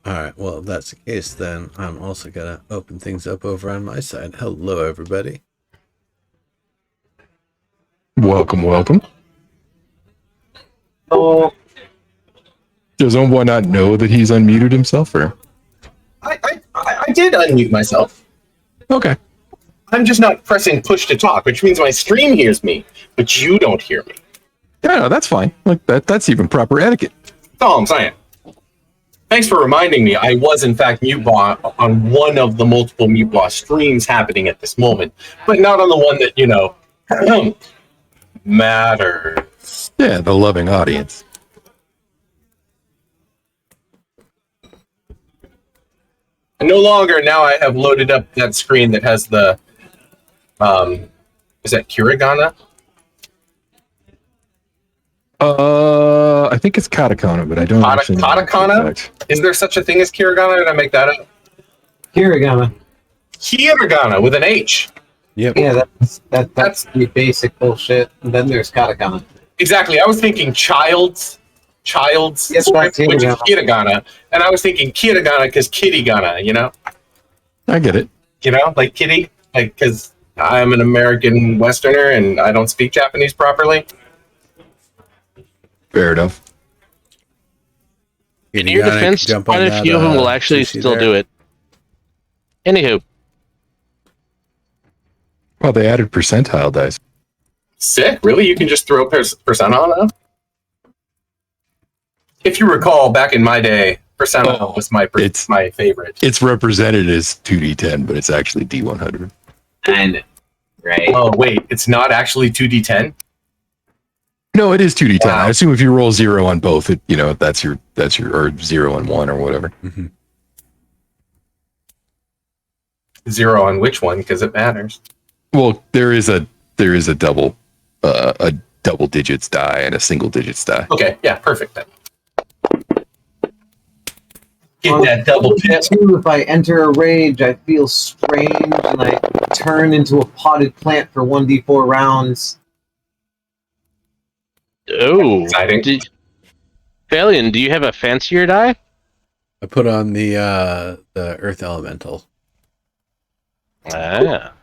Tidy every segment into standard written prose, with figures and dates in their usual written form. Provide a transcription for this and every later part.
Alright, well, if that's the case, then I'm also gonna open things up over on my side. Hello, everybody. Welcome, welcome. Oh, Does Homeboy not know that he's unmuted himself, or? I did unmute myself. Okay. I'm just not pressing push to talk, which means my stream hears me, but you don't hear me. Yeah, no, that's fine. Like that's even proper etiquette. That's all I'm saying. Thanks for reminding me. I was, in fact, mute bot on one of the multiple mute bot streams happening at this moment, but not on the one that, matters. Yeah, the loving audience. And no longer, now I have loaded up that screen that has the, is that Kirigana? I think it's katakana, but I don't actually know. Katakana? Is there such a thing as Kirigana? Did I make that up? Hiragana. Hiragana with an H. Yep. Yeah, that's the basic bullshit. And then there's katakana. Exactly. I was thinking child's Yes, script, that's which is hiragana. hiragana, and I was thinking kiragana because kitty-gana, I get it. like kitty, like because I'm an American Westerner and I don't speak Japanese properly. Fair enough. In your defense, quite a few of them will actually still do it. Anywho. Well, they added percentile dice. Sick. Really? You can just throw percentile now? If you recall, back in my day, percentile was my favorite. It's represented as 2d10, but it's actually d100. And right. Oh wait, it's not actually 2d10. No, it is 2d10. Wow. I assume if you roll 0 on both, that's your or 0 on 1 or whatever. Mm-hmm. 0 on which one? Because it matters. Well, there is a double digits die and a single digits die. Okay, yeah, perfect then. Get that double pip. If I enter a rage, I feel strange, and I turn into a potted plant for 1d4 rounds. Oh. Exciting. Valiant, do you have a fancier die? I put on the Earth Elemental. Ah.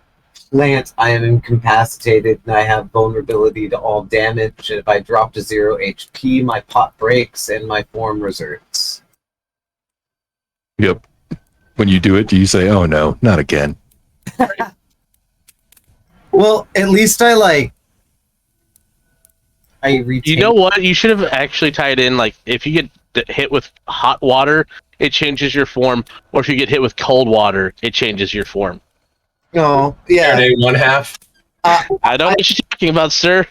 Plant, I am incapacitated, and I have vulnerability to all damage. And if I drop to 0 HP, my pot breaks and my form reserves. Yep. When you do it, do you say, "Oh no, not again"? Well, at least I retain. You know what? You should have actually tied in, like, if you get hit with hot water, it changes your form, or if you get hit with cold water, it changes your form. No, yeah. Saturday, 1/2. I don't know what you're talking about, sir.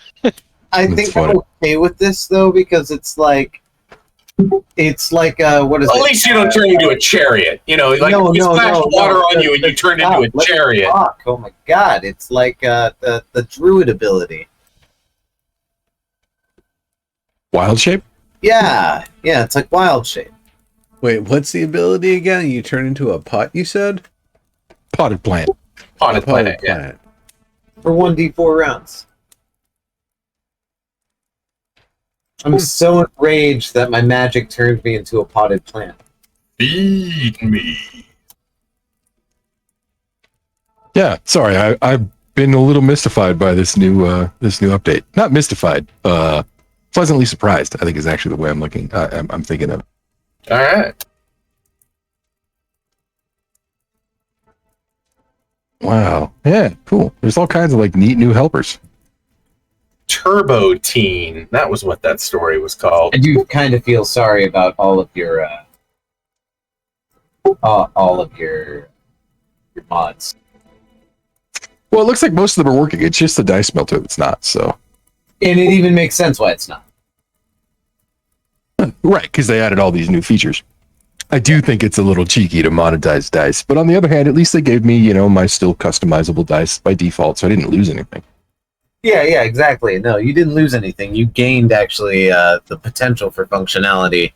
I That's think funny. I'm okay with this though, because it's like what is Well, it? at least you don't turn into a chariot. You splash water on you and you turn into a chariot. Fuck! Oh my god! It's like the druid ability. Wild shape? Yeah, it's like wild shape. Wait, what's the ability again? You turn into a pot, you said? Potted plant. Potted planet, yeah. planet. For 1d4 rounds. I'm so enraged that my magic turned me into a potted plant. Feed me. Yeah, sorry, I've been a little mystified by this new update. Not mystified, pleasantly surprised, I think is actually the way I'm thinking of. All right. Wow. Yeah, cool. There's all kinds of neat new helpers. Turbo Teen. That was what that story was called. I do kind of feel sorry about all of your mods. Well, it looks like most of them are working. It's just the dice melter that's not, so. And it even makes sense why it's not. Right, because they added all these new features. I do think it's a little cheeky to monetize dice, but on the other hand, at least they gave me, my still customizable dice by default, so I didn't lose anything. Yeah, exactly. No, you didn't lose anything. You gained, actually, the potential for functionality.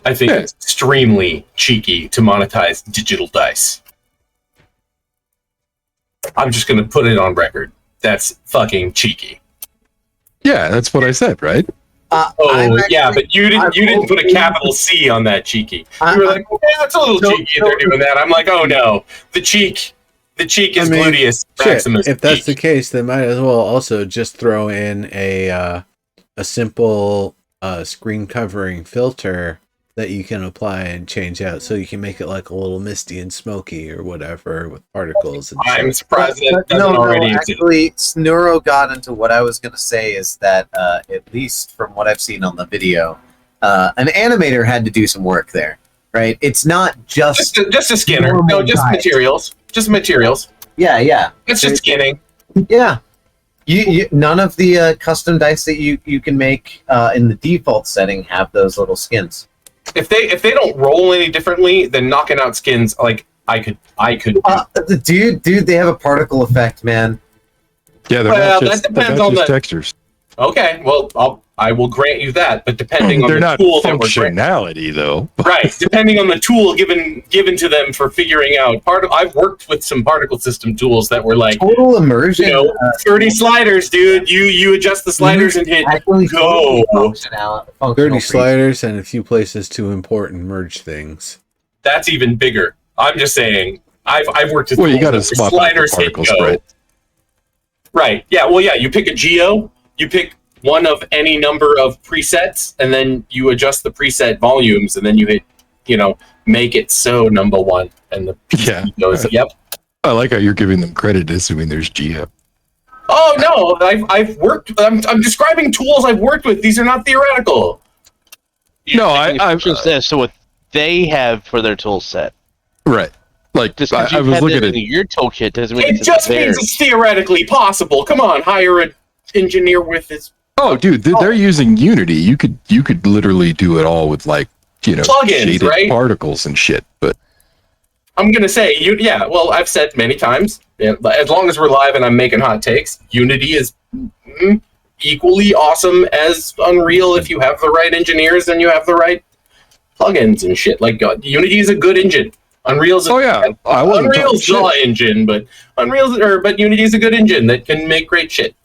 I think it's extremely cheeky to monetize digital dice. I'm just going to put it on record. That's fucking cheeky. Yeah, that's what I said, right? But you didn't put a capital C on that cheeky. You were like, yeah, it's a little cheeky. They're doing that. I'm like, oh no, the cheek is gluteus maximus. If that's the case, they might as well also just throw in a simple screen covering filter that you can apply and change out, so you can make it like a little misty and smoky or whatever with particles. And I'm surprised that doesn't already exist. Actually, Snuro got into what I was going to say is that at least from what I've seen on the video, an animator had to do some work there, right? It's not just a skinner. No, just materials. Just materials. Yeah. It's just skinning. Yeah. You none of the custom dice that you can make in the default setting have those little skins. If they don't roll any differently, then knocking out skins, like I could. Dude, they have a particle effect, man. Yeah, that depends on the textures. Okay, well, I will grant you that, but depending on the tool that we're functionality, though. Right, depending on the tool given to them for figuring out I've worked with some particle system tools that were like total immersion. 30 sliders, dude. You adjust the sliders and hit go. 30 sliders and a few places to import and merge things. That's even bigger. I'm just saying. I've worked with you got to swap sliders hit go. Spread. Right. Yeah. Well, yeah. You pick a geo. You pick one of any number of presets, and then you adjust the preset volumes, and then you hit, make it so number one, and the PC goes, yep. I like how you're giving them credit, assuming there's geo. Oh no, I've worked. I'm describing tools I've worked with. These are not theoretical. No, I'm just so what they have for their tool set, right? Like just I was looking at your toolkit doesn't mean it just means it's theoretically possible. Come on, hire an engineer with this. Oh, dude, they're using Unity. You could literally do it all with plugins, shaded right? Particles and shit. But I'm gonna say well, I've said many times, as long as we're live and I'm making hot takes, Unity is equally awesome as Unreal if you have the right engineers and you have the right plugins and shit. Like Unity is a good engine. Unreal's Unreal's the engine, but Unity is a good engine that can make great shit.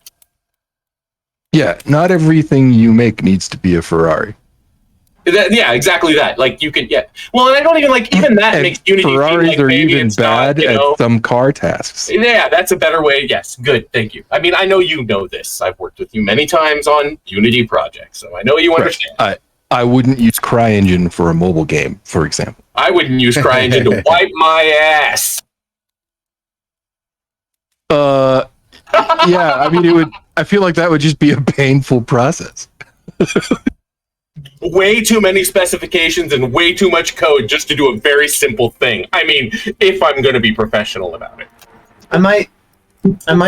Yeah, not everything you make needs to be a Ferrari. Exactly that. Like you could, Well, and I don't even even that and makes Unity Ferraris feel like are maybe even it's bad not, at some car tasks. Yeah, that's a better way. Yes, good, thank you. I mean, I know you know this. I've worked with you many times on Unity projects, so I know you understand. Right. I wouldn't use CryEngine for a mobile game, for example. I wouldn't use CryEngine to wipe my ass. Yeah, I mean, I feel like that would just be a painful process. Way too many specifications and way too much code just to do a very simple thing. I mean, if I'm going to be professional about it. I might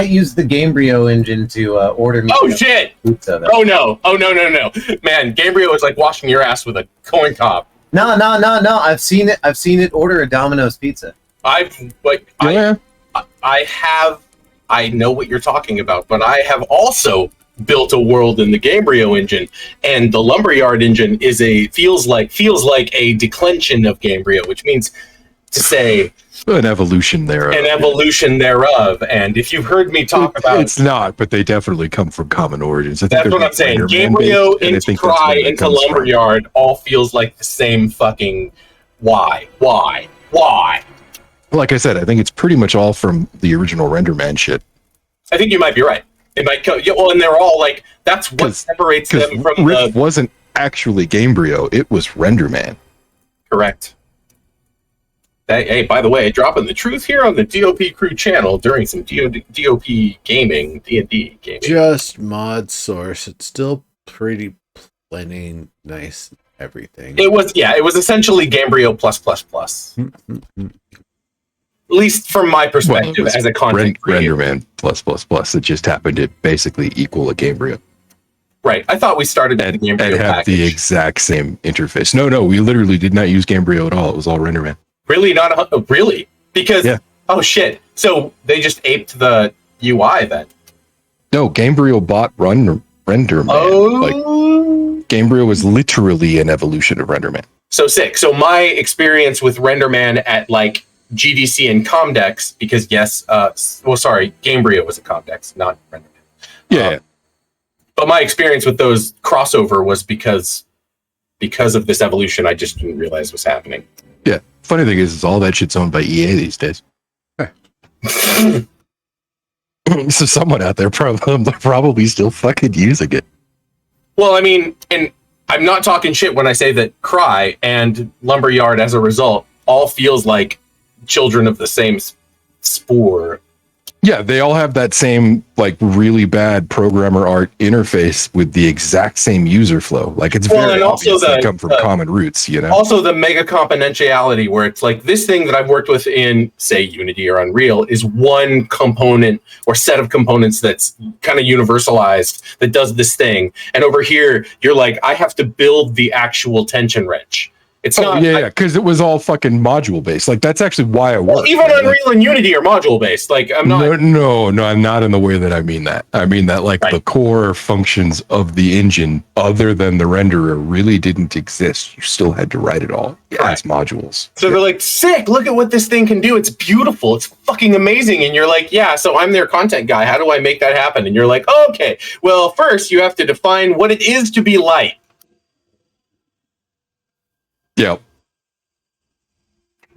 use the Gamebryo engine to order me. Oh shit! Pizza, oh no! Man, Gamebryo is like washing your ass with a coin top. No! I've seen it order a Domino's pizza. I know what you're talking about, but I have also built a world in the Gamebryo engine, and the Lumberyard engine feels like a declension of Gamebryo, which means to say an evolution thereof. And if you've heard me talk about it's not, but they definitely come from common origins. That's what I'm saying. Gamebryo into Cry into Lumberyard all feels like the same fucking why. Like I said, I think it's pretty much all from the original RenderMan shit. I think you might be right. It might come, and they're all like, that's what separates them from Rift wasn't actually Gamebryo, it was RenderMan. Correct. Hey, by the way, dropping the truth here on the DOP Crew channel during some DOP gaming, D&D gaming. Just mod source. It's still pretty plenty nice everything. It was essentially Gamebryo plus. At least from my perspective as a content creator. RenderMan plus. It just happened to basically equal a Gamebryo. Right. I thought we started with the Gamebryo and have package. the exact same interface. No, we literally did not use Gamebryo at all. It was all RenderMan. Really? Really? Because, oh shit. So they just aped the UI then? No, Gamebryo bought RenderMan. Oh. Gamebryo was literally an evolution of RenderMan. So sick. So my experience with RenderMan at GDC and Comdex, because Gamebryo was a Comdex, not RenderMan. Yeah. But my experience with those crossover was because of this evolution. I just didn't realize was happening. Yeah. Funny thing is all that shit's owned by EA these days. So someone out there probably still fucking using it. Well, I mean, and I'm not talking shit when I say that Cry and Lumberyard, as a result, all feels like children of the same spore. Yeah, they all have that same like really bad programmer art interface with the exact same user flow. Like it's very obvious they come from common roots, you know. Also, the mega componentiality, where it's like this thing that I've worked with in, say, Unity or Unreal, is one component or set of components that's kind of universalized that does this thing. And over here, you're like, I have to build the actual tension wrench. It's not. Yeah, because it was all fucking module based. Like that's actually why I work. Well, even Unreal and Unity are module based. Like I'm not. No, I'm not in the way that I mean that. I mean that like the core functions of the engine, other than the renderer, really didn't exist. You still had to write it all as modules. So they're like, sick! Look at what this thing can do. It's beautiful. It's fucking amazing. And you're like, yeah. So I'm their content guy. How do I make that happen? And you're like, oh, okay. Well, first you have to define what it is to be light. Yeah.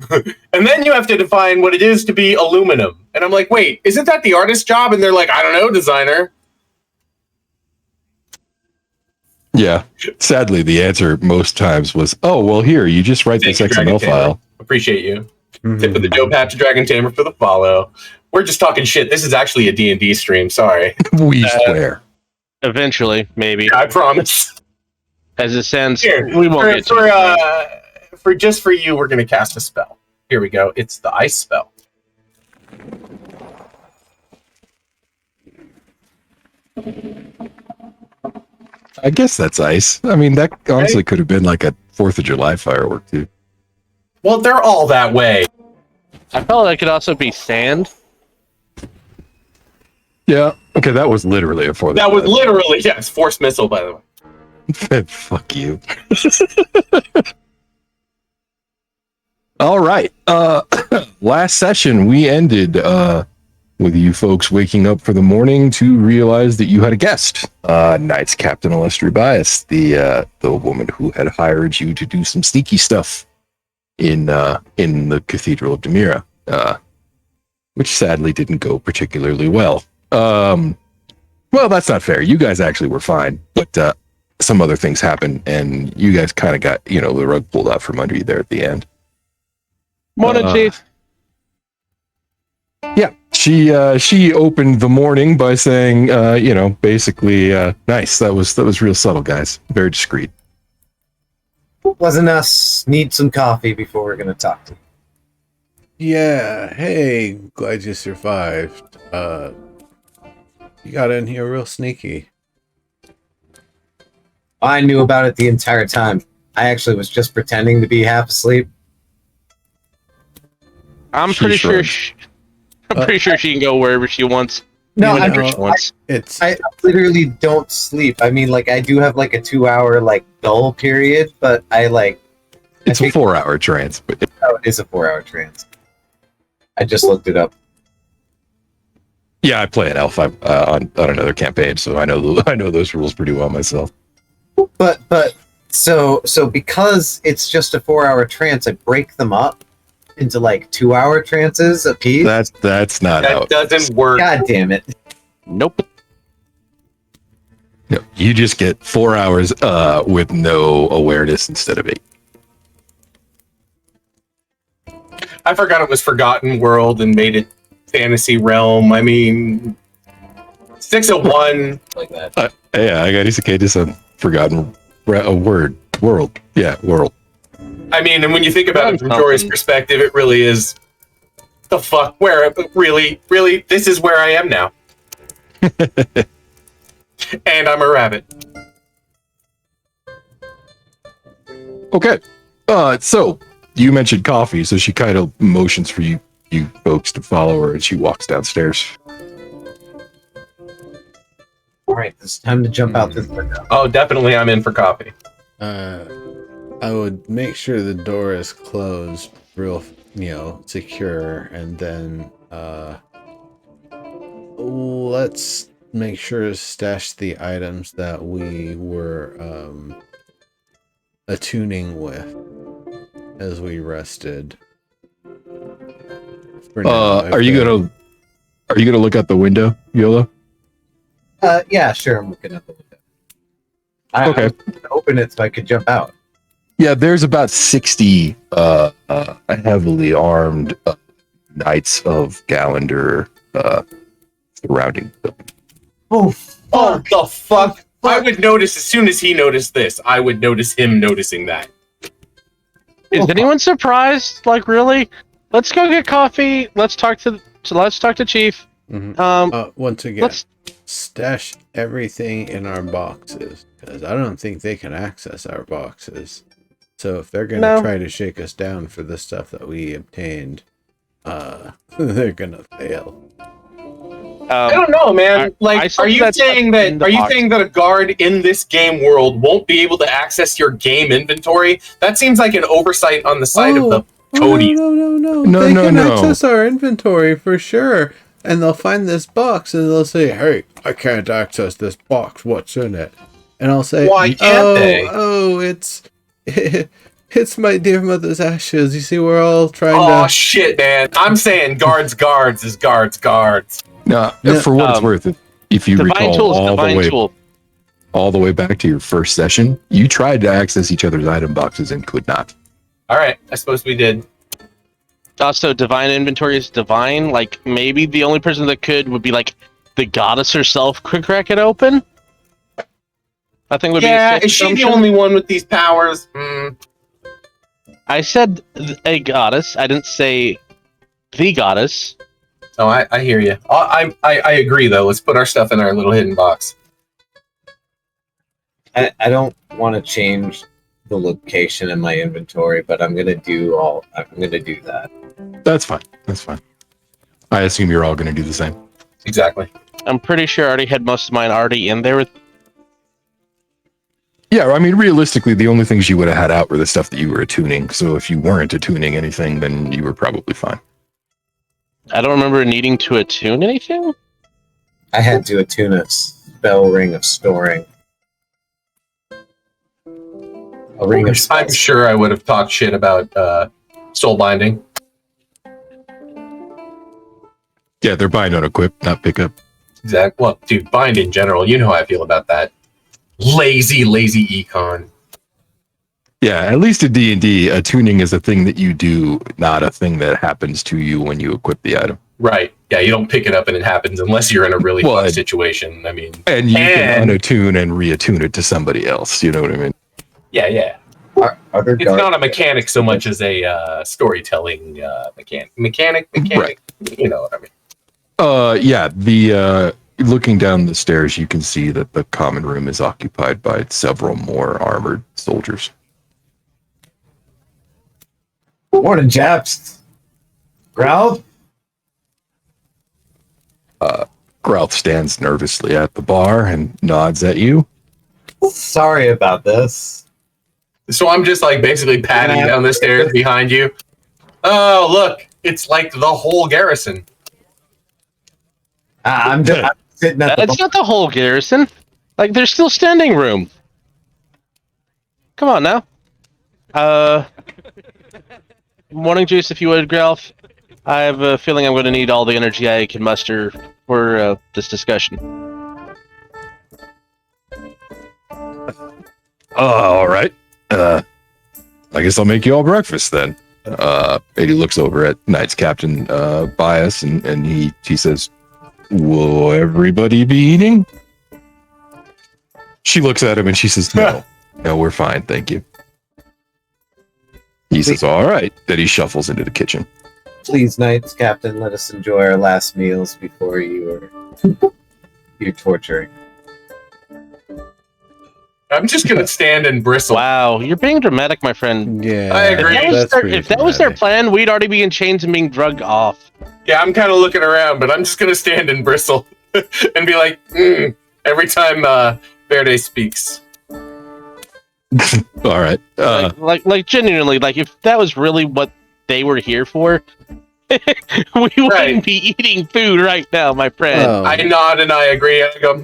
And then you have to define what it is to be aluminum. And I'm like, wait, isn't that the artist's job? And they're like, I don't know, designer. Yeah. Sadly, the answer most times was, oh, well, here, you just write this XML file. Appreciate you. Tip of the dope hat to Dragon Tamer for the follow. We're just talking shit. This is actually a D&D stream. Sorry. We swear. Eventually, maybe. I promise. As it stands, Here, we won't get to it. For just for you, we're going to cast a spell. Here we go. It's the ice spell. I guess that's ice. I mean, that honestly could have been like a 4th of July firework, too. Well, they're all that way. I felt like it could also be sand. Yeah. Okay, that was literally a 4th of That July. was literally, yes, force missile, by the way. Fuck you. All right. Last session we ended with you folks waking up for the morning to realize that you had a guest. Knights Captain Illustrious Bias, the woman who had hired you to do some sneaky stuff in the Cathedral of Demira, which sadly didn't go particularly well. Well, that's not fair. You guys actually were fine, but some other things happened, and you guys kind of got, the rug pulled out from under you there at the end. Morning, Chief. Yeah, she opened the morning by saying, basically, nice. That was real subtle, guys. Very discreet. Wasn't us. Need some coffee before we're going to talk to you. Yeah, hey, glad you survived. You got in here real sneaky. I knew about it the entire time. I actually was just pretending to be half asleep. I'm pretty sure she can go wherever she wants. No, I I literally don't sleep. I mean, like, I do have like a 2-hour dull period, but It's a 4-hour trance, but it is a 4-hour trance. I just looked it up. yeah, I play an elf on another campaign, so I know those rules pretty well myself. But so because it's just a 4-hour trance, I break them up into 2-hour trances a piece. That's not how That doesn't work. God damn it. Nope. No, you just get 4 hours with no awareness instead of 8. I forgot it was Forgotten World and made it Fantasy Realm. I mean, 601 like that. Yeah, I got Isakadis on Forgotten World. Yeah, world. I mean, and when you think about it from Jory's perspective, it really is the fuck. Where really, this is where I am now. And I'm a rabbit. Okay. So you mentioned coffee, so she kind of motions for you folks to follow her, and she walks downstairs. All right, it's time to jump out this window. Oh, definitely, I'm in for coffee. I would make sure the door is closed real, secure, and then let's make sure to stash the items that we were attuning with as we rested. For now, Are you gonna look out the window, Yola? Yeah, sure. I'm looking at the window. Okay. I was gonna open it so I could jump out. Yeah, there's about 60 heavily armed knights of Gallender surrounding the building. Oh, Oh, the fuck! I would notice as soon as he noticed this. I would notice him noticing that. Is anyone surprised? Like, really? Let's go get coffee. Let's talk to Chief. Mhm. Once again, let's stash everything in our boxes because I don't think they can access our boxes. So if they're gonna try to shake us down for the stuff that we obtained, they're gonna fail. I don't know, man. Are you saying that a guard in this game world won't be able to access your game inventory? That seems like an oversight on the side of the Cody. No. They can access our inventory for sure, and they'll find this box and they'll say, "Hey, I can't access this box. What's in it?" And I'll say, "Why can't they? Oh, it's my dear mother's ashes. You see, we're all trying to." Oh shit, man! I'm saying guards is guards. No, for what it's worth, if you recall all the way back to your first session, you tried to access each other's item boxes and could not. All right, I suppose we did. Also, divine inventory is divine. Like, maybe the only person that could would be like the goddess herself could crack it open. I think would be. Yeah, is she the only one with these powers? I said a goddess. I didn't say the goddess. Oh, I hear you. I agree, though. Let's put our stuff in our little hidden box. I don't want to change the location in my inventory, but I'm gonna do that. That's fine. I assume you're all gonna do the same. Exactly. I'm pretty sure I already had most of mine already in there with. Yeah, I mean, realistically, the only things you would have had out were the stuff that you were attuning. So if you weren't attuning anything, then you were probably fine. I don't remember needing to attune anything. I had to attune a spell ring of storing. A ring of I'm sure I would have talked shit about soul binding. Yeah, they're buying on equip, not pickup. Exactly. Well, dude, bind in general. You know how I feel about that. Lazy econ. Yeah, at least in D&D, attuning is a thing that you do, not a thing that happens to you when you equip the item. Right. Yeah, you don't pick it up and it happens unless you're in a really fucked situation. I mean, and you can unattune and reattune it to somebody else. You know what I mean? Yeah. It's not a mechanic so much as a storytelling mechanic. Right. You know what I mean? Yeah. The looking down the stairs, you can see that the common room is occupied by several more armored soldiers. Morning, chaps. Growth? Grouth stands nervously at the bar and nods at you. Sorry about this. So I'm just like basically patting down the stairs behind you. Oh, look, it's like the whole garrison. I'm sitting at That's not the whole garrison. Like, there's still standing room. Come on now. Morning juice, if you would, Gralf. I have a feeling I'm going to need all the energy I can muster for this discussion. All right. I guess I'll make you all breakfast then. And he looks over at Knights Captain Bias and he says, "Will everybody be eating?" She looks at him and she says, "No, we're fine, thank you." He says, "All right." Then he shuffles into the kitchen. Please, Knights Captain, let us enjoy our last meals before you're torturing. I'm just gonna stand and bristle. Wow, you're being dramatic, my friend. Yeah, I agree. If that was their plan, we'd already be in chains and being drugged off. Yeah, I'm kind of looking around, but I'm just gonna stand and bristle and be like, every time Verde speaks. All right. Like genuinely, like if that was really what they were here for, We wouldn't be eating food right now, my friend. Oh, I nod and I agree. I go,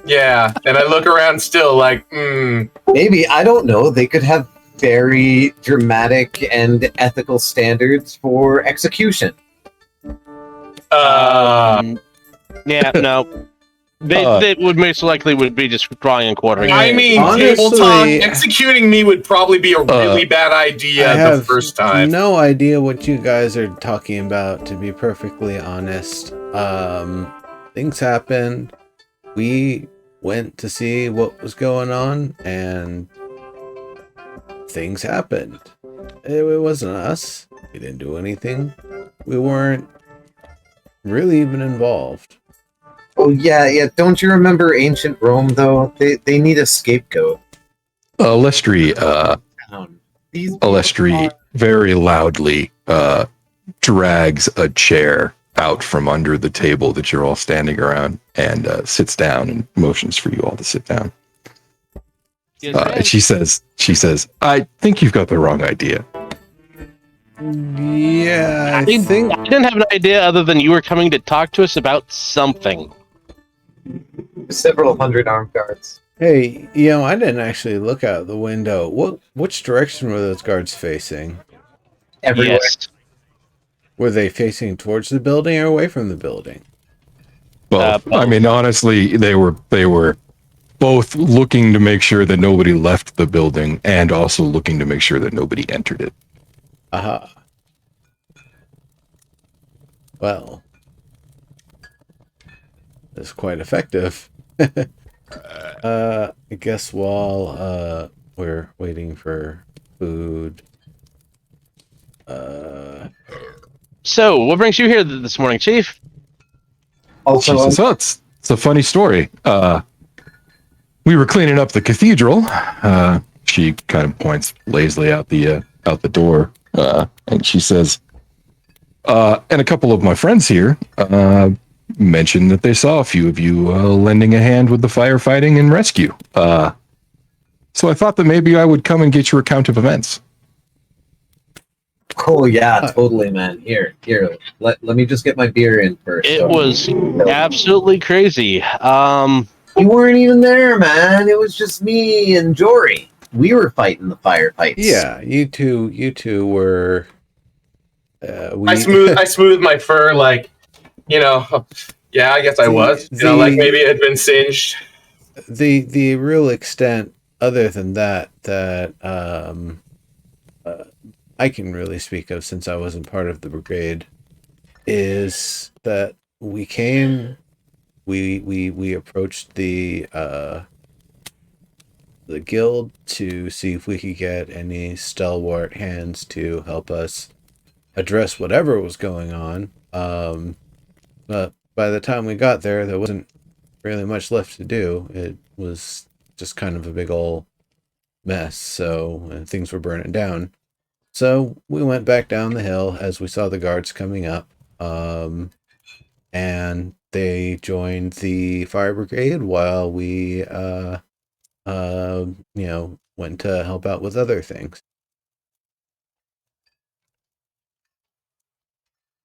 yeah. And I look around still like, Maybe, I don't know, they could have very dramatic and ethical standards for execution. Yeah, no. They would most likely would be just drawing and quartering. I mean, honestly, tabletop executing me would probably be a really bad idea the first time. No idea what you guys are talking about, to be perfectly honest. Things happened. We went to see what was going on, and things happened. It wasn't us. We didn't do anything. We weren't really even involved. Oh yeah. Don't you remember ancient Rome though? They need a scapegoat. Lestri These people Alestri very loudly drags a chair out from under the table that you're all standing around and sits down and motions for you all to sit down. And she says, I think you've got the wrong idea. Yeah, I didn't have an idea other than you were coming to talk to us about something. several hundred armed guards. Hey, I didn't actually look out the window. Which direction were those guards facing? Everywhere. Yes. Were they facing towards the building or away from the building? Both. I mean, honestly, they were both looking to make sure that nobody left the building and also looking to make sure that nobody entered it. Aha. Well, that's quite effective. I guess while we're waiting for food. So, what brings you here this morning, Chief? Also, She says, it's a funny story. We were cleaning up the cathedral. She kind of points lazily out the door, and she says, and a couple of my friends here mentioned that they saw a few of you lending a hand with the firefighting and rescue. So I thought that maybe I would come and get your account of events. oh yeah, totally, man. Here. Let me just get my beer in first. It was absolutely crazy. You weren't even there, man. It was just me and Jory. We were fighting the firefights. Yeah, you two were. I smooth my fur like, yeah, I guess I was. Like maybe it had been singed. The real extent, other than that I can really speak of, since I wasn't part of the brigade, is that we came, we approached the guild to see if we could get any stalwart hands to help us address whatever was going on. But by the time we got there wasn't really much left to do. It was just kind of a big old mess. So things were burning down. So we went back down the hill as we saw the guards coming up, and they joined the fire brigade while we, went to help out with other things.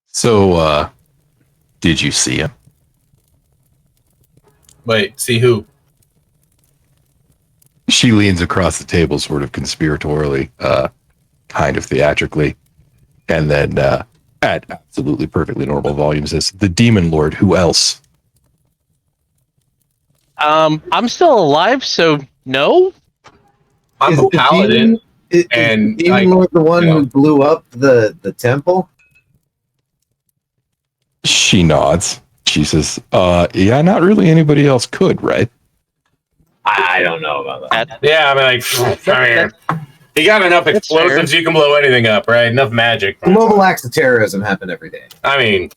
So, did you see him? Wait, see who? She leans across the table sort of conspiratorially, kind of theatrically, and then at absolutely perfectly normal volume says, the demon lord, who else? I'm still alive, so no. I'm a paladin. Is and the demon lord the one who blew up the temple? She nods. She says, yeah, not really anybody else could, right? I don't know about that. Yeah, I mean, you got enough explosives, you can blow anything up, right? Enough magic. Global acts of terrorism happen every day. I mean,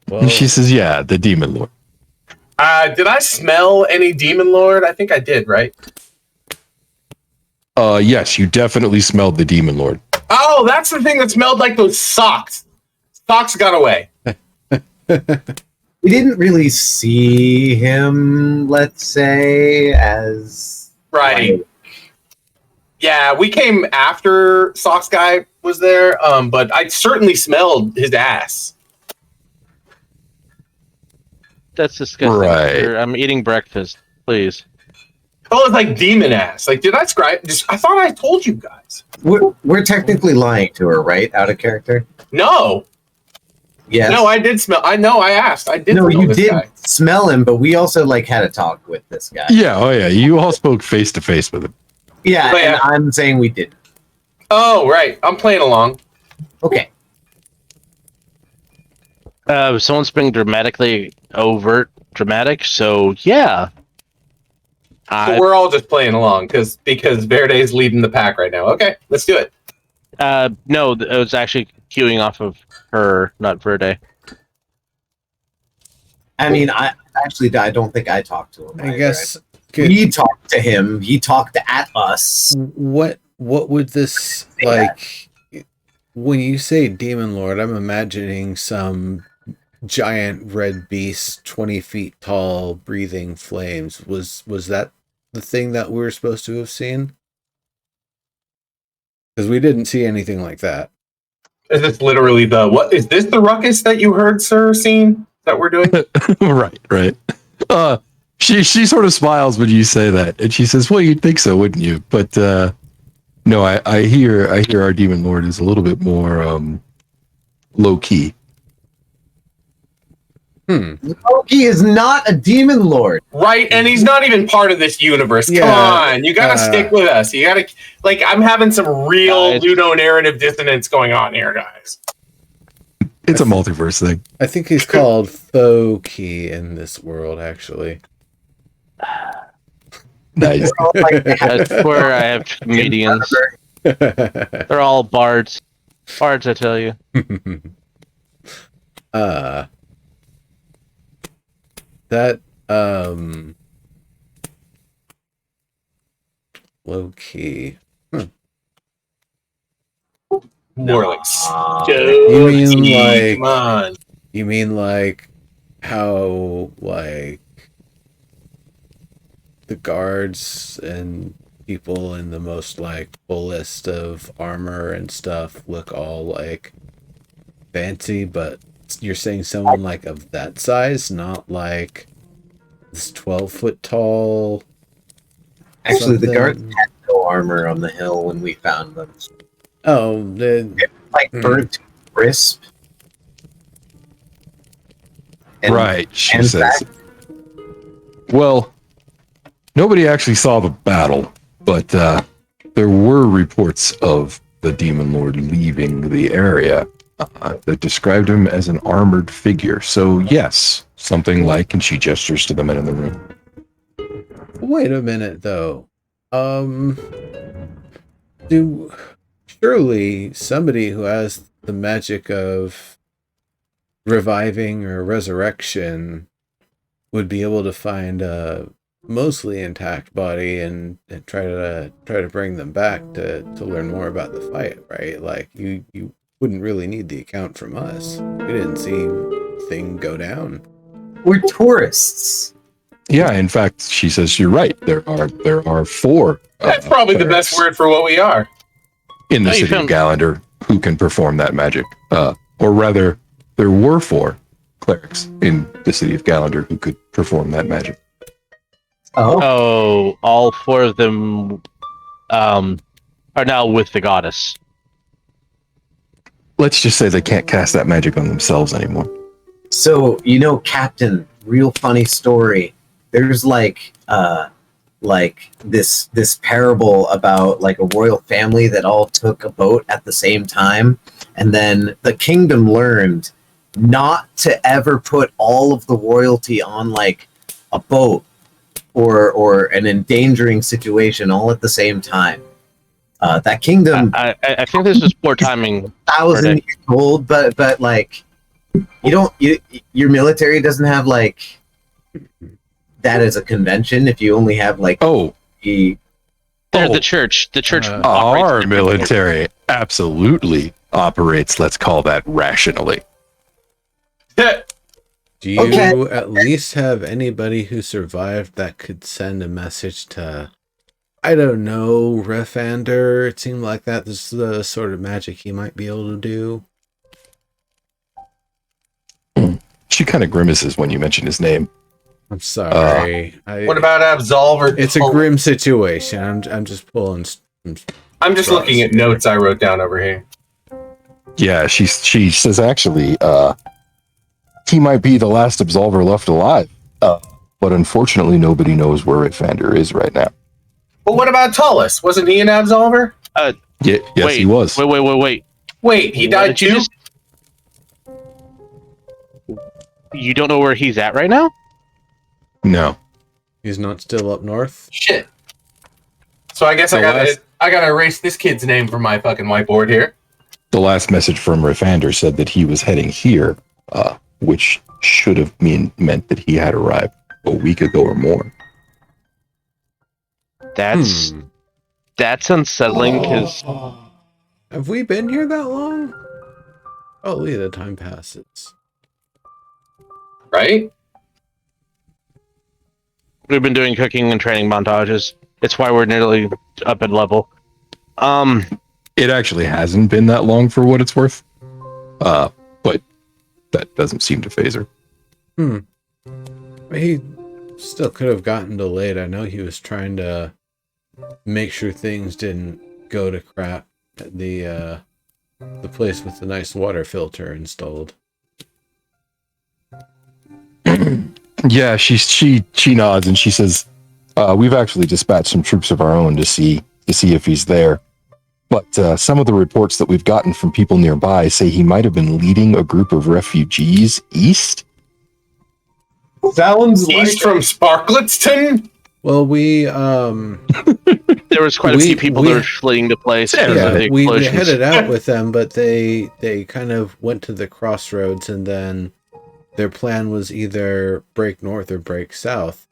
Well, She says, yeah, the demon lord. did I smell any demon lord? I think I did, right? Yes, you definitely smelled the demon lord. Oh, that's the thing that smelled like those socks. Socks got away. We didn't really see him, let's say, as Right. like, Yeah, we came after Socks Guy was there, but I certainly smelled his ass. That's disgusting. Right. Sir, I'm eating breakfast. Please. Oh, it's like demon ass. Like, did I describe? I thought I told you guys. We're technically lying to her, right? Out of character. No, Yes. no, I did smell. I know. I asked. I did. No, smell you this did guy. smell him, but we also like had a talk with this guy. Yeah, oh yeah. You all spoke face to face with him. Yeah, Oh, yeah. and I'm saying we didn't. Oh, right. I'm playing along. Okay. Someone's being dramatically dramatic, so yeah. So we're all just playing along because Verde's leading the pack right now. Okay, let's do it. No, it was actually queuing off of her, not Verde. I mean, I don't think I talked to him. I either. guess. We talked to him. He talked at us. What would this like? When you say demon lord, I'm imagining some giant red beast, 20 feet tall, breathing flames. Was that the thing that we were supposed to have seen? Because we didn't see anything like that. Is this literally what? Is this the ruckus that you heard, sir? Scene that we're doing? Right. She sort of smiles when you say that, and she says, "Well, you'd think so, wouldn't you?" But no, I hear our demon lord is a little bit more low key. Loki is not a demon lord. Right, and he's not even part of this universe. Come Yeah, on, you gotta stick with us. You gotta I'm having some real ludo narrative dissonance going on here, guys. It's a multiverse thing. I think he's called Foki in this world, actually. Nice. That's where I have comedians. They're all bards. Bards, I tell you. That low key. More like You mean like come on. You mean like how like the guards and people in the most like fullest of armor and stuff look all like fancy, but you're saying someone like of that size, not like this 12-foot tall. Actually, the something? guards had no armor on the hill when we found them. Oh, then Burnt to crisp. And- Right, she and says. Well, nobody actually saw the battle, but there were reports of the demon lord leaving the area that described him as an armored figure. So yes, something like, and she gestures to the men in the room. Wait a minute, though. Surely somebody who has the magic of reviving or resurrection would be able to find a mostly intact body and try to bring them back to learn more about the fight, right? Like you wouldn't really need the account from us. We didn't see thing go down. We're tourists. Yeah, in fact, she says you're right. There are four. That's probably the best word for what we are. In the Oh, you city of found- Gallender who can perform that magic. Or rather, there were four clerics in the city of Gallender who could perform that magic. Oh, all four of them are now with the goddess. Let's just say they can't cast that magic on themselves anymore. So, Captain, real funny story. There's like this parable about like a royal family that all took a boat at the same time, and then the kingdom learned not to ever put all of the royalty on like a boat or an endangering situation all at the same time. That kingdom, I think this is poor timing. 1,000 years old, but like your military doesn't have like that as a convention. If you only have like Oh, They're the church. The church. operates our differently. military absolutely operates, let's call that rationally. Do you Okay. at least have anybody who survived that could send a message to I don't know, Refander. It seemed like that is the sort of magic he might be able to do. She kind of grimaces when you mention his name. I'm sorry. What about Absolver? It's a grim situation. I'm just pulling. I'm just looking at notes I wrote down over here. Yeah, she says actually, he might be the last Absolver left alive. But unfortunately, nobody knows where Refander is right now. But what about Tullus? Wasn't he an Absolver? Yes, wait, he was. Wait. Wait, he died too? You don't know where he's at right now? No. He's not still up north? Shit. So I guess I gotta erase this kid's name from my fucking whiteboard here. The last message from Refander said that he was heading here, which should have meant that he had arrived a week ago or more. That's unsettling because Have we been here that long? Oh, look at the time passes. Right? we've been doing cooking and training montages. It's why we're nearly up in level. It actually hasn't been that long for what it's worth. But that doesn't seem to phase her. He still could have gotten delayed. I know he was trying to make sure things didn't go to crap at the place with the nice water filter installed. Yeah, she nods and she says, "We've actually dispatched some troops of our own to see if he's there. But some of the reports that we've gotten from people nearby say he might have been leading a group of refugees east." Sounds east from Sparkletton? Well, we There was quite a few people that were fleeing the place. yeah, we headed out with them, but they kind of went to the crossroads, and then their plan was either break north or break south.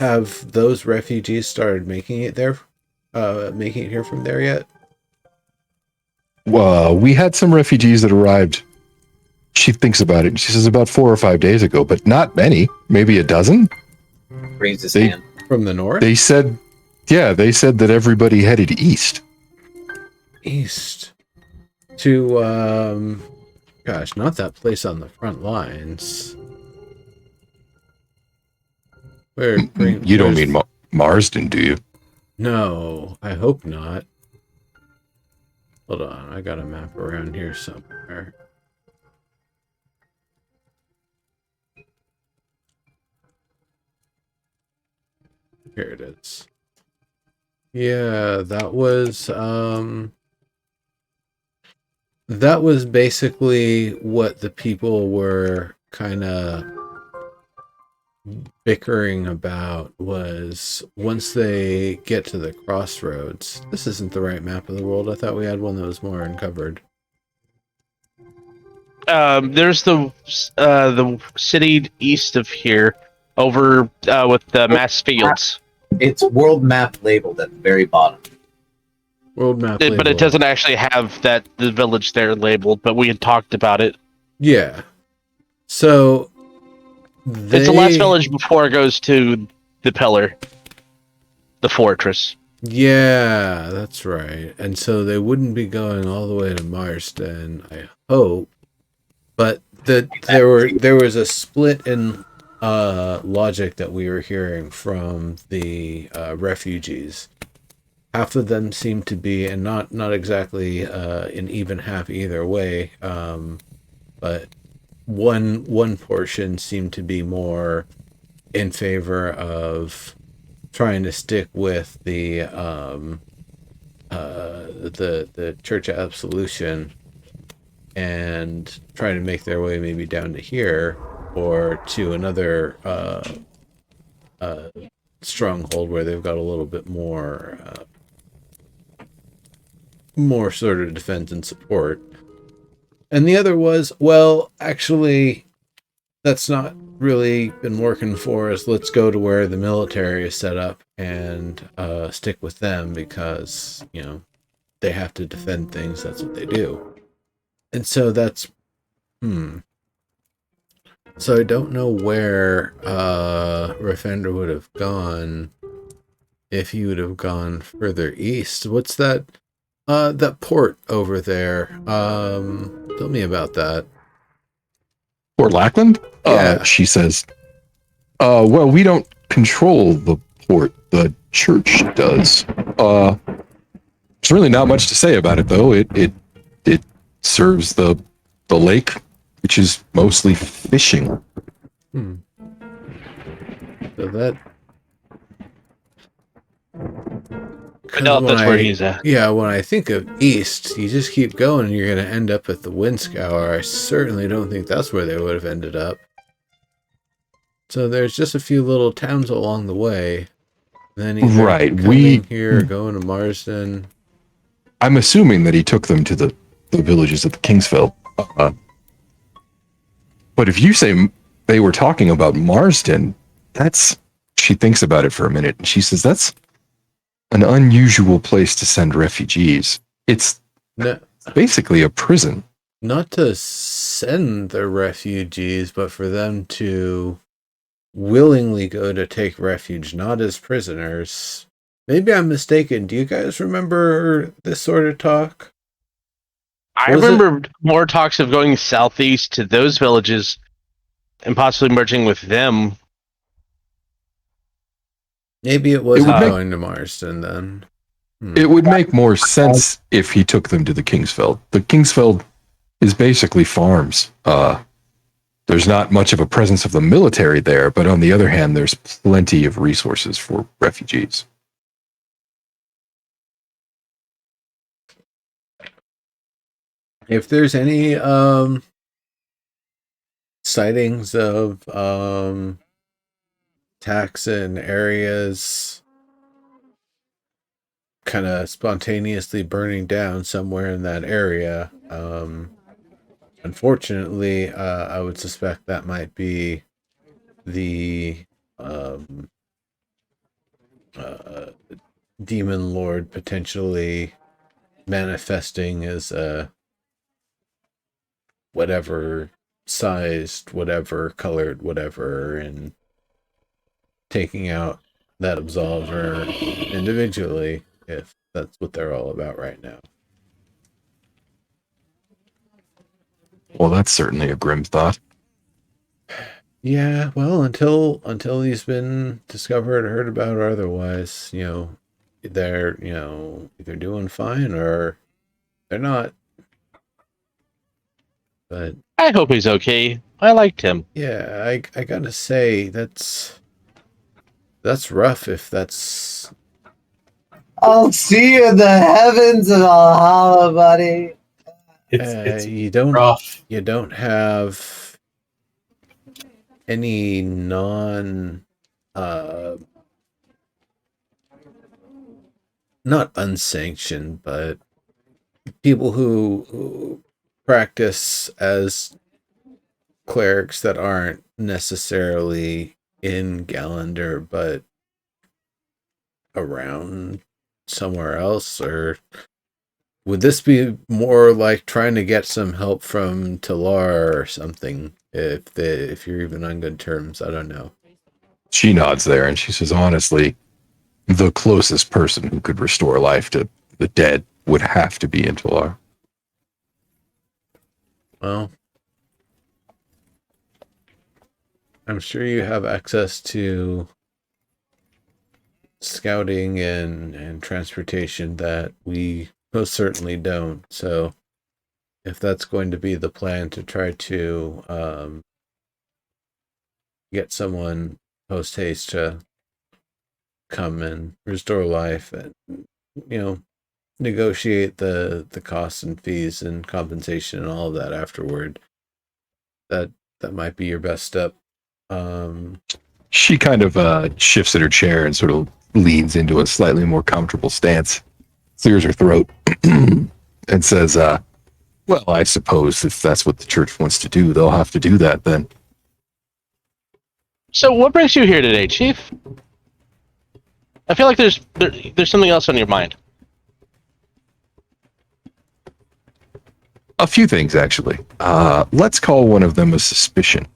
Have those refugees started making it there? Making it here from there yet? We had some refugees that arrived. She thinks about it. And she says about 4 or 5 days ago, but not many. Maybe a dozen. Raise his hand. From the north? They said that everybody headed east. East. To, gosh, not that place on the front lines. You don't mean Marsden, do you? No, I hope not. Hold on, I got a map around here somewhere. Here it is. Yeah, that was basically what the people were kind of bickering about, was once they get to the crossroads. This isn't the right map of the world. I thought we had one that was more uncovered. There's the city east of here, over with the mass fields. It's world map labeled at the very bottom. World map But it label. doesn't actually have the village there labeled, but we had talked about it. Yeah. So It's the last village before it goes to the pillar, the fortress. Yeah, that's right. And so they wouldn't be going all the way to Marsden, I hope. But there was a split in logic that we were hearing from the refugees. Half of them seem to be, and not exactly an even half either way, but one portion seemed to be more in favor of trying to stick with the Church of Absolution and trying to make their way maybe down to here or to another stronghold where they've got a little bit more sort of defense and support. And the other was, well, actually, that's not really been working for us. Let's go to where the military is set up and stick with them because, they have to defend things. That's what they do. And so that's, So I don't know where Refender would have gone if you would have gone further east. What's that? That port over there. Tell me about that. Port Lackland? Yeah. She says, well, we don't control the port. The church does. There's really not much to say about it, though. It serves the lake, which is mostly fishing. Hmm. So that. I doubt that's where he's at. Yeah, when I think of east, you just keep going and you're going to end up at the Windscour. I certainly don't think that's where they would have ended up. So there's just a few little towns along the way. Then either coming here, going to Marsden. I'm assuming that he took them to the villages at the Kingsfell. But if you say they were talking about Marsden, she thinks about it for a minute and she says that's an unusual place to send refugees. It's basically a prison. Not to send the refugees, but for them to willingly go to take refuge, not as prisoners. Maybe I'm mistaken. Do you guys remember this sort of talk? I remember more talks of going southeast to those villages and possibly merging with them. Maybe it wasn't going to Marsden then. It would make more sense if he took them to the Kingsfell. The Kingsfell is basically farms. There's not much of a presence of the military there, but on the other hand, there's plenty of resources for refugees. If there's any sightings of attacks in areas kind of spontaneously burning down somewhere in that area, unfortunately, I would suspect that might be the demon lord potentially manifesting as a whatever sized, whatever colored, whatever, and taking out that absolver individually, if that's what they're all about right now. Well, that's certainly a grim thought. Yeah, well, until he's been discovered or heard about or otherwise, they're, either doing fine or they're not. But I hope he's okay. I liked him. Yeah, I gotta say that's rough if that's. I'll see you in the heavens of Valhalla, buddy. It's you don't rough. You don't have any not unsanctioned, but people who practice as clerics that aren't necessarily in Gallender, but around somewhere else. Or would this be more like trying to get some help from Talar or something? If you're even on good terms, I don't know. She nods there and she says, honestly, the closest person who could restore life to the dead would have to be in Talar. Well, I'm sure you have access to scouting and transportation that we most certainly don't. So if that's going to be the plan to try to get someone post haste to come and restore life and, negotiate the costs and fees and compensation and all of that afterward, that might be your best step. She kind of shifts in her chair and sort of leans into a slightly more comfortable stance, clears her throat, and says, well, I suppose if that's what the church wants to do, they'll have to do that then. So what brings you here today, Chief? I feel like there's something else on your mind. A few things, actually. Let's call one of them a suspicion.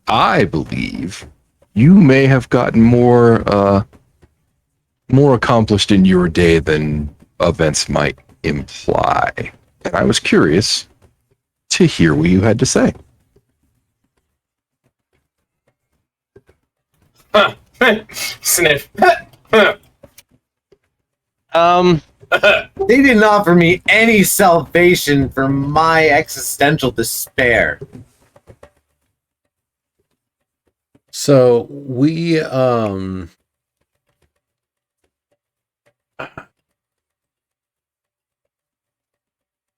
I believe you may have gotten more more accomplished in your day than events might imply. And I was curious to hear what you had to say. Huh. Sniff. They didn't offer me any salvation for my existential despair. So we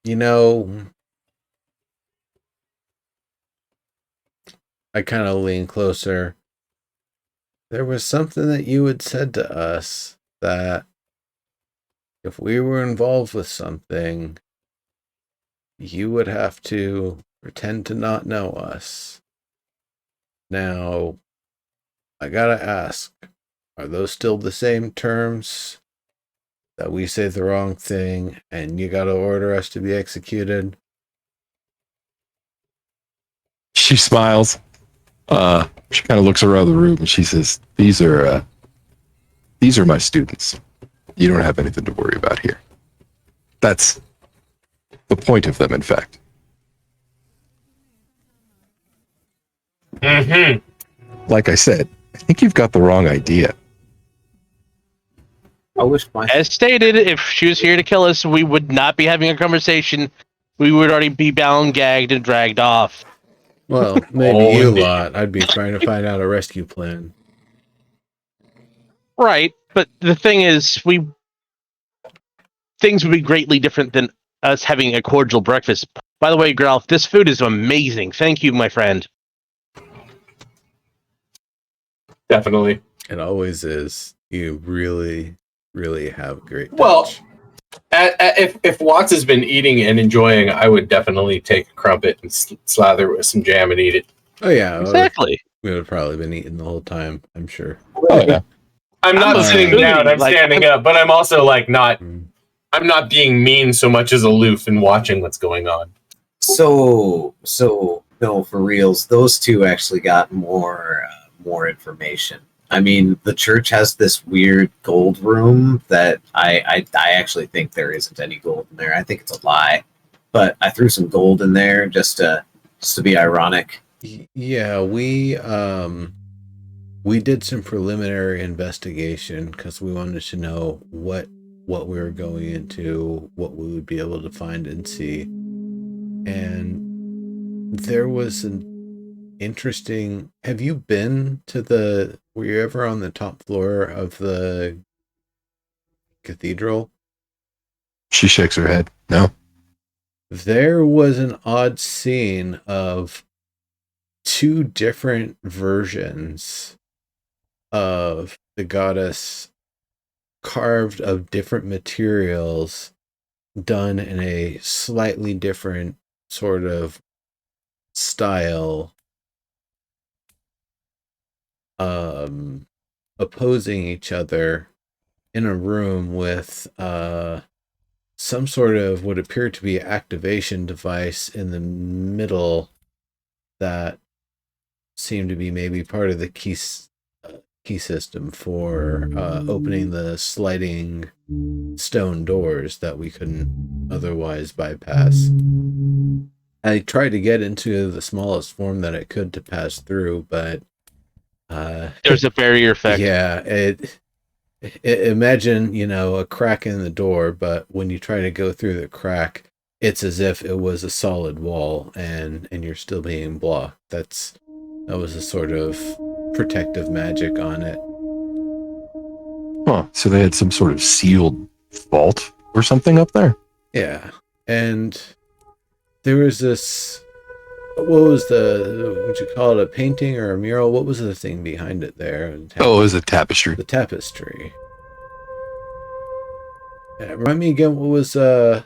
you know, I kind of lean closer. There was something that you had said to us that if we were involved with something, you would have to pretend to not know us. Now, I gotta ask, are those still the same terms? That we say the wrong thing and you gotta order us to be executed? She smiles. She kind of looks around the room and she says, these are my students. You don't have anything to worry about here. That's the point of them, in fact. Mm-hmm. Like I said, I think you've got the wrong idea. I wish my As stated, if she was here to kill us, we would not be having a conversation. We would already be bound, gagged, and dragged off. Well, maybe Oh, you indeed. lot. I'd be trying to find out a rescue plan. Right, but the thing is, things would be greatly different than us having a cordial breakfast. By the way, Gralf, this food is amazing. Thank you, my friend. Definitely. It always is. You really, really have great touch. Well, if Watts has been eating and enjoying, I would definitely take a crumpet and slather it with some jam and eat it. Oh yeah, Exactly. we would have probably been eating the whole time, I'm sure. Oh, yeah. I'm not I'm sitting a down, I'm foodie, like, standing up, but I'm also like not. Mm. I'm not being mean so much as aloof and watching what's going on. So no, for reals, those two actually got more information. I mean, the church has this weird gold room that I actually think there isn't any gold in there. I think it's a lie, but I threw some gold in there just to be ironic. Yeah, we did some preliminary investigation because we wanted to know what we were going into, what we would be able to find and see. And there was an interesting... Have you been to were you ever on the top floor of the cathedral? She shakes her head. No. There was an odd scene of two different versions of the goddess carved of different materials, done in a slightly different sort of style, opposing each other in a room with some sort of what appeared to be activation device in the middle that seemed to be maybe part of the key system for opening the sliding stone doors that we couldn't otherwise bypass. I tried to get into the smallest form that it could to pass through, but There's a barrier effect. yeah, imagine, a crack in the door, but when you try to go through the crack, it's as if it was a solid wall and you're still being blocked. That was a sort of protective magic on it. Huh. So they had some sort of sealed vault or something up there? Yeah. And there was this... What was would you call it a painting or a mural? What was the thing behind it there? Oh, it was a tapestry. The tapestry. Yeah, remind me again what was... Or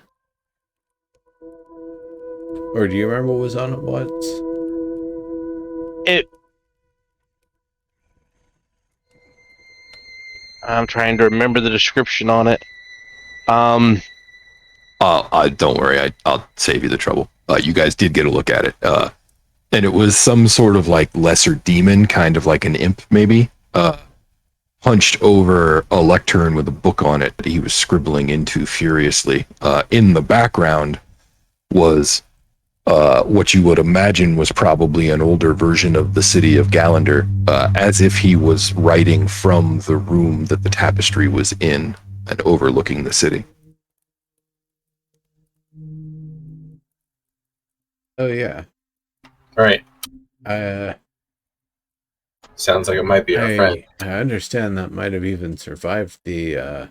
do you remember what was on it once? I'm trying to remember the description on it. Don't worry, I'll save you the trouble. You guys did get a look at it. And it was some sort of like lesser demon, kind of like an imp, maybe. hunched over a lectern with a book on it that he was scribbling into furiously. In the background was what you would imagine was probably an older version of the city of Gallender, as if he was writing from the room that the tapestry was in and overlooking the city. Oh yeah. All right. Sounds like it might be our friend. I understand that might have even survived the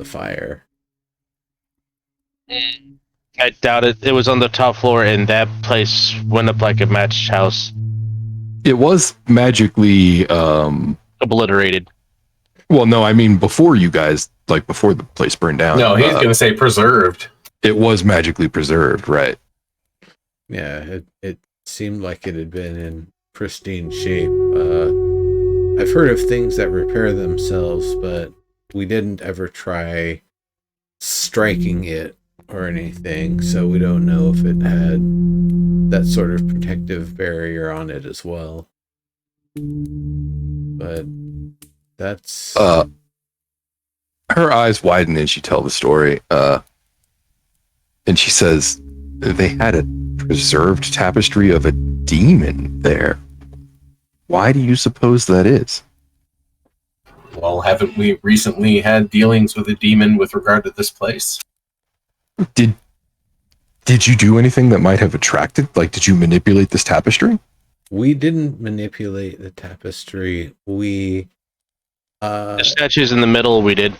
fire. I doubt it. It was on the top floor, and that place went up like a match house. It was magically Obliterated. well, no, I mean before you guys, like before the place burned down. No, he's going to say preserved. It was magically preserved, right? Yeah, it seemed like it had been in pristine shape. I've heard of things that repair themselves, but we didn't ever try striking it or anything, so we don't know if it had that sort of protective barrier on it as well. But that's her eyes widen as you tell the story, and she says they had a preserved tapestry of a demon there. Why do you suppose that is? Well, haven't we recently had dealings with a demon with regard to this place? Did you do anything that might have attracted? Like, did you manipulate this tapestry? we didn't manipulate the tapestry. We The statues in the middle, we did.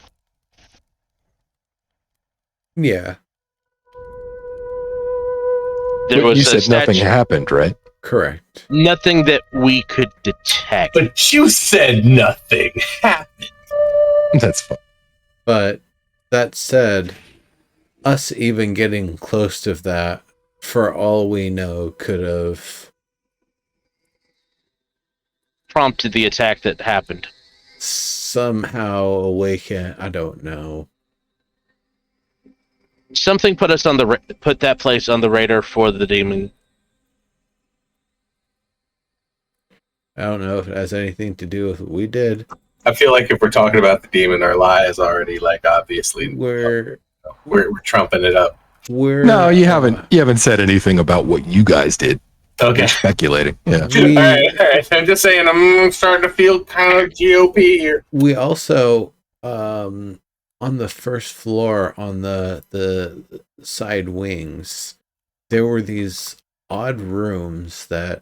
yeah, There But was you a said nothing statue- happened, right? correct. Nothing that we could detect. But you said nothing happened. That's fine. But that said, us even getting close to that, for all we know, could have Prompted the attack that happened. somehow awakened. I don't know. Something put us on the put that place on the radar for the demon. I don't know if it has anything to do with what we did. I feel like if we're talking about the demon, our lie is already like obviously We're we're trumping it up. No, you haven't said anything about what you guys did. Okay. You're speculating. Yeah. We, all right. I'm just saying I'm starting to feel kind of GOP here. we also on the first floor on the side wings, there were these odd rooms that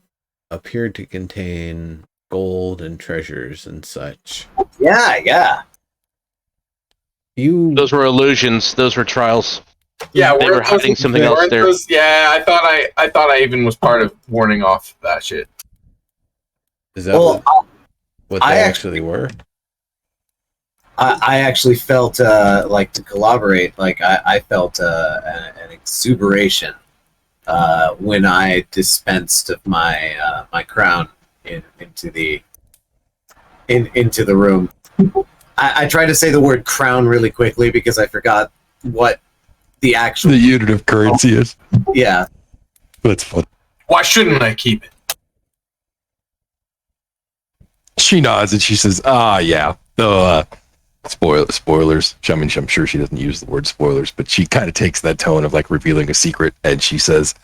appeared to contain gold and treasures and such. Yeah. You Those were illusions. Those were trials. Yeah, They were hiding something else there. Yeah, I thought I even was part of warning off that shit. is that Well, what I they actually- actually were? I actually felt like to collaborate. Like I felt an exuberation when I dispensed of my my crown into the room. I tried to say the word crown really quickly because I forgot what the actual The unit of currency is. yeah. That's fun. Why shouldn't I keep it? She nods and she says, yeah. The spoilers. I mean, I'm sure she doesn't use the word spoilers, but she kind of takes that tone of like revealing a secret, and she says,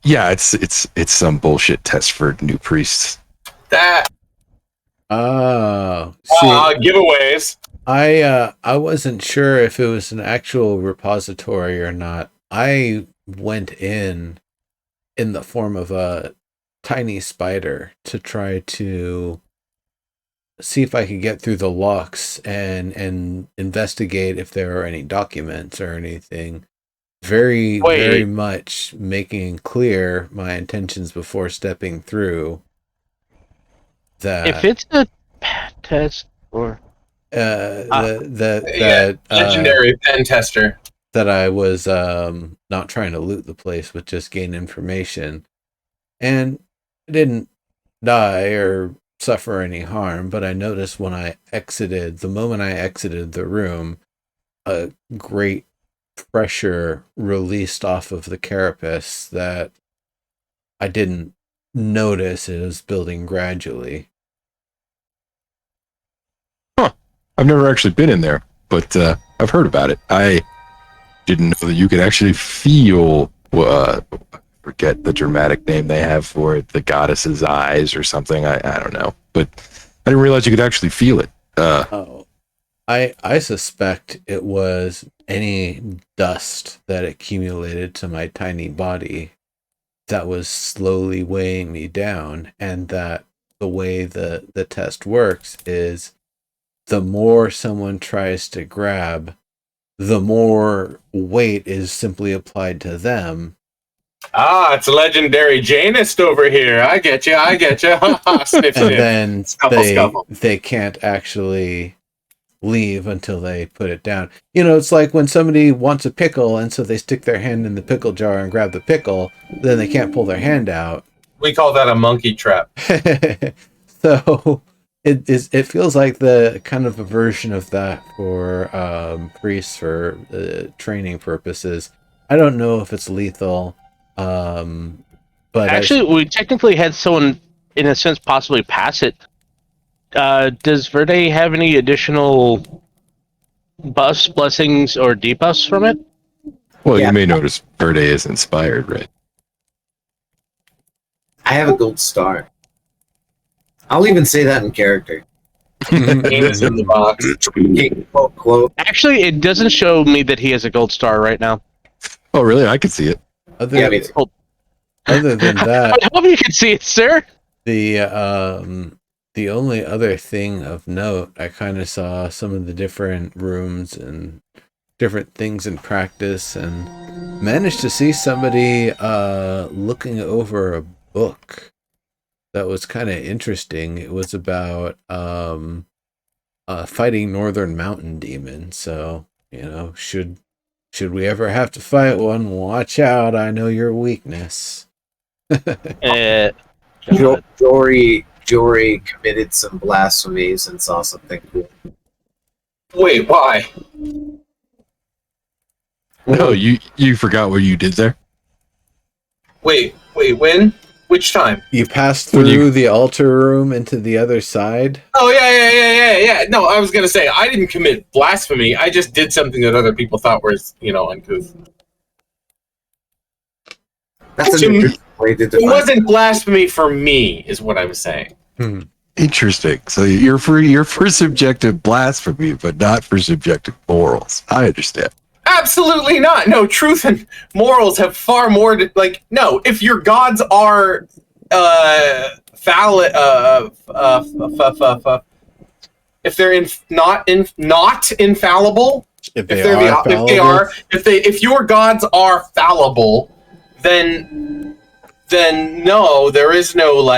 yeah, it's some bullshit test for new priests. That Oh, see, giveaways. I wasn't sure if it was an actual repository or not. I went in the form of a tiny spider to try to see if I could get through the locks and investigate if there are any documents or anything. Very Wait. much making clear my intentions before stepping through. That If it's a test or Legendary pen tester. that I was not trying to loot the place, but just gain information, and I didn't die or suffer any harm. But I noticed when I exited, the moment I exited the room, a great pressure released off of the carapace that I didn't notice. It was building gradually. I've never actually been in there, but I've heard about it. I didn't know that you could actually feel. Forget the dramatic name they have for it, the goddess's eyes or something. I don't know, but I didn't realize you could actually feel it. I suspect it was any dust that accumulated to my tiny body that was slowly weighing me down, and that the way the test works is the more someone tries to grab, the more weight is simply applied to them. Ah, it's a legendary Janist over here. I get you. Sniff, And sniff. then Scuffle. they can't actually leave until they put it down. You know, it's like when somebody wants a pickle, and so they stick their hand in the pickle jar and grab the pickle, then they can't pull their hand out. We call that a monkey trap. So it feels like the kind of a version of that for priests for training purposes. I don't know if it's lethal, but Actually, we technically had someone, in a sense, possibly pass it. Does Verde have any additional buffs, blessings, or debuffs from it? Well, Yeah. you may notice Verde is inspired, right? I have a gold star. I'll even say that in character. Games in the box. Quote, quote. Actually, it doesn't show me that he has a gold star right now. Oh, really? I can see it. other, Yeah, me too. other than that, I hope you can see it, sir. the only other thing of note, I kind of saw some of the different rooms and different things in practice, and managed to see somebody looking over a book that was kind of interesting. It was about fighting northern mountain demons. So, you know, should we ever have to fight one, watch out, I know your weakness. Jory committed some blasphemies and saw something cool. Wait, why? No, you forgot what you did there? Wait, when? Which time? You passed When through you- the altar room into the other side. Oh, yeah. No, I was going to say, I didn't commit blasphemy. I just did something that other people thought was, uncouth. That's a To me- good way to It define. wasn't blasphemy for me, is what I'm saying. Interesting. So you're for subjective blasphemy, but not for subjective morals. I understand. Absolutely not. No, truth and morals have far more to, no, if your gods are if they're not infallible, if your gods are fallible, then no, there is no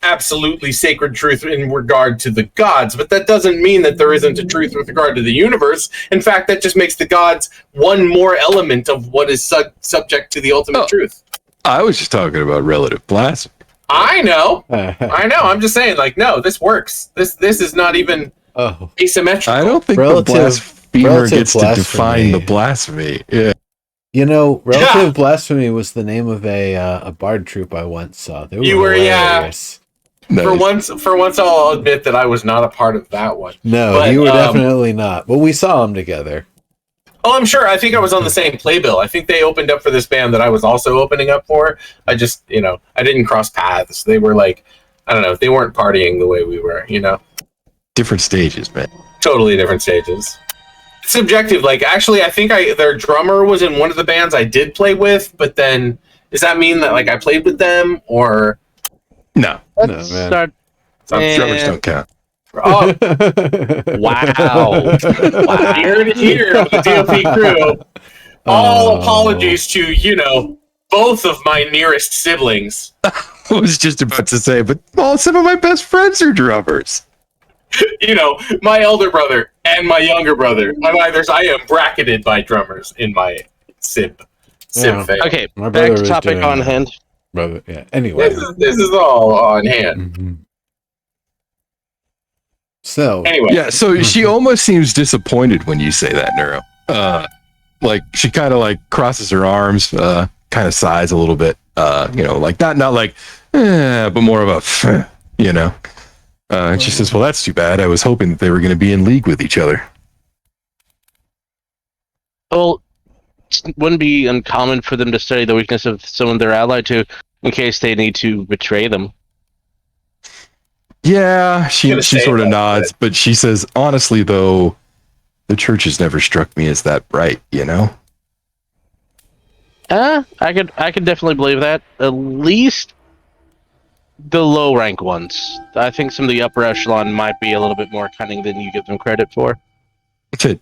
absolutely sacred truth in regard to the gods, but that doesn't mean that there isn't a truth with regard to the universe. In fact, that just makes the gods one more element of what is subject to the ultimate truth. I was just talking about relative blasphemy. I know. I'm just saying, no, this works. This is not even asymmetrical. I don't think Relative- the blasphemer relative gets to define the blasphemy. Yeah. You know, relative blasphemy was the name of a bard troupe I once saw. They You were, hilarious. Nice. For once, I'll admit that I was not a part of that one. No, But, you were definitely not. But we saw them together. Oh, I'm sure. I think I was on the same playbill. I think they opened up for this band that I was also opening up for. I just, I didn't cross paths. They were I don't know, they weren't partying the way we were, Different stages, man. Totally different stages. It's subjective. Actually, I think their drummer was in one of the bands I did play with, but then does that mean that I played with them or? No, Let's man. start. drummers don't count. Oh, Wow. here to here of the DLP crew. All apologies to, both of my nearest siblings. I was just about to say, but some of my best friends are drummers. My elder brother and my younger brother. I am bracketed by drummers in my Sib Yeah. fam. Okay, My back brother to was topic doing on that. hand. Brother, yeah. Anyway. This is all on hand. Mhm. So, Anyway, Yeah, so she almost seems disappointed when you say that, Neuro. She kind of crosses her arms, kind of sighs a little bit. Not but more of a, And she says, well, that's too bad. I was hoping that they were going to be in league with each other. Well, it wouldn't be uncommon for them to study the weakness of someone they're allied to in case they need to betray them. Yeah, she Gonna say sort of that, nods, but she says, honestly, though, the church has never struck me as that bright, you know? I could definitely believe that. At least the low rank ones. I think some of the upper echelon might be a little bit more cunning than you give them credit for.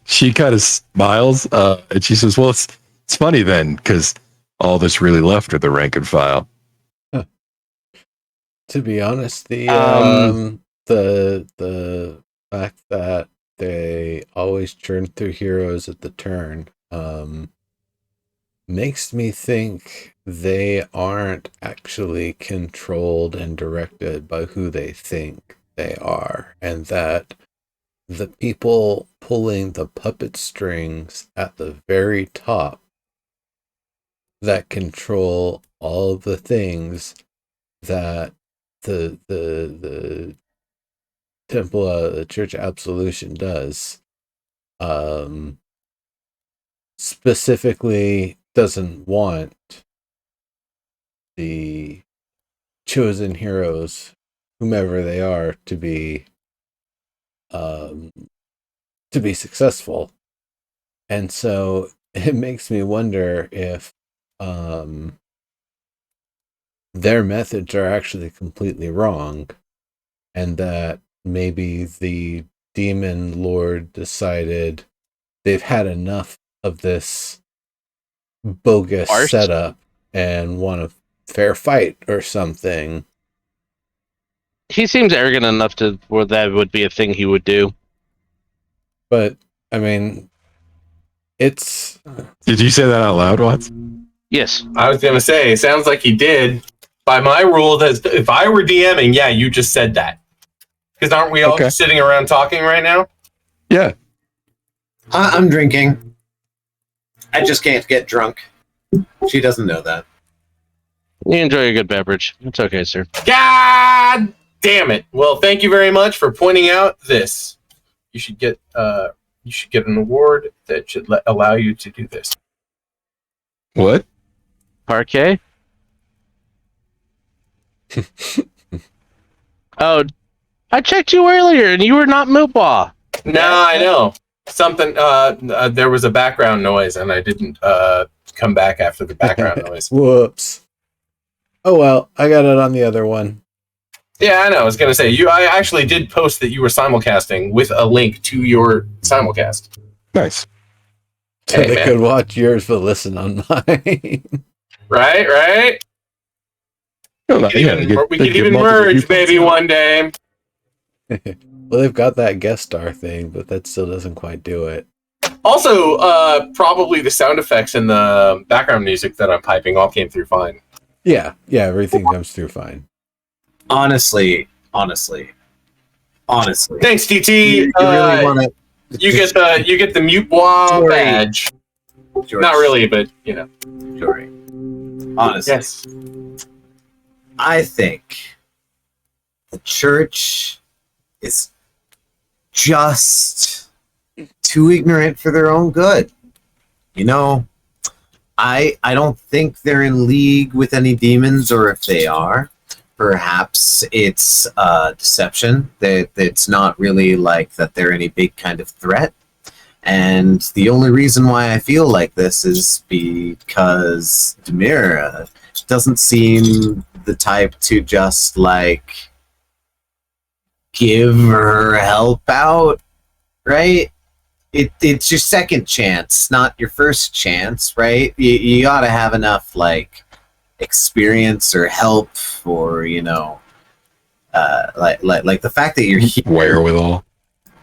She kind of smiles, and she says, well, it's funny then, because all that's really left are the rank and file. To be honest, the fact that they always churn through heroes at the turn makes me think they aren't actually controlled and directed by who they think they are, and that the people pulling the puppet strings at the very top that control all of the things that the temple, the Church of Absolution does, specifically doesn't want the chosen heroes, whomever they are, to be successful. And so it makes me wonder if their methods are actually completely wrong, and that maybe the demon lord decided they've had enough of this bogus setup and want a fair fight or something. He seems arrogant enough to where that would be a thing he would do. But I mean, it's. Did you say that out loud, Watts? Yes. I was gonna say, it sounds like he did. By my rule, that if I were DMing, yeah, you just said that. Because aren't we all just sitting around talking right now? Yeah. I'm drinking. I just can't get drunk. She doesn't know that. You enjoy a good beverage. It's okay, sir. God damn it! Well, thank you very much for pointing out this. You should get an award that should allow you to do this. What? Parquet? Oh, I checked you earlier and you were not Moopah. No, I know. Something, there was a background noise and I didn't come back after the background noise. Whoops. Oh well, I got it on the other one. Yeah, I know. I was going to say, I actually did post that you were simulcasting with a link to your simulcast. Nice. So Hey, they man. could watch yours but listen on mine. Right? No, We could even merge, maybe, one day. Well, they've got that guest star thing, but that still doesn't quite do it. Also, probably the sound effects and the background music that I'm piping all came through fine. Yeah, everything comes through fine. Honestly. Thanks, TT. You really want to? You get the mute bois badge. George, Not really, but you know. Jory. Honestly, Yes. I think the church is just too ignorant for their own good. You know, I don't think they're in league with any demons, or if they are, perhaps it's deception. That it's not really like that they're any big kind of threat. And the only reason why I feel like this is because Demira doesn't seem the type to just like give her help out, right? It's your second chance, not your first chance, right? You ought to have enough like experience or help, or like the fact that you're here.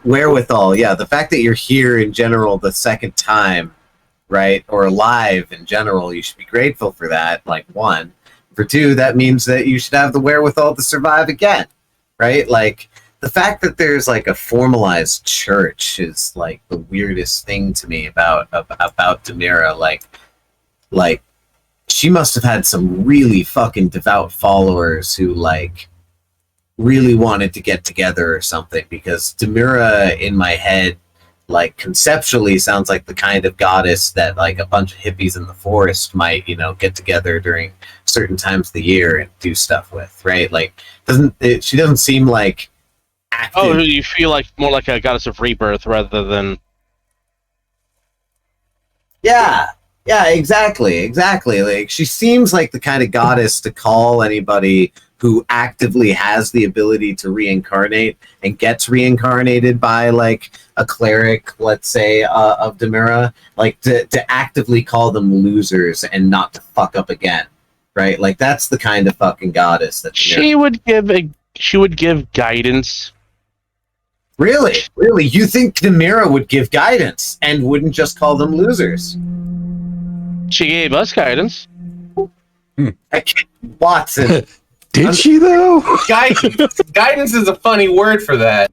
Wherewithal, yeah. The fact that you're here in general the second time, right, or alive in general, you should be grateful for that. Like, one. For two, that means that you should have the wherewithal to survive again, right? Like, the fact that there's like a formalized church is like the weirdest thing to me about Demira. Like she must have had some really fucking devout followers who like really wanted to get together or something, because Demira in my head, like conceptually, sounds like the kind of goddess that like a bunch of hippies in the forest might, get together during certain times of the year and do stuff with, right? Like, she doesn't seem like active. Oh, you feel like more like a goddess of rebirth rather than. Yeah, exactly. Like, she seems like the kind of goddess to call anybody who actively has the ability to reincarnate and gets reincarnated by like a cleric, let's say, of Demira, like to actively call them losers and not to fuck up again, right? Like, that's the kind of fucking goddess that Demira. She would give guidance. Really? You think Demira would give guidance and wouldn't just call them losers? She gave us guidance. Watson. Did she though? Guidance is a funny word for that.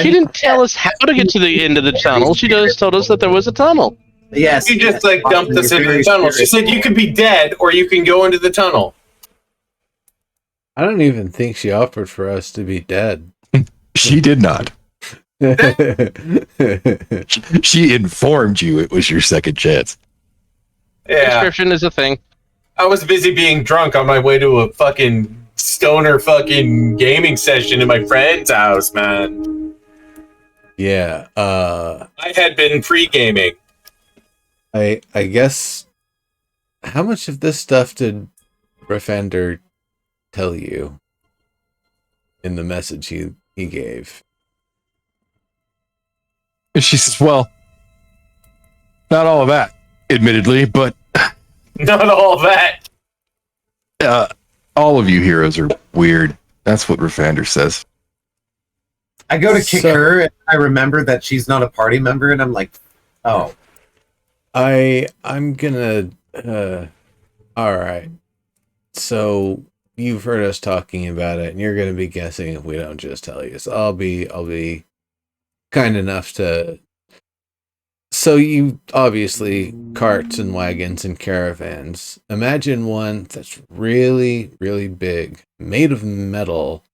She didn't tell us how to get to the end of the tunnel. She just told us that there was a tunnel. Yes. She just like dumped us into the tunnel. She said you could be dead or you can go into the tunnel. I don't even think she offered for us to be dead. She did not. She informed you it was your second chance. Yeah. Description is a thing. I was busy being drunk on my way to a fucking stoner fucking gaming session in my friend's house, man. Yeah. I had been pre-gaming. I guess. How much of this stuff did Refender tell you in the message he gave? She says, well, not all of that, admittedly, but Not all that. all of you heroes are weird. That's what Refander says. I go to kick her, and I remember that she's not a party member, and I'm like, oh. I'm gonna. All right. So you've heard us talking about it, and you're gonna be guessing if we don't just tell you. So I'll be kind enough to. So you obviously carts and wagons and caravans. Imagine one that's really, really big, made of metal,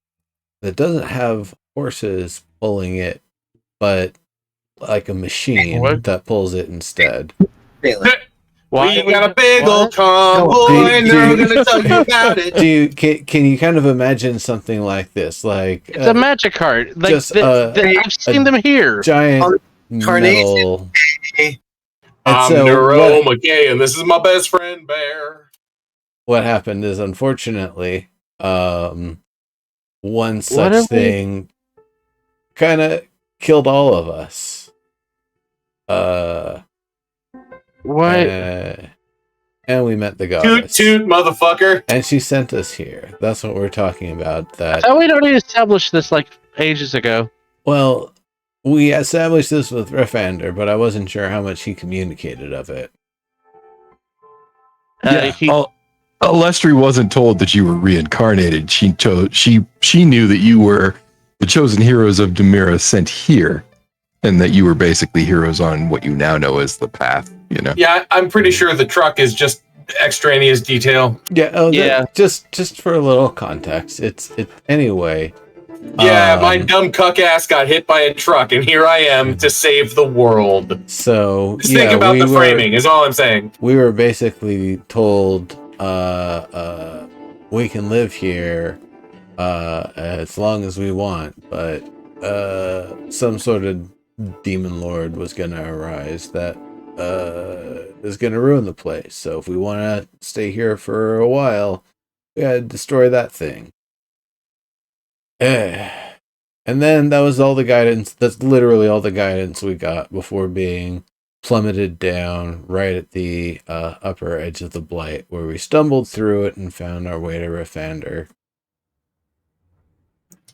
that doesn't have horses pulling it, but like a machine that pulls it instead. Really? We got a big old convoy, and I'm gonna tell you about it. Can you kind of imagine something like this? Like It's a magic cart. Like, just, I've seen them here. giant Carnation. metal. I'm so Nero McKay, and this is my best friend, Bear. What happened is, unfortunately, one What such are we- thing kind of killed all of us. What? And we met the Toot goddess. toot, motherfucker. And she sent us here. That's what we're talking about. That Oh, we'd already established this like ages ago. well, we established this with Refander, but I wasn't sure how much he communicated of it. Alestri wasn't told that you were reincarnated. She knew that you were the chosen heroes of Demira sent here, and that you were basically heroes on what you now know as the path. Yeah, I'm pretty sure the truck is just extraneous detail. Yeah. Oh, Yeah. Just for a little context, it's anyway. Yeah, my dumb cuck ass got hit by a truck, and here I am to save the world. So Just think about the framing, is all I'm saying. We were basically told, we can live here, as long as we want, but some sort of demon lord was gonna arise that is gonna ruin the place. So if we want to stay here for a while, we gotta destroy that thing. And then that was all the guidance. That's literally all the guidance we got before being plummeted down right at the upper edge of the blight, where we stumbled through it and found our way to Refander.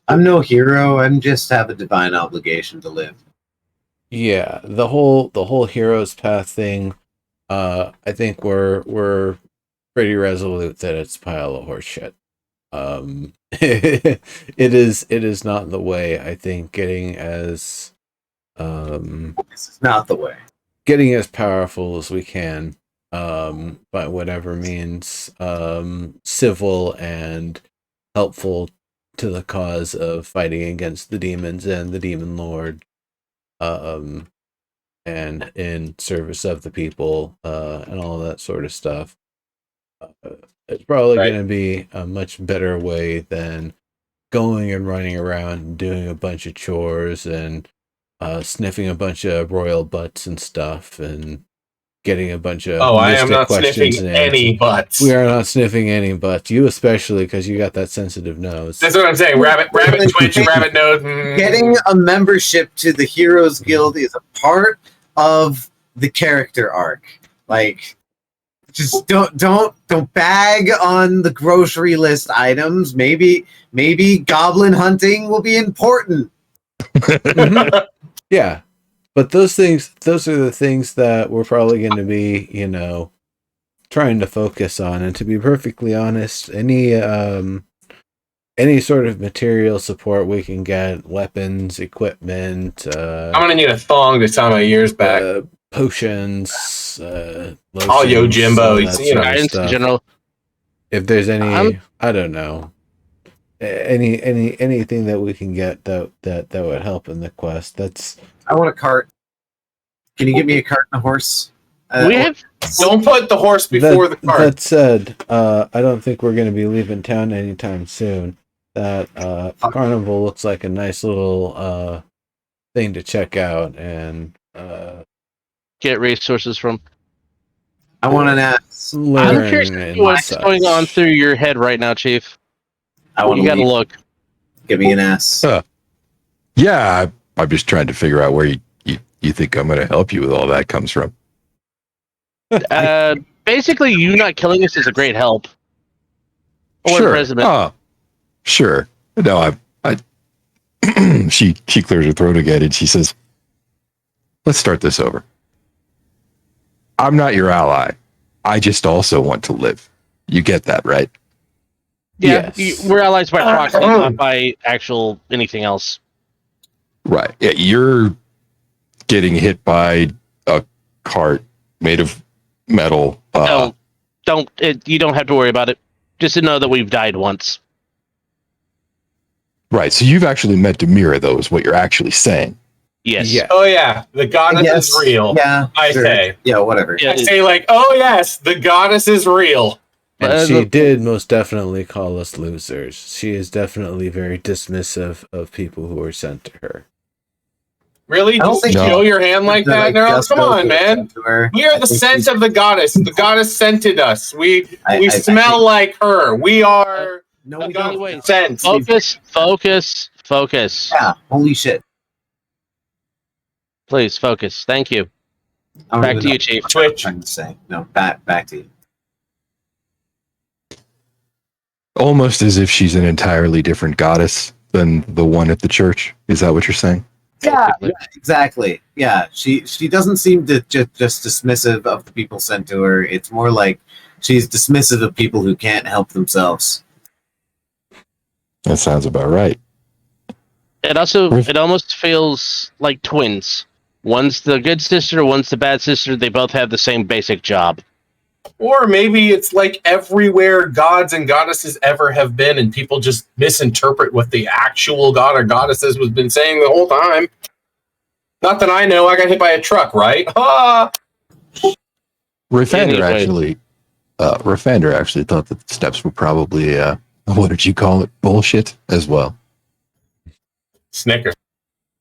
I'm no hero. I just have a divine obligation to live. Yeah, the whole hero's path thing. I think we're pretty resolute that it's a pile of horse shit. It is not the way. I think getting This is not the way. getting as powerful as we can by whatever means, civil and helpful to the cause of fighting against the demons and the demon lord, and in service of the people, and all that sort of stuff. It's probably Right. going to be a much better way than going and running around and doing a bunch of chores and sniffing a bunch of royal butts and stuff and getting a bunch of Oh, I am mystic not questions sniffing and any answers. butts. We are not sniffing any butts. You especially, because you got that sensitive nose. That's what I'm saying. Rabbit twitch, rabbit nose. Getting a membership to the Heroes Guild is a part of the character arc. Like, just don't bag on the grocery list items. Maybe goblin hunting will be important. Yeah, but those are the things that we're probably going to be, trying to focus on. And to be perfectly honest, any sort of material support we can get, weapons, equipment, I'm gonna need a thong to tie my ears back. potions, All yo lotions, Jimbo, all you that know, sort of Guidance in stuff. general. If there's any, I'm- I don't know, anything that we can get that would help in the quest. That's I want a cart. Can you give me a cart and a horse? We have Don't put the horse before the cart. That said, I don't think we're going to be leaving town anytime soon. That carnival looks like a nice little thing to check out and get resources from. I want an ass. learn I'm curious and what's such. going on through your head right now, Chief. I want You to gotta leave. look. Give me an ass. Yeah, I'm just trying to figure out where you think I'm going to help you with all that comes from. Basically, you not killing us is a great help. Or Sure. imprisonment. Oh, sure. No, I she clears her throat again and she says, let's start this over. I'm not your ally. I just also want to live. You get that, right? Yeah, Yes. we're allies by proxy, not by actual anything else. Right. Yeah, you're getting hit by a cart made of metal. You don't have to worry about it. Just to know that we've died once. Right. So you've actually met Demira, though, is what you're actually saying. Yes. Yeah. Oh yeah, the goddess Yes. is real. Yeah. I sure. say. Yeah, whatever. Yeah, I say like, oh yes, the goddess is real. And she did most definitely call us losers. She is definitely very dismissive of people who are sent to her. Really? I don't Just think show your hand like that, Neryl? just Come go on, to man. her. We are I the think scent she- of the goddess. The goddess scented us. We I smell think- like her. We are No, a we goddess don't. Anyways, scent. Focus. Yeah. Holy shit. Please focus. Thank you. I don't Back even to know you, Chief. what I'm Twitch. trying to say. No, back to you. Almost as if she's an entirely different goddess than the one at the church. Is that what you're saying? Yeah, exactly. Yeah, she doesn't seem to just dismissive of the people sent to her. It's more like she's dismissive of people who can't help themselves. That sounds about right. It almost feels like twins. One's the good sister, one's the bad sister. They both have the same basic job. Or maybe it's like everywhere gods and goddesses ever have been, and people just misinterpret what the actual god or goddesses was been saying the whole time. Not that I know. I got hit by a truck, right? Ah! Rafander Anyway. actually thought that the steps were probably what did you call it? Bullshit as well. Snickers.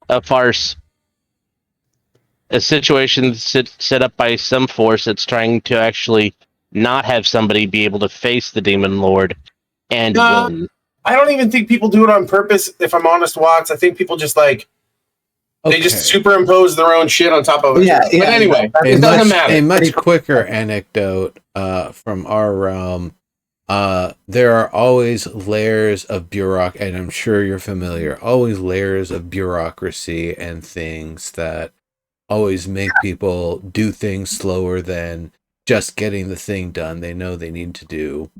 A farce. A situation set up by some force that's trying to actually not have somebody be able to face the demon lord and win. I don't even think people do it on purpose, if I'm honest, Watts. I think people just they just superimpose their own shit on top of it. Yeah, But yeah, anyway, that- it doesn't matter. A much quicker anecdote from our realm. There are always layers of bureaucracy, and I'm sure you're familiar. Always layers of bureaucracy and things that always make people do things slower than just getting the thing done they know they need to do.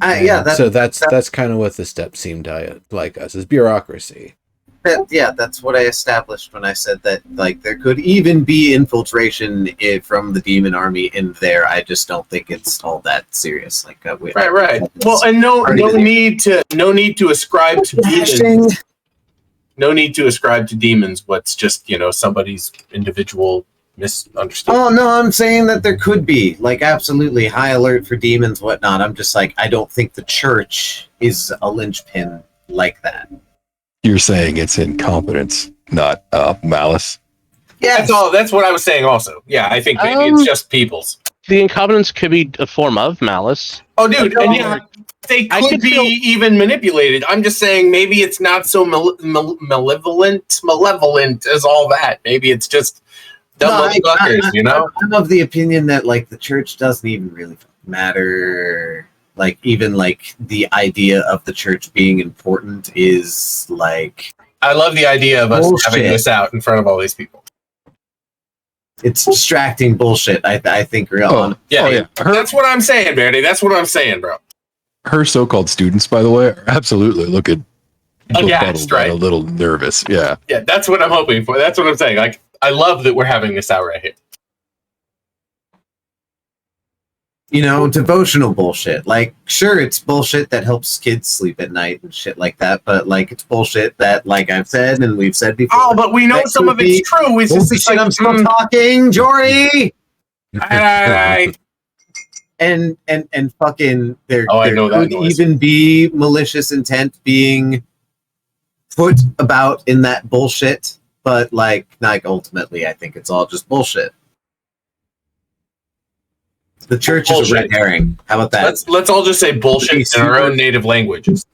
Yeah, so that's kind of what the steps seem to like us is bureaucracy. that's what I established when I said that. Like, there could even be infiltration from the demon army in there. I just don't think it's all that serious. Like, right. Well, and no need to ascribe to demons. No need to ascribe to demons what's just somebody's individual misunderstanding. Oh no, I'm saying that there could be, like, absolutely high alert for demons, whatnot. I'm just like, I don't think the church is a linchpin like that. You're saying it's incompetence, not malice. Yeah, That's what I was saying. Also, yeah, I think maybe it's just people's. The incompetence could be a form of malice. Oh, dude, and yeah, they could be even manipulated. I'm just saying maybe it's not so malevolent as all that. Maybe it's just dumb motherfuckers, I'm of the opinion that, like, the church doesn't even really matter. Like, even, like, the idea of the church being important is, like... I love the idea of us having this out in front of all these people. It's distracting bullshit, I think, real. Yeah. That's what I'm saying, Verdi. That's what I'm saying, bro. Her so-called students, by the way, are absolutely looking aghast, right? A little nervous. Yeah. Yeah, that's what I'm hoping for. That's what I'm saying. Like, I love that we're having this out right here. Devotional bullshit. Like, sure, it's bullshit that helps kids sleep at night and shit like that, but, like, it's bullshit that, like I've said and we've said before. Oh, but we know some of it's true. It's just like, I'm still talking, Jory! And fucking, there could even be malicious intent being put about in that bullshit, but, like ultimately, I think it's all just bullshit. The church is a red herring. How about that? Let's all just say bullshit in our own native languages.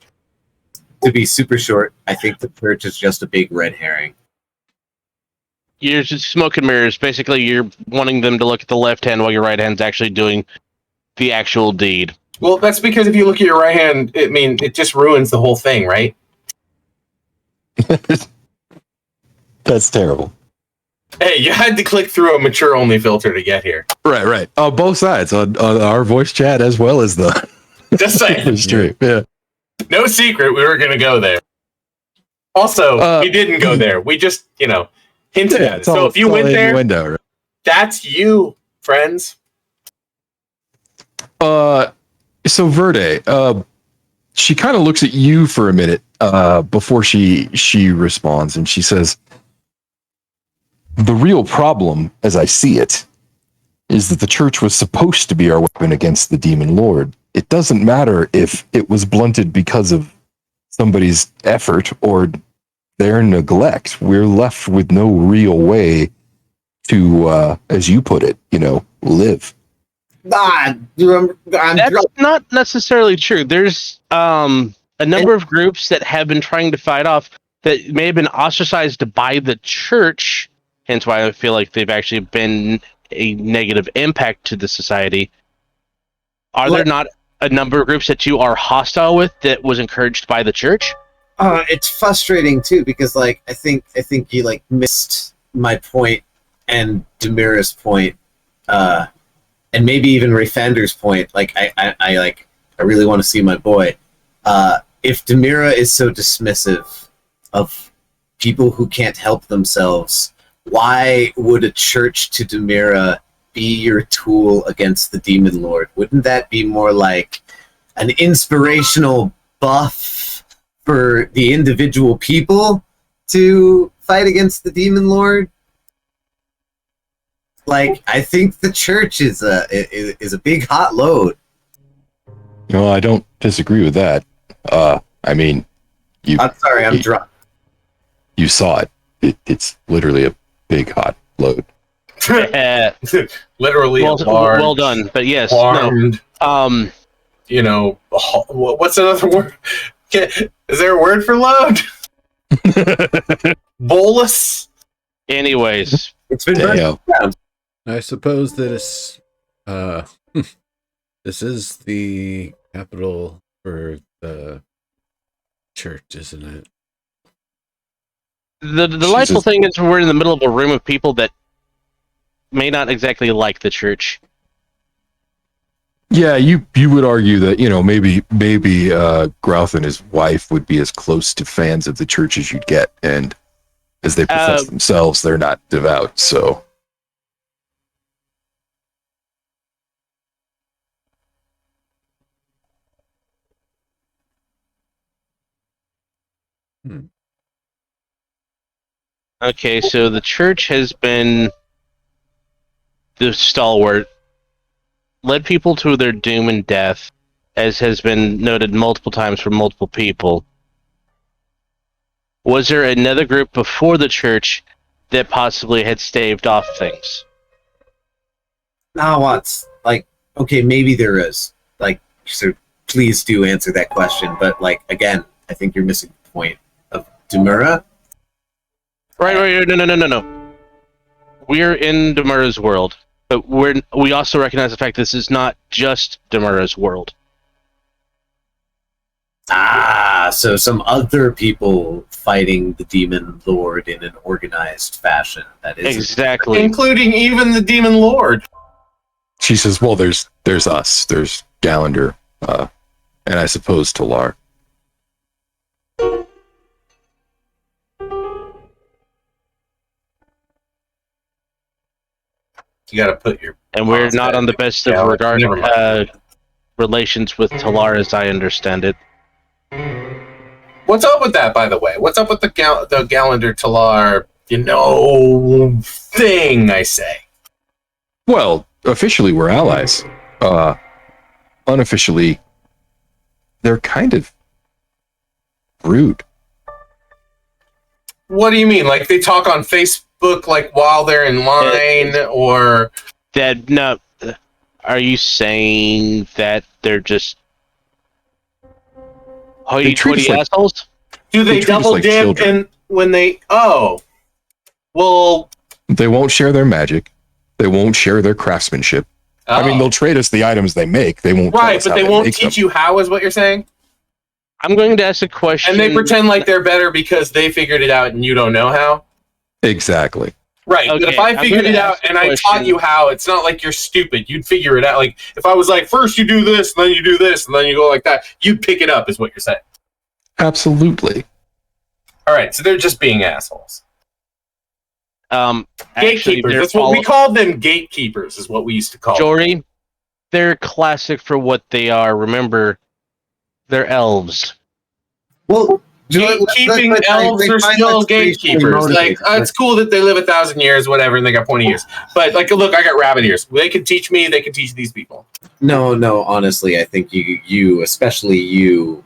To be super short, I think the church is just a big red herring. You're just smoke and mirrors. Basically, you're wanting them to look at the left hand while your right hand's actually doing the actual deed. Well, that's because if you look at your right hand, it just ruins the whole thing, right? That's terrible. Hey, you had to click through a mature-only filter to get here. Right. On both sides, on our voice chat as well as the just saying. Stream. Yeah. No secret, we were going to go there. Also, we didn't go there. We just, hinted at it. So if you went there, right? That's you, friends. So Verde, she kind of looks at you for a minute before she responds, and she says, "The real problem, as I see it, is that the church was supposed to be our weapon against the demon lord. It doesn't matter if it was blunted because of somebody's effort or their neglect. We're left with no real way to, as you put it, live." That's not necessarily true. There's a number of groups that have been trying to fight off that may have been ostracized by the church, hence why I feel like they've actually been a negative impact to the society. Are there not a number of groups that you are hostile with that was encouraged by the church? It's frustrating too, because I think you missed my point and Demira's point, and maybe even Rayfander's point. I really want to see my boy. If Demira is so dismissive of people who can't help themselves, why would a church to Demira be your tool against the demon lord? Wouldn't that be more like an inspirational buff for the individual people to fight against the demon lord? I think the church is a big hot load. No, I don't disagree with that. I'm sorry, I'm drunk. You saw it. It's literally a big hot load. Literally well done. But yes, warmed, no. What's another word? Is there a word for load? Bolus. Anyways, it's been around. I suppose that it's this is the capital for the church, isn't it? The delightful thing is we're in the middle of a room of people that may not exactly like the church. Yeah, you would argue that, maybe Grouth and his wife would be as close to fans of the church as you'd get, and as they profess themselves, they're not devout, so. Okay, so the church has been the stalwart, led people to their doom and death, as has been noted multiple times from multiple people. Was there another group before the church that possibly had staved off things? Now what's like? Okay, maybe there is. Like, so please do answer that question. But like again, I think you're missing the point of Demura. Right. No. We're in Demura's world, but we also recognize the fact this is not just Demura's world. So some other people fighting the demon lord in an organized fashion. That is exactly, including even the demon lord. She says, well, there's us, there's Gallender, and I suppose Talar. You got to put your. And we're not on the best of relations with Talar, as I understand it. What's up with that, by the way? What's up with the Gallender Talar, thing, I say? Well, officially we're allies. Unofficially, they're kind of rude. What do you mean? Like they talk on Facebook like while they're in line, or that? No, are you saying that they're just hoity-toity assholes? Do they double dip and when they? Oh, well, they won't share their magic. They won't share their craftsmanship. Oh. I mean, they'll trade us the items they make. They won't. Right, but they won't teach you how. Is what you're saying? I'm going to ask a question. And they pretend like they're better because they figured it out and you don't know how? Exactly. Right, okay, but if I figured it out and I taught you how, it's not like you're stupid. You'd figure it out. Like, if I was like, first you do this, and then you do this, and then you go like that, you'd pick it up, is what you're saying. Absolutely. All right, so they're just being assholes. Gatekeepers. That's what we called them. Gatekeepers is what we used to call them. Jory, they're classic for what they are. Remember, they're elves. Well, gatekeeping elves are still gatekeepers. Like, it's cool that they live 1,000 years, whatever, and they got pointy ears. But like, look, I got rabbit ears. They can teach me. They can teach these people. No. Honestly, I think you, especially you,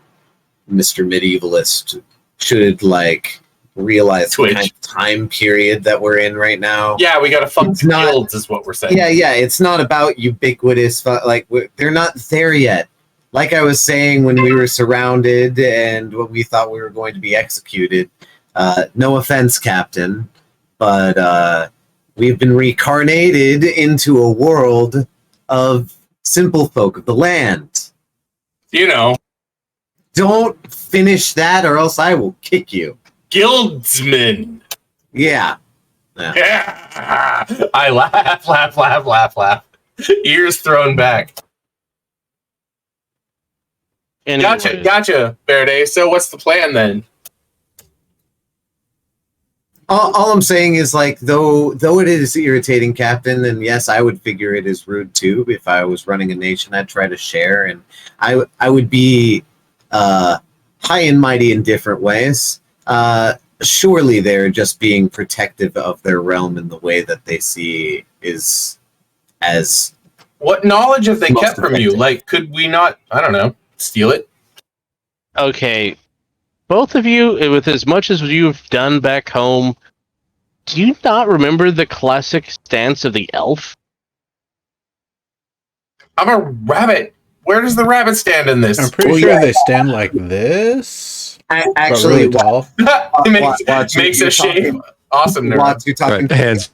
Mr. Medievalist, should like realize the kind of time period that we're in right now. Yeah, we got to fuck the guilds, is what we're saying. Yeah. It's not about ubiquitous. Like, they're not there yet. Like I was saying, when we were surrounded and when we thought we were going to be executed, no offense, Captain, but we've been reincarnated into a world of simple folk of the land. Don't finish that or else I will kick you. Guildsmen. Yeah. I laugh. Ears thrown back. Anyway. Gotcha, Verde. So what's the plan then? All I'm saying is, like, though it is irritating, Captain, and yes, I would figure it is rude too. If I was running a nation, I'd try to share, and I would be high and mighty in different ways. Surely they're just being protective of their realm in the way that they see is as. What knowledge have they kept from you? Like, could we not? I don't know. Steal it? Okay. Both of you, with as much as you've done back home, do you not remember the classic stance of the elf? I'm a rabbit. Where does the rabbit stand in this? I'm pretty sure they stand like this. Actually, really tall. Makes a shape. Awesome. Watch, you're talking. Right, hands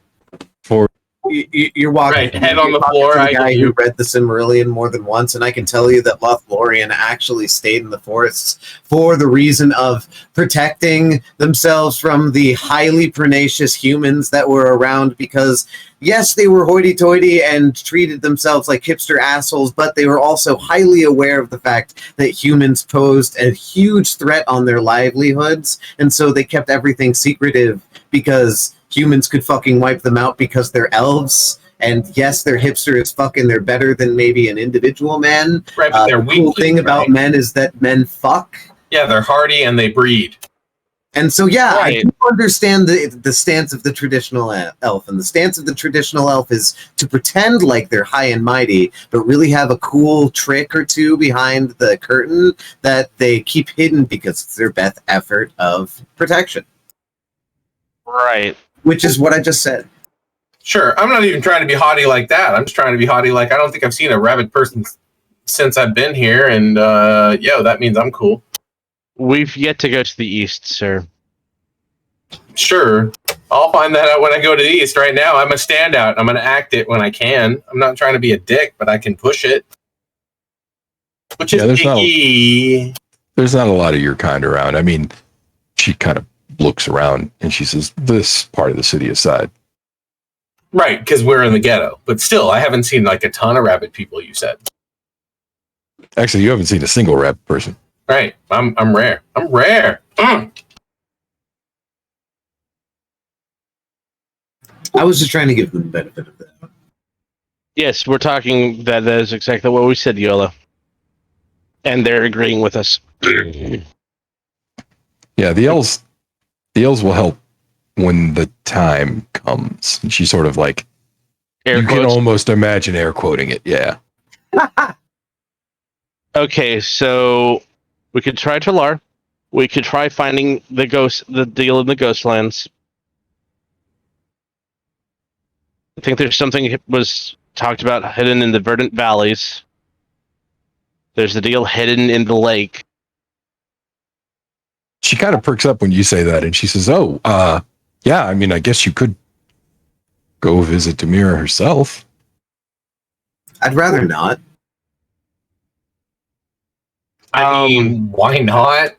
forward. You're walking. Right, head on the talking floor, to the I guy get who you. read the Silmarillion more than once, and I can tell you that Lothlorien actually stayed in the forests for the reason of protecting themselves from the highly pernicious humans that were around. Because yes, they were hoity-toity and treated themselves like hipster assholes, but they were also highly aware of the fact that humans posed a huge threat on their livelihoods, and so they kept everything secretive because humans could fucking wipe them out because they're elves. And yes, they're hipster as fuck, and they're better than maybe an individual man. Right, but they're The cool weakling, thing about right? men is that men fuck. Yeah, they're hardy and they breed. And so, yeah, I Right. do understand the stance of the traditional elf. And the stance of the traditional elf is to pretend like they're high and mighty, but really have a cool trick or two behind the curtain that they keep hidden because it's their best effort of protection. Right. Which is what I just said. Sure, I'm not even trying to be haughty like that. I'm just trying to be haughty like I don't think I've seen a rabid person since I've been here, and that means I'm cool. We've yet to go to the east, sir. Sure, I'll find that out when I go to the east. Right now, I'm a standout. I'm going to act it when I can. I'm not trying to be a dick, but I can push it. Which is There's not a lot of your kind around. I mean, she kind of looks around and she says, "This part of the city aside." Right, because we're in the ghetto. But still, I haven't seen like a ton of rabid people, you said. Actually, you haven't seen a single rabbit person. Right, I'm rare. I'm rare. I was just trying to give them the benefit of that. Yes, we're talking that is exactly what we said, Yola. And they're agreeing with us. Yeah, the elves will help when the time comes. And she sort of like, Air you can quotes. almost imagine air quoting it. Yeah. Okay, so we could try Talar. We could try finding the deal in the Ghostlands. I think there's something that was talked about hidden in the verdant valleys. There's the deal hidden in the lake. She kind of perks up when you say that, and she says, "Oh, yeah. I mean, I guess you could go visit Demira herself." I'd rather not. I mean, why not?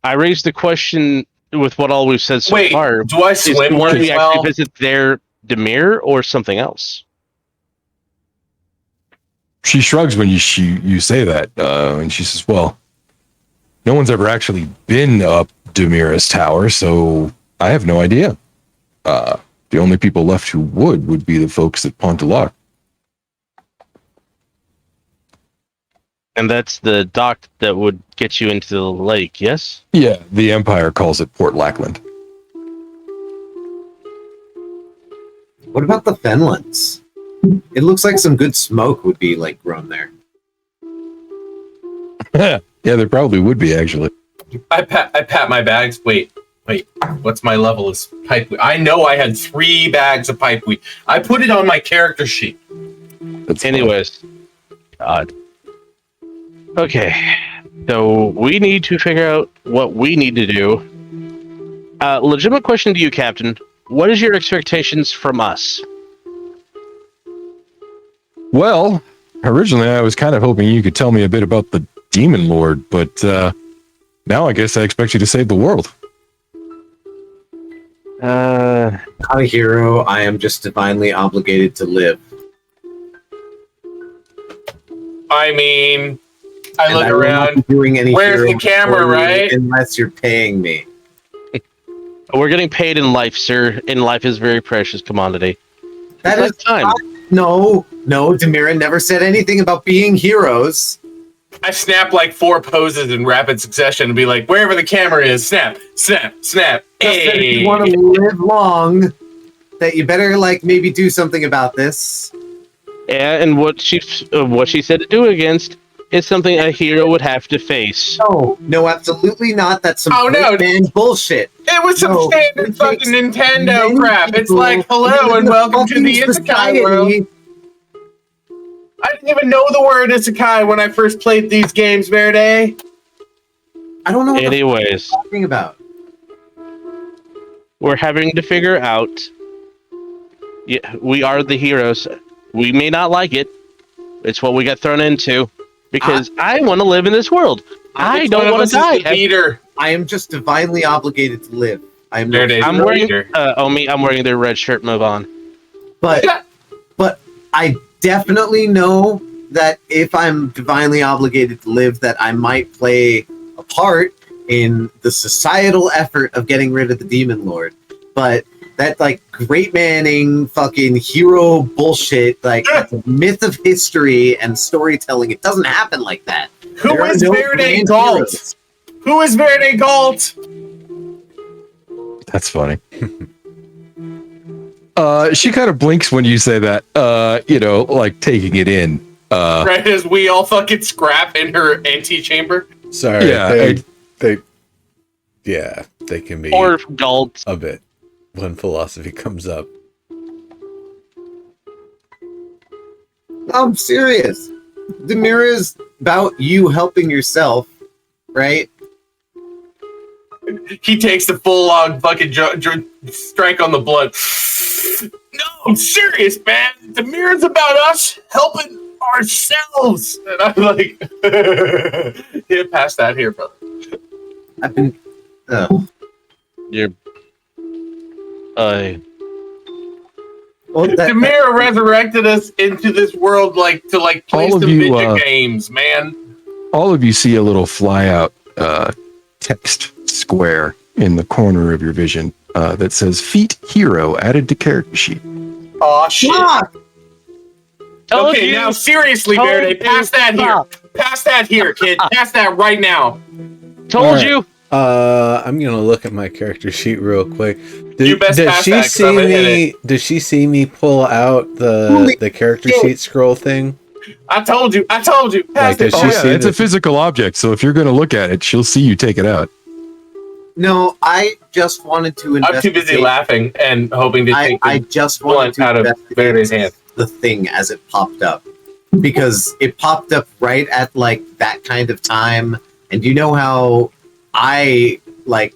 I raised the question with what all we've said so Wait, far. do I Is swim why we as well? actually visit their Demir or something else? She shrugs when you say that, and she says, "Well, no one's ever actually been up Demira's tower, so I have no idea. The only people left who would be the folks at Pontelac." And that's the dock that would get you into the lake, yes? Yeah, the Empire calls it Port Lackland. What about the Fenlands? It looks like some good smoke would be like grown there. Yeah, there probably would be, actually. I pat my bags. Wait. What's my level of pipe weed? I know I had 3 bags of pipe weed. I put it on my character sheet. That's Anyways. God. Okay. So we need to figure out what we need to do. Legitimate question to you, Captain. What is your expectations from us? Well, originally I was kind of hoping you could tell me a bit about the Demon Lord, but now I guess I expect you to save the world. Not a hero. I am just divinely obligated to live. I mean, I And look will not around. be doing any Where's the hero camera, for you right? Unless you're paying me. We're getting paid in life, sir. And life is very precious commodity. That It's is like time. No, Demira never said anything about being heroes. I snap like 4 poses in rapid succession and be like, wherever the camera is, snap, snap, snap. Just that if Hey. you want to live long, that you better like maybe do something about this. And what she said to do against is something a hero would have to face. No, absolutely not. That's some Oh, no. great man bullshit. It was some No, standard it fucking takes Nintendo many crap. It's people like, hello in and welcome to fucking the Isekai world. society. I didn't even know the word Isekai when I first played these games, Verde. I don't know what Anyways, you're talking about. we're having to figure out Yeah, we are the heroes. We may not like it. It's what we got thrown into. Because I want to live in this world. I don't want to die. Peter. I am just divinely obligated to live. I am There not. it is. I'm wearing Peter. I'm wearing their red shirt. Move on. But I definitely know that if I'm divinely obligated to live, that I might play a part in the societal effort of getting rid of the Demon Lord. But that like great manning fucking hero bullshit, like it's a myth of history and storytelling. It doesn't happen like that. Who There are is no Verde grand Galt? heroes. Who is Verde Galt? That's funny. She kind of blinks when you say that, like taking it in. Right as we all fucking scrap in her antechamber. Sorry. Yeah, They can be Or Galt. a bit when philosophy comes up. I'm serious. The mirror is about you helping yourself, right? He takes the full on fucking strike on the blood. No, I'm serious, man. The mirror's about us helping ourselves. And I'm like, yeah, pass that here, brother. I've been. You're. Well, The mirror resurrected us into this world, like to like play All of some you, midget games, man. All of you see a little fly out text square in the corner of your vision that says "Feat Hero" added to character sheet. Oh shit. Fuck! Told Okay, you. now seriously, Told Verde, you. pass that here. Stop. Pass that here, kid. Pass that right now. Told Alright. you. I'm gonna look at my character sheet real quick. You best pass that, 'cause I'm gonna hit Does she see me pull out Holy the character shit. sheet scroll thing? I told you. Pass Like, it. does Oh she yeah, see it's a this? physical object, so if you're going to look at it, she'll see you take it out. No, I just wanted to I'm too busy investigate. laughing and hoping to take I the just wanted blunt to out of investigate Verde's hand. the thing as it popped up because it popped up right at like that kind of time, and you know how I like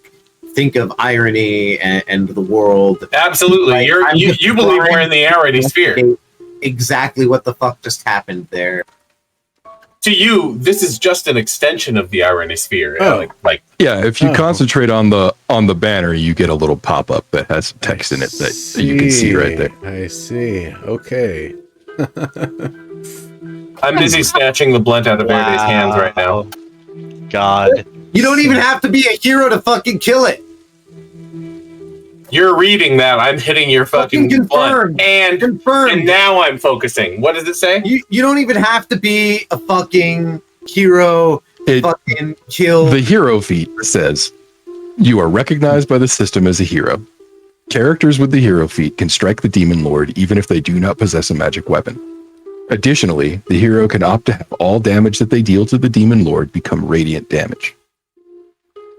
think of irony and the world. Absolutely. Like, I'm you just believe we're trying in the irony sphere. Exactly what the fuck just happened there. To you, this is just an extension of the irony sphere. Oh. Like Yeah, if you Oh. concentrate on the banner, you get a little pop up that has some text in it that you can see right there. I see. Okay. I'm busy snatching the blunt out of Verde's hands right now. God. You don't even have to be a hero to fucking kill it. You're reading that. I'm hitting your fucking Fucking blunt. confirmed. And Confirmed. now I'm focusing. What does it say? You don't even have to be a fucking hero. It- Fucking kill. The hero feat says, you are recognized by the system as a hero. Characters with the hero feat can strike the demon lord even if they do not possess a magic weapon. Additionally, the hero can opt to have all damage that they deal to the demon lord become radiant damage.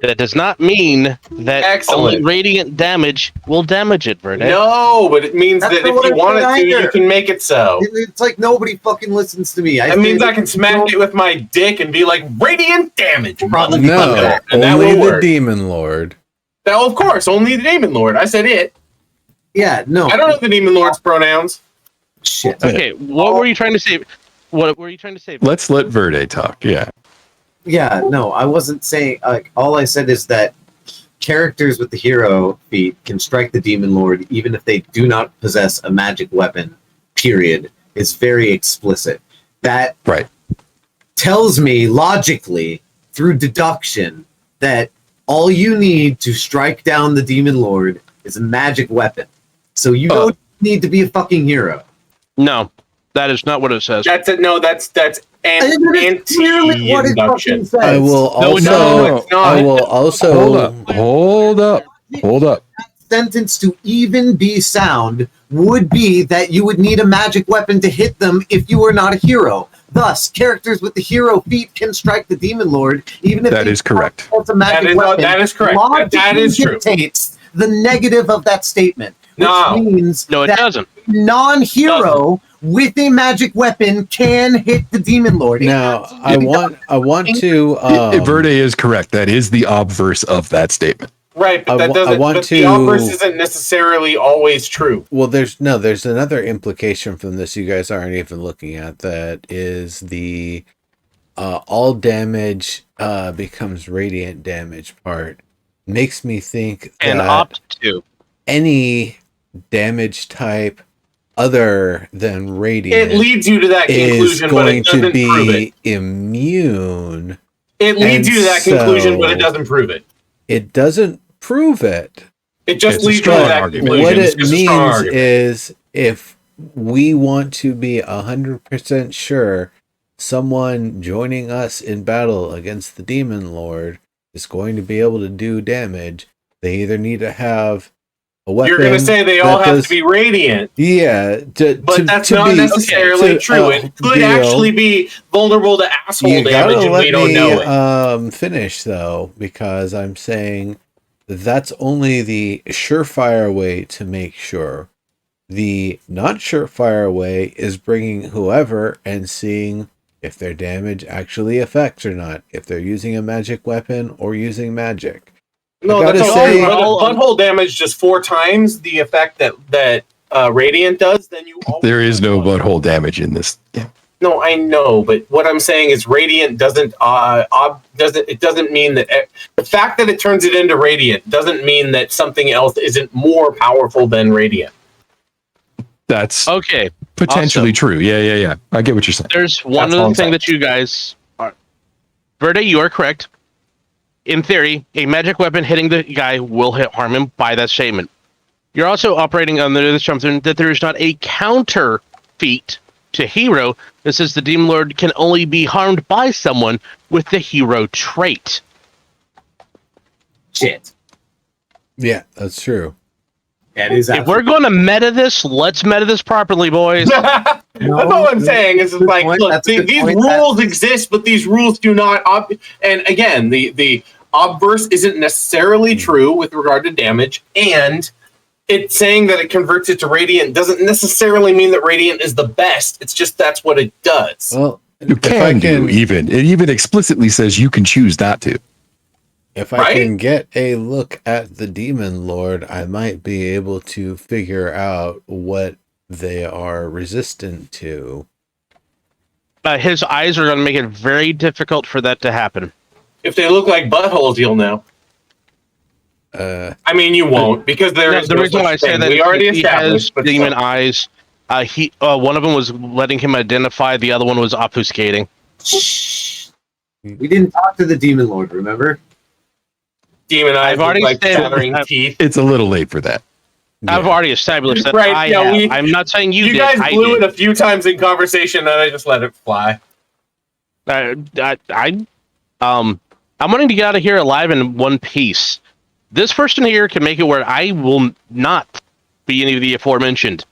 That does not mean that Excellent. only radiant damage will damage it, Verde. No, but it means That's that not if what you I wanted said to, you either. can make it so. It's like nobody fucking listens to me. That means I can smack it with my dick and be like, radiant damage. Probably No, motherfucker. And that only will the work. demon lord. Now, of course, only the demon lord. I said it. Yeah, no. I don't know the demon lord's pronouns. Shit. Okay, what were you trying to say? What were you trying to say? Let's let Verde talk. Yeah. Yeah, no, I wasn't saying. Like, all I said is that characters with the hero feat can strike the demon lord even if they do not possess a magic weapon. Period. It's very explicit. That Right. tells me logically through deduction that all you need to strike down the demon lord is a magic weapon. So you don't need to be a fucking hero. No, that is not what it says. That's it. No, that's And it's clearly what it fucking anti-induction. says. I will No, also. no, it's not. I will also. Hold up. Sentence to even be sound would be that you would need a magic weapon to hit them if you were not a hero. Thus, characters with the hero feat can strike the demon lord even if That they is correct. don't possess a magic weapon. That is correct. Logically That is true. dictates the negative of that statement. Which No. means No, it that doesn't. non-hero with a magic weapon can hit the demon lord. Now, I want to. Verde is correct. That is the obverse of that statement. Right, but that I doesn't. want But to- the obverse isn't necessarily always true. Well, there's another implication from this you guys aren't even looking at. That is the all damage becomes radiant damage part. Makes me think And that opt to. any damage type other than radiant It leads you to that is conclusion, but going it to doesn't prove it. be immune. It leads and you to that conclusion, but it so- doesn't prove it. It doesn't prove it. It just It's a leads you to strong that argument. conclusion. What It's it just a strong means argument. is if we want to be 100% sure someone joining us in battle against the demon lord is going to be able to do damage, they either need to have a weapon. You're going to say they all that have does- to be radiant, Yeah, but that's not necessarily true. It could Deal. actually be vulnerable to asshole You damage, gotta and let we don't me know it. finish though, because I'm saying that's only the surefire way to make sure. The not surefire way is bringing whoever and seeing if their damage actually affects or not. If they're using a magic weapon or using magic. No, gotta that's say- okay. But if butthole damage just 4 times the effect that radiant does, then you. There is no butthole damage in this. Yeah. No, I know, but what I'm saying is radiant doesn't mean that the fact that it turns it into radiant doesn't mean that something else isn't more powerful than radiant. That's Okay. potentially true. Yeah. I get what you're saying. There's one That's all other I'm thing saying. that you guys are. Verde, you are correct. In theory, a magic weapon hitting the guy will harm him by that statement. You're also operating under the assumption that there is not a counter feat to hero that says the demon lord can only be harmed by someone with the hero trait. Shit. Yeah, that's true. That is If we're going to meta this, let's meta this properly, boys. That's all I'm saying. Is Good like, point. look, That's a good these point. rules exist, but these rules do not. And again, the obverse isn't necessarily true with regard to damage, and it's saying that it converts it to radiant doesn't necessarily mean that radiant is the best. It's just that's what it does. Well, You can do even. It even explicitly says you can choose not to. If I Right? can get a look at the demon lord, I might be able to figure out what they are resistant to. His eyes are going to make it very difficult for that to happen. If they look like buttholes, you'll know. I mean, you won't because there is the no reason why I such say thing. that We already he has established. But demon still. eyes. One of them was letting him identify. The other one was obfuscating. We didn't talk to the demon lord, remember? Demon eyes I've look already like said- chattering I've- teeth. It's a little late for that. I've already established that. Right, I yeah, have. I'm not saying you did. guys I blew did. it a few times in conversation, and I just let it fly. I'm wanting to get out of here alive in one piece. This person here can make it where I will not be any of the aforementioned.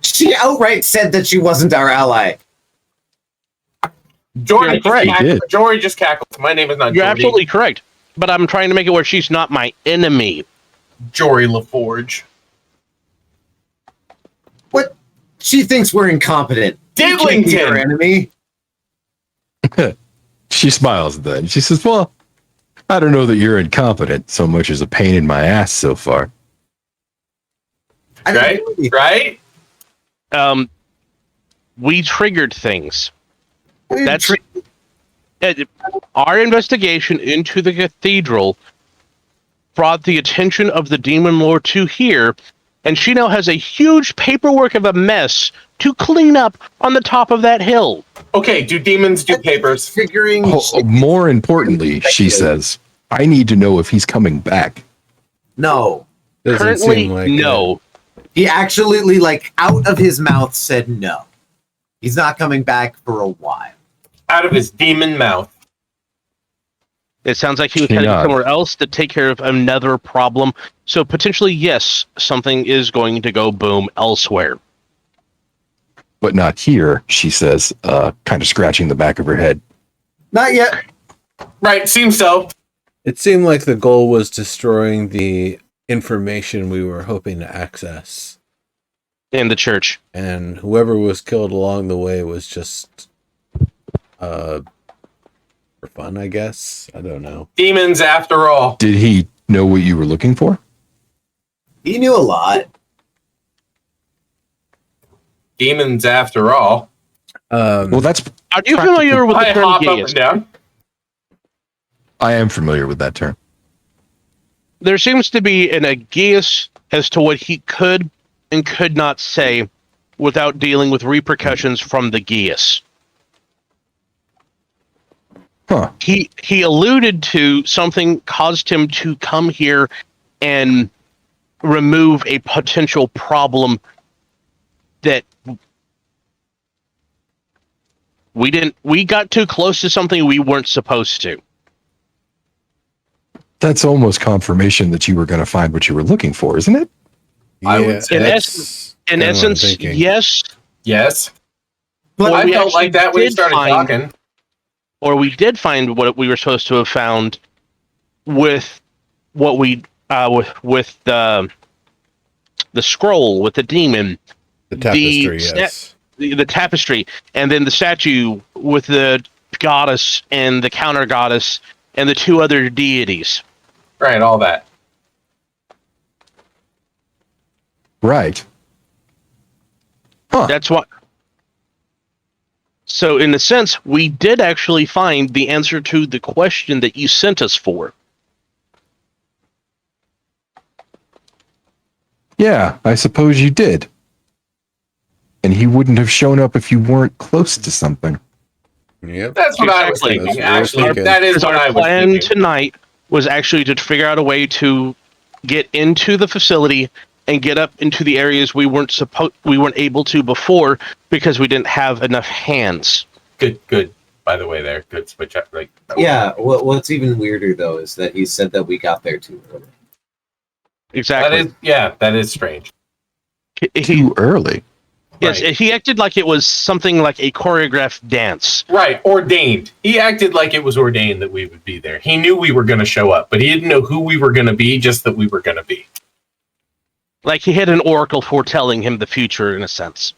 She outright said that she wasn't our ally. Jory You're correct. Jory just cackled. My name is not You're Jordy. absolutely correct. But I'm trying to make it where she's not my enemy. Jory LaForge. What? She thinks we're incompetent. You can't be her Diddlington. enemy. She smiles at that. And she says, well, I don't know that you're incompetent so much as a pain in my ass so far. I don't Right? know. Right? We triggered things. We That's tri- our investigation into the cathedral brought the attention of the demon lord to here, and she now has a huge paperwork of a mess to clean up on the top of that hill. Okay, do demons do papers? figuring. More importantly, she says, I need to know if he's coming back. No. Doesn't Currently, seem like no. He actually, like, out of his mouth said no. He's not coming back for a while. Out of his demon mouth. It sounds like he was She heading nods. somewhere else to take care of another problem. So potentially, yes, something is going to go boom elsewhere. But not here, she says, kind of scratching the back of her head. Not yet. Right, seems so. It seemed like the goal was destroying the information we were hoping to access. In the church. And whoever was killed along the way was just for fun, I guess. I don't know. Demons after all. Did he know what you were looking for? He knew a lot. Demons, after all. Well, that's. Are you familiar with the I term hop up geas? and down. I am familiar with that term. There seems to be an aegeus as to what he could and could not say without dealing with repercussions from the geas. Huh. He alluded to something caused him to come here and remove a potential problem that we got too close to something we weren't supposed to. That's almost confirmation that you were going to find what you were looking for, isn't it? I would Yeah, say In that's In kinda what I'm essence, thinking. yes. yes. But I we felt actually like that when you did started find- talking. Or we did find what we were supposed to have found with what we with the scroll with the demon, The tapestry, sta- yes. the tapestry, and then the statue with the goddess and the counter goddess and the two other deities. Right, all that. Right. Huh. That's what. So, in a sense, we did actually find the answer to the question that you sent us for. Yeah, I suppose you did. And he wouldn't have shown up if you weren't close to something. Yep. That's what I was Exactly. thinking. That's what we're Actually, thinking. that is Because what our I was plan thinking. tonight was actually to figure out a way to get into the facility and get up into the areas we weren't able to before because we didn't have enough hands. Good. By the way, there, good switch up. Like, Yeah, what's even weirder though is that he said that we got there too early. Exactly. that is strange. He, Too early. yes, Right. he acted like it was something like a choreographed dance. Right, ordained. He acted like it was ordained that we would be there. He knew we were going to show up, but he didn't know who we were going to be, just that we were going to be. Like he had an oracle foretelling him the future, in a sense.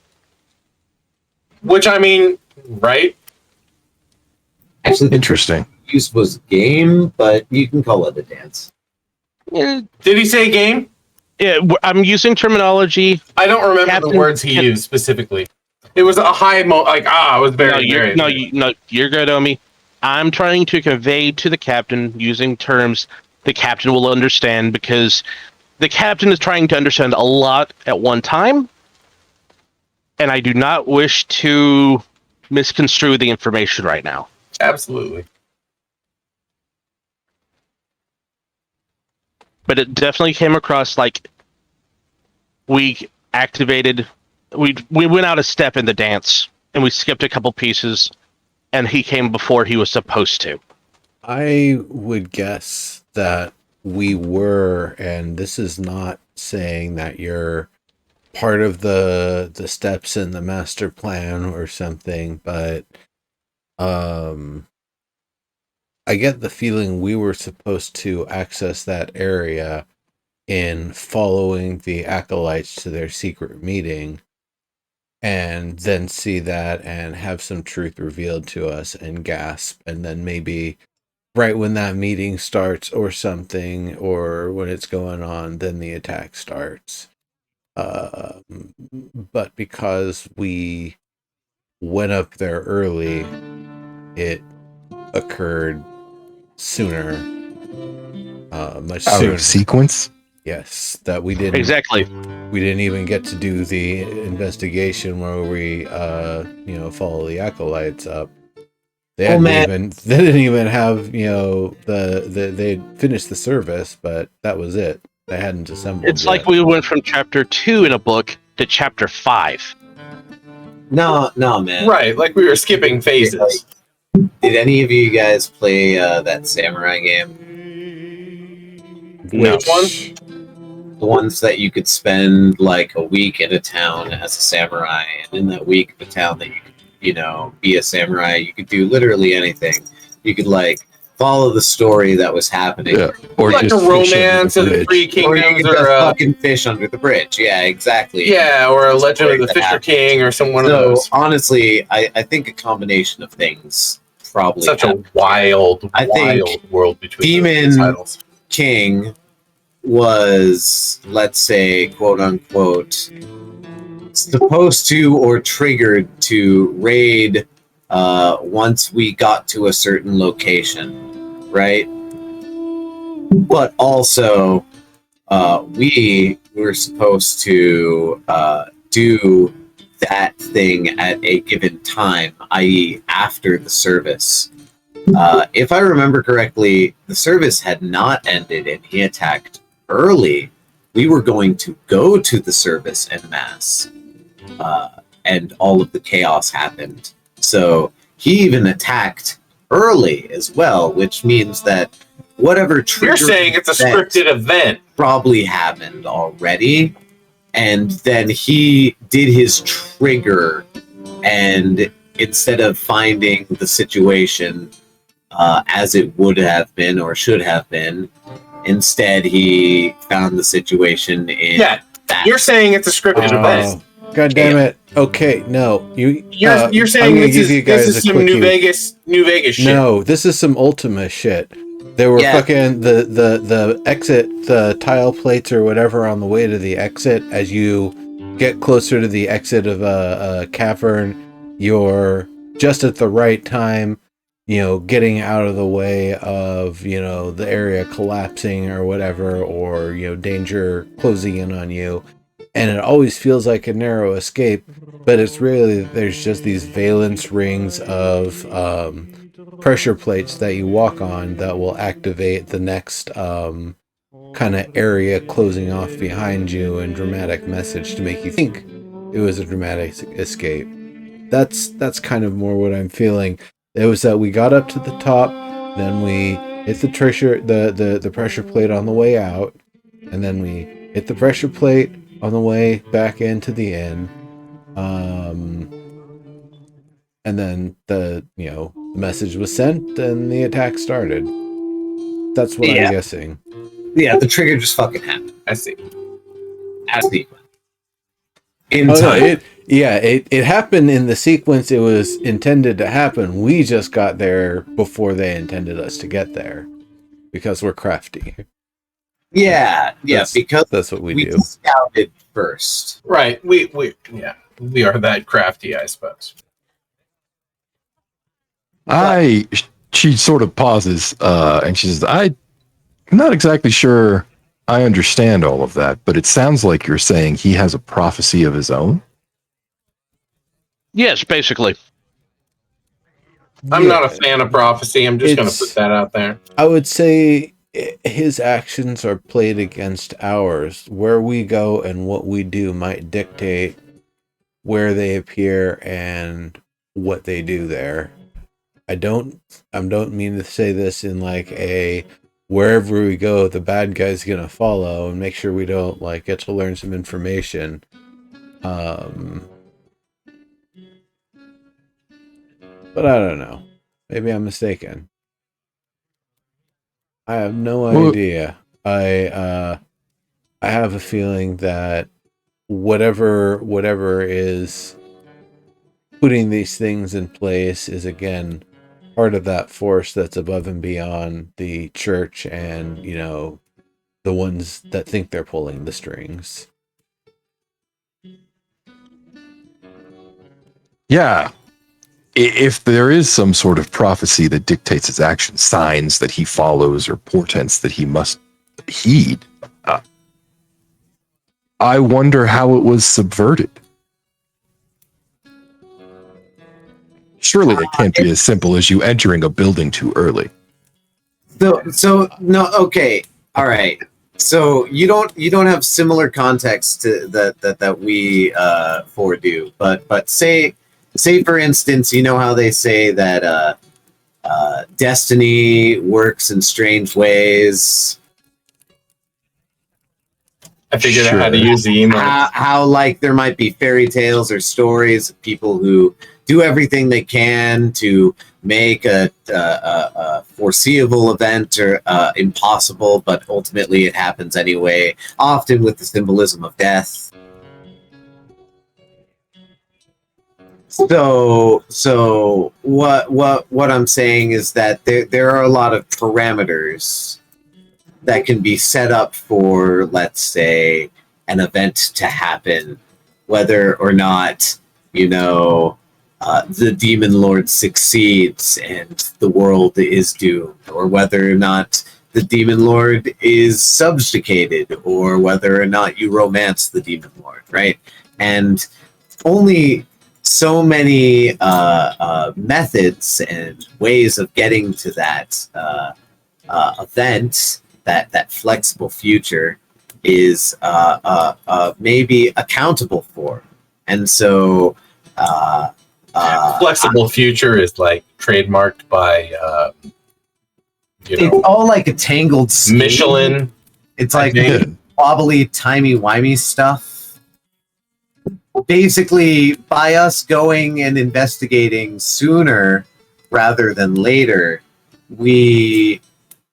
Which, I mean, right? Actually, the Interesting. use was game, but you can call it a dance. Eh, Did he say game? yeah, I'm using terminology. I don't remember Captain- the words he used specifically. It was a high it was very, You're good, Omi. I'm trying to convey to the captain using terms the captain will understand because the captain is trying to understand a lot at one time, and I do not wish to misconstrue the information right now. Absolutely. But it definitely came across like we went out a step in the dance and we skipped a couple pieces and he came before he was supposed to. I would guess that we were, and this is not saying that you're part of the steps in the master plan or something, but I get the feeling we were supposed to access that area in following the acolytes to their secret meeting and then see that and have some truth revealed to us and gasp, and then maybe right when that meeting starts or something, or when it's going on, then the attack starts. But because we went up there early, it occurred sooner, much Out sooner. of sequence? Yes, that we didn't. Exactly. We didn't even get to do the investigation where we, follow the acolytes up. They didn't even have, they'd finished the service, but that was it. They hadn't assembled. It's like we went from chapter 2 in a book to chapter 5. No, man. Right, like we were skipping phases. Did any of you guys play that samurai game? No. Which one? The ones that you could spend like a week in a town as a samurai, and in that week, the town that you could, be a samurai, you could do literally anything. You could like follow the story that was happening. Yeah. Or Like a just fish under romance of the bridge. Three Or you Kingdoms, could just or fucking fish under the bridge. Yeah, exactly. or a Legend of the That Fisher happened. King, or some one of So those. honestly, I think a combination of things probably Such a happened. wild I think world between Demon- those titles. king was, let's say, quote unquote, supposed to or triggered to raid once we got to a certain location, right? But also, we were supposed to do that thing at a given time, i.e., after the service. If I remember correctly, the service had not ended and he attacked early. We were going to go to the service en masse, and all of the chaos happened. So he even attacked early as well, which means that whatever trigger You're saying it's a scripted event. probably happened already, and then he did his trigger, and instead of finding the situation as it would have been or should have been, instead he found the situation in that. You're saying it's a scripted event. God damn it! Okay, no, You're saying this is some New Vegas shit. No, this is some Ultima shit. There were fucking the exit, the tile plates or whatever on the way to the exit. As you get closer to the exit of a cavern, you're just at the right time, getting out of the way of, the area collapsing or whatever, or, danger closing in on you. And it always feels like a narrow escape, but it's really, there's just these valence rings of pressure plates that you walk on that will activate the next kind of area closing off behind you and dramatic message to make you think it was a dramatic escape. That's kind of more what I'm feeling. It was that we got up to the top, then we hit the pressure plate on the way out, and then we hit the pressure plate on the way back into the inn, and then the message was sent and the attack started. That's what I'm guessing. Yeah, the trigger just fucking happened. I see. As the in time. No, it happened in the sequence it was intended to happen. We just got there before they intended us to get there because we're crafty. Yeah, because that's what we do. Scouted first, right? We are that crafty, I suppose. She sort of pauses, and she says, "I'm not exactly sure I understand all of that, but it sounds like you're saying he has a prophecy of his own." Yes, basically. I'm not a fan of prophecy. I'm just going to put that out there. I would say his actions are played against ours. Where we go and what we do might dictate where they appear and what they do there. I don't mean to say this in like a wherever we go, the bad guy's gonna follow and make sure we don't like get to learn some information. But I don't know. Maybe I'm mistaken. I have no idea. I have a feeling that whatever is putting these things in place is again part of that force that's above and beyond the church and, the ones that think they're pulling the strings. Yeah. If there is some sort of prophecy that dictates his actions, signs that he follows or portents that he must heed, I wonder how it was subverted. Surely it can't be as simple as you entering a building too early. So no, okay, all right. So you don't have similar context to that we do, but say for instance, you know how they say that destiny works in strange ways. I figured out how to use the email. How like there might be fairy tales or stories of people who do everything they can to make a foreseeable event or impossible, but ultimately it happens anyway, often with the symbolism of death. So what I'm saying is that there are a lot of parameters that can be set up for, let's say, an event to happen, whether or not, the demon lord succeeds and the world is doomed, or whether or not the demon lord is subjugated, or whether or not you romance the demon lord, right? And only so many methods and ways of getting to that event, that flexible future, is maybe accountable for. And so flexible future is like trademarked by it's all like a tangled scheme. Michelin. It's like wobbly, timey-wimey stuff. Basically, by us going and investigating sooner rather than later, we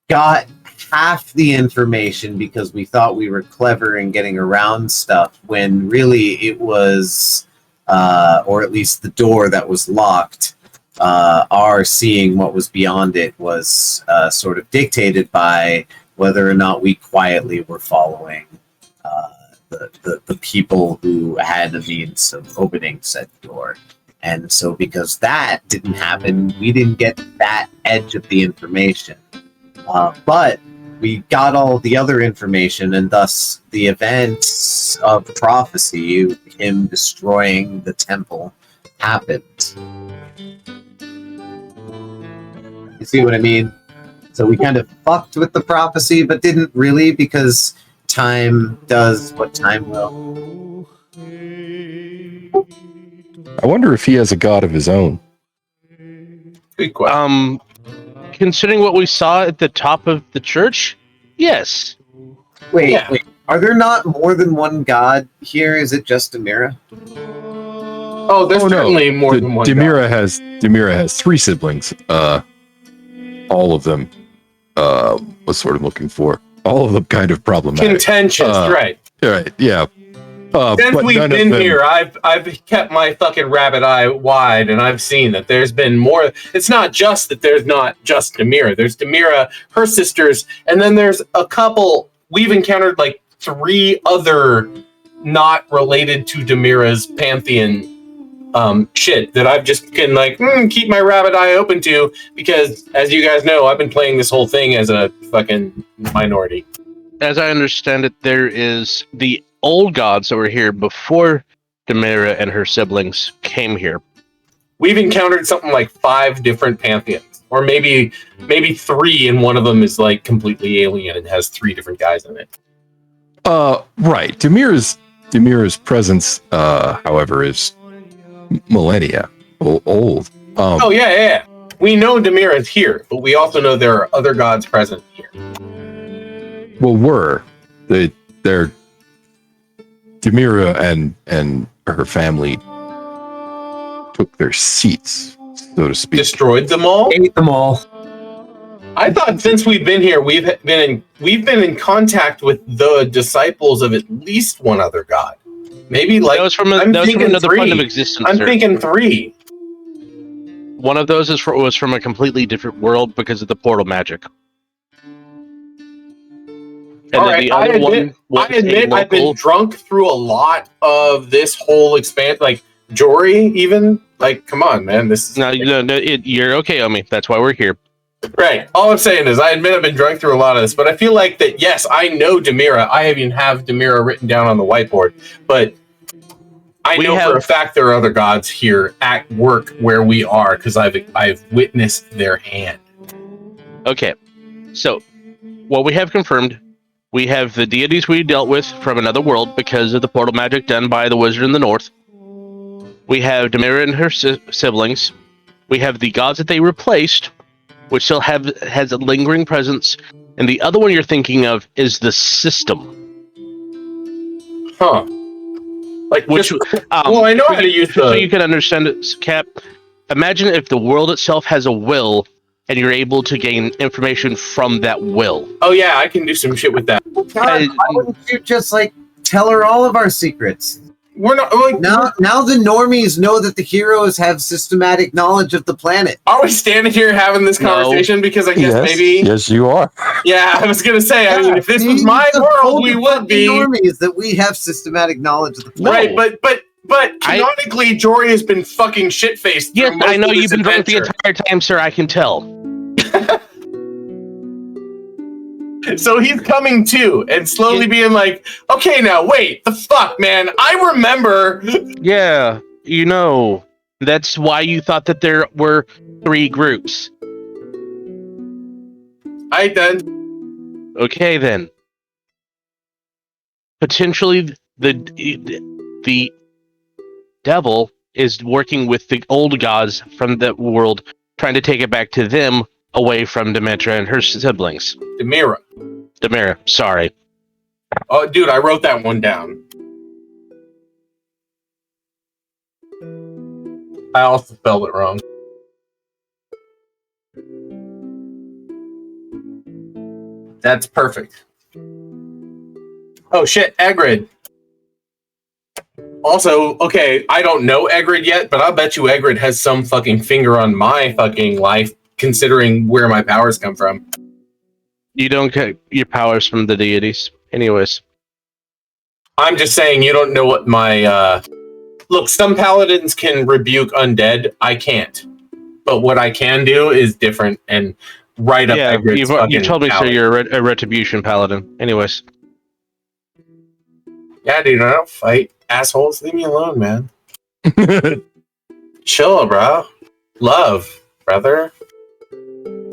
got half the information because we thought we were clever in getting around stuff, when really it was, or at least the door that was locked, our seeing what was beyond it was sort of dictated by whether or not we quietly were following the people who had the means of opening said door. And so because that didn't happen, we didn't get that edge of the information. But we got all the other information, and thus the events of prophecy, him destroying the temple, happened. You see what I mean? So we kind of fucked with the prophecy, but didn't really, because time does what time will. I wonder if he has a god of his own. Good question. Considering what we saw at the top of the church, yes. Wait. Are there not more than one god here? Is it just Demira? Oh, there's certainly more than one. Demira has 3 siblings. All of them was sort of looking for. All of them kind of problematic. Contentious, right. Right, yeah. Since we've been here, I've kept my fucking rabbit eye wide, and I've seen that there's been more. It's not just that there's not just Demira. There's Demira, her sisters, and then there's a couple. We've encountered like 3 other not related to Demira's pantheon shit that I've just been keep my rabbit eye open to, because as you guys know, I've been playing this whole thing as a fucking minority. As I understand it, there is the old gods that were here before Demira and her siblings came here. We've encountered something like 5 different pantheons, or maybe 3, and one of them is like completely alien and has 3 different guys in it. Right. Demira's presence, however, is millennia old. Oh yeah. We know Demira is here, but we also know there are other gods present here. Well, they're Demira and her family took their seats, so to speak. Destroyed them all? Ate them all. I thought since we've been here, we've been in contact with the disciples of at least one other god. Maybe like that was from another plane of existence. I'm thinking 3. One of those was from a completely different world because of the portal magic. And all right, I admit I've been drunk through a lot of this whole expanse, like Jory even. Like, come on, man. You're okay, Omi. That's why we're here. Right. All I'm saying is I admit I've been drunk through a lot of this, but I feel like that, yes, I know Demira. I even have Demira written down on the whiteboard, but I know for a fact there are other gods here at work where we are, because I've witnessed their hand. Okay. So, what we have confirmed, we have the deities we dealt with from another world because of the portal magic done by the wizard in the north. We have Demira and her siblings. We have the gods that they replaced, which still has a lingering presence. And the other one you're thinking of is the system. Huh. Like, which, well, I know how to use so you can understand it, Cap. Imagine if the world itself has a will, and you're able to gain information from that will. Oh yeah, I can do some shit with that. God, why wouldn't you just tell her all of our secrets? We're not like Now the normies know that the heroes have systematic knowledge of the planet. Are we standing here having this No. conversation because I guess Yes, maybe? yes, you are. Yeah, I was gonna say. I mean, if this was my world, we would be normies that we have systematic knowledge of the No. planet. right. But canonically, Jory has been fucking shit faced. Yes, I know you've been drunk the entire time, sir. I can tell. So he's coming to and slowly being like, okay, now wait, the fuck, man. I remember. Yeah, that's why you thought that there were 3 groups. I done. Okay, then. Potentially, the devil is working with the old gods from that world, trying to take it back to them, away from Demetra and her siblings. Demira, sorry. Oh, dude, I wrote that one down. I also spelled it wrong. That's perfect. Oh shit, Egrid. Also, okay, I don't know Egrid yet, but I'll bet you Egrid has some fucking finger on my fucking life, considering where my powers come from. You don't get your powers from the deities. Anyways. I'm just saying you don't know what my, Look, some paladins can rebuke undead. I can't. But what I can do is different and right up Egrid's fucking you told me, alley. sir, you're a retribution paladin. Anyways. Yeah, dude, I don't fight. Assholes, leave me alone, man. Chill, bro. Love, brother.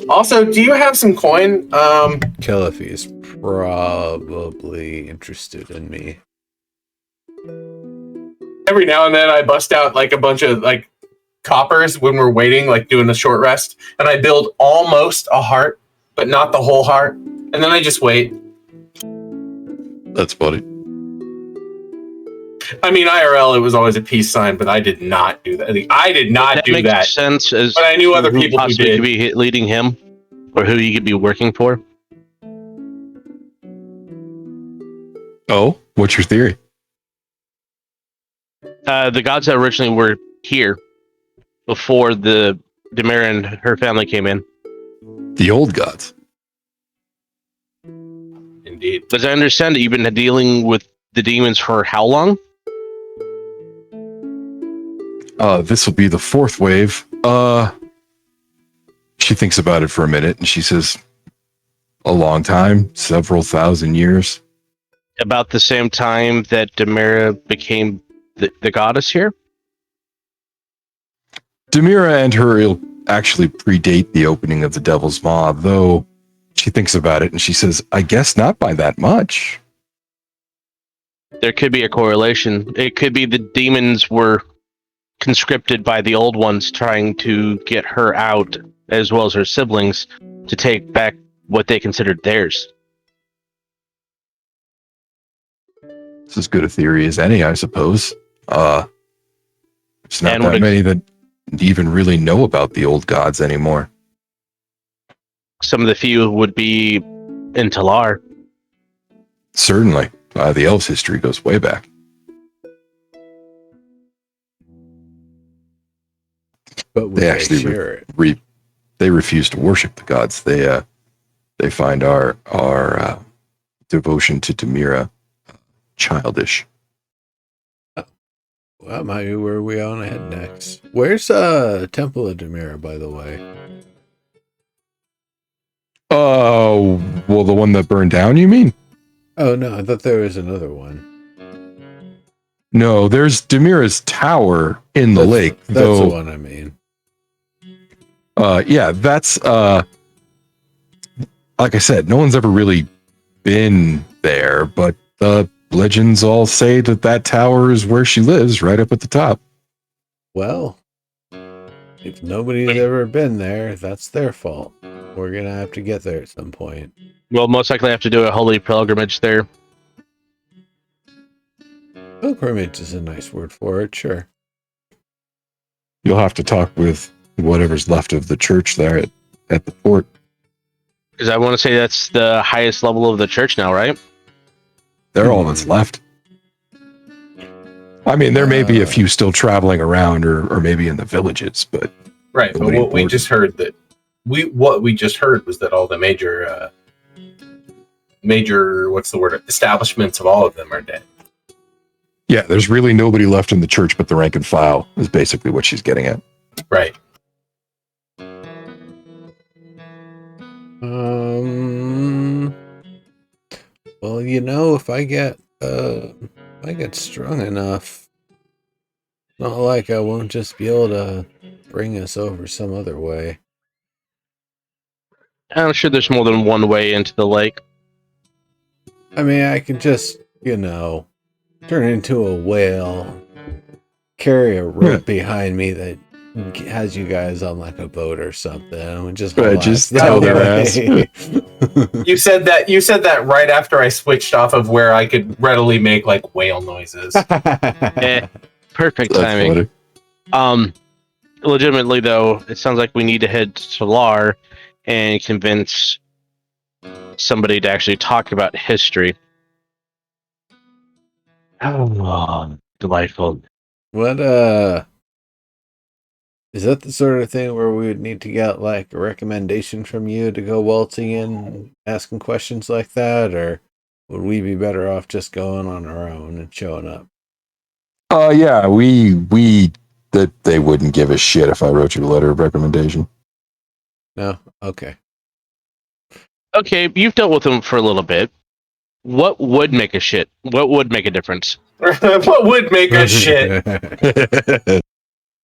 Also, do you have some coin? Kelify is probably interested in me. Every now and then I bust out like a bunch of like coppers when we're waiting, like doing a short rest, and I build almost a heart, but not the whole heart. And then I just wait. That's funny. I mean, IRL, it was always a peace sign, but I did not do that. I did not do makes that. Sense as but I knew other who people who possibly did. could be leading him, or who he could be working for. Oh, what's your theory? The gods that originally were here before the Demira and her family came in. The old gods. Indeed. As I understand it, you've been dealing with the demons for how long? This will be the 4th wave. She thinks about it for a minute and she says, a long time, several thousand years. About the same time that Demira became the goddess here? Demira and her actually predate the opening of the Devil's Maw, though she thinks about it and she says, I guess not by that much. There could be a correlation. It could be the demons were conscripted by the old ones trying to get her out, as well as her siblings, to take back what they considered theirs. It's as good a theory as any, I suppose. There's not And that many that even really know about the old gods anymore. Some of the few would be in Talar. Certainly. The elves' history goes way back. But would They they actually share it? They refuse to worship the gods. They find our devotion to Demira childish. Well, might be where we want to head next. Where's Temple of Demira, by the way? Oh, well, the one that burned down, you mean? Oh no, I thought there was another one. No, there's Demira's tower in the lake. That's though, the one I mean. Yeah, that's like I said, no one's ever really been there, but the legends all say that tower is where she lives, right up at the top. Well, if nobody's ever been there, that's their fault. We're gonna have to get there at some point. We'll most likely have to do a holy pilgrimage there. Pilgrimage is a nice word for it, sure. You'll have to talk with whatever's left of the church there at the port. Because I want to say that's the highest level of the church now, right? They're all that's left. I mean, there may be a Uh, few still traveling around, or maybe in the villages, but Right, but nobody what we important. just heard was that all the major what's the word, establishments of all of them are dead. Yeah, there's really nobody left in the church but the rank and file, is basically what she's getting at. Right. Well, if I get strong enough, not like I won't just be able to bring us over some other way. I'm sure there's more than one way into the lake. I mean, I could just, turn into a whale, carry a rope behind me that has you guys on like a boat or something, and just Right, haul just ass tow that their ass. way. You said that right after I switched off of where I could readily make like whale noises. Perfect That's timing. funny. Legitimately though, it sounds like we need to head to Lar and convince somebody to actually talk about history. Oh, delightful. What is that the sort of thing where we would need to get like a recommendation from you to go waltzing in, asking questions like that, or would we be better off just going on our own and showing up? Yeah, that they wouldn't give a shit if I wrote you a letter of recommendation. No? Okay. Okay, you've dealt with them for a little bit. What would make a shit? What would make a difference? What would make a shit?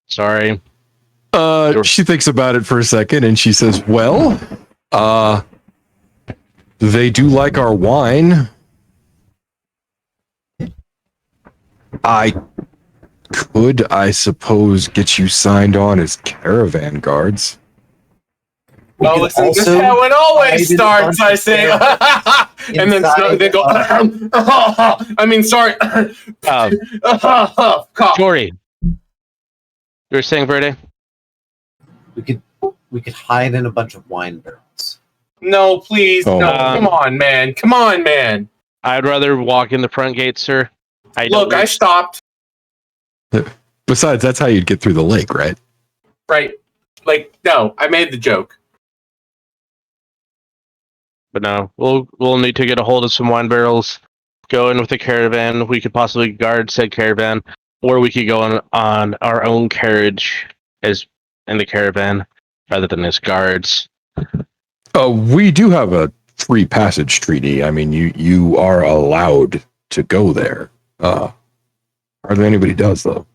Sorry. She thinks about it for a second and she says, well, they do like our wine. I could, I suppose, get you signed on as caravan guards. Oh, listen, this is how it always starts, I say. And then they go, I mean, sorry. Jory. You were saying, Verde? We could hide in a bunch of wine barrels. No, please. Oh. No, come on, man. Come on, man. I'd rather walk in the front gate, sir. I stopped. Besides, that's how you'd get through the lake, right? Right. Like, no, I made the joke. But no, we'll need to get a hold of some wine barrels, go in with a caravan. We could possibly guard said caravan, or we could go on our own carriage as in the caravan rather than as guards. We do have a free passage treaty. I mean, you are allowed to go there. Hardly anybody does, though.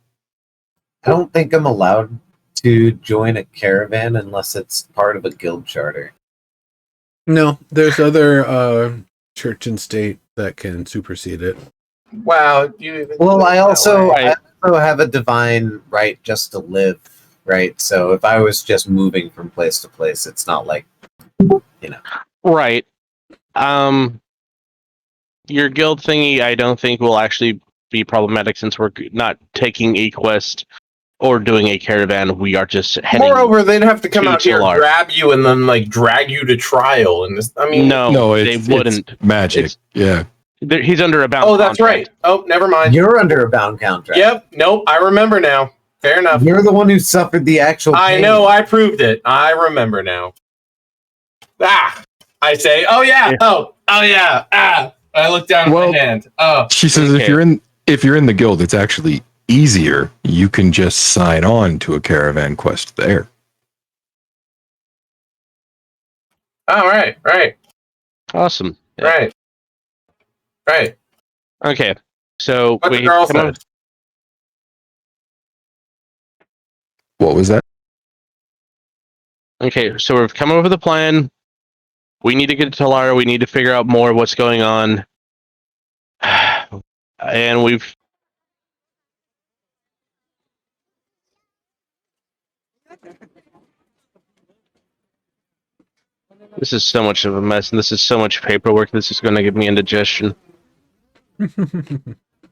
I don't think I'm allowed to join a caravan unless it's part of a guild charter. No, there's other church and state that can supersede it. Wow. I also have a divine right just to live, right? So if I was just moving from place to place, it's not like, Right. Your guild thingy, I don't think will actually be problematic since we're not taking a quest or doing a caravan. We are just heading. Moreover, they'd have to come to out here, Talar. grab you, and then like drag you to trial. And this, I mean, no, they wouldn't. It's magic. He's under a bound. Oh, that's contract. right. Oh, never mind. you're under a bound contract. Yep. Nope. I remember now. Fair enough. You're the one who suffered the actual I pain. know. I proved it. I remember now. I say, oh yeah. Oh yeah. I look down at my hand. Oh. She says, Okay. if you're in the guild, it's actually easier. You can just sign on to a caravan quest there. Oh, right. Awesome. Right. Okay. So What the girl said. What was that? Okay, so we've come up with a plan. We need to get to Lara. We need to figure out more of what's going on. And we've... This is so much of a mess, and this is so much paperwork. This is going to give me indigestion.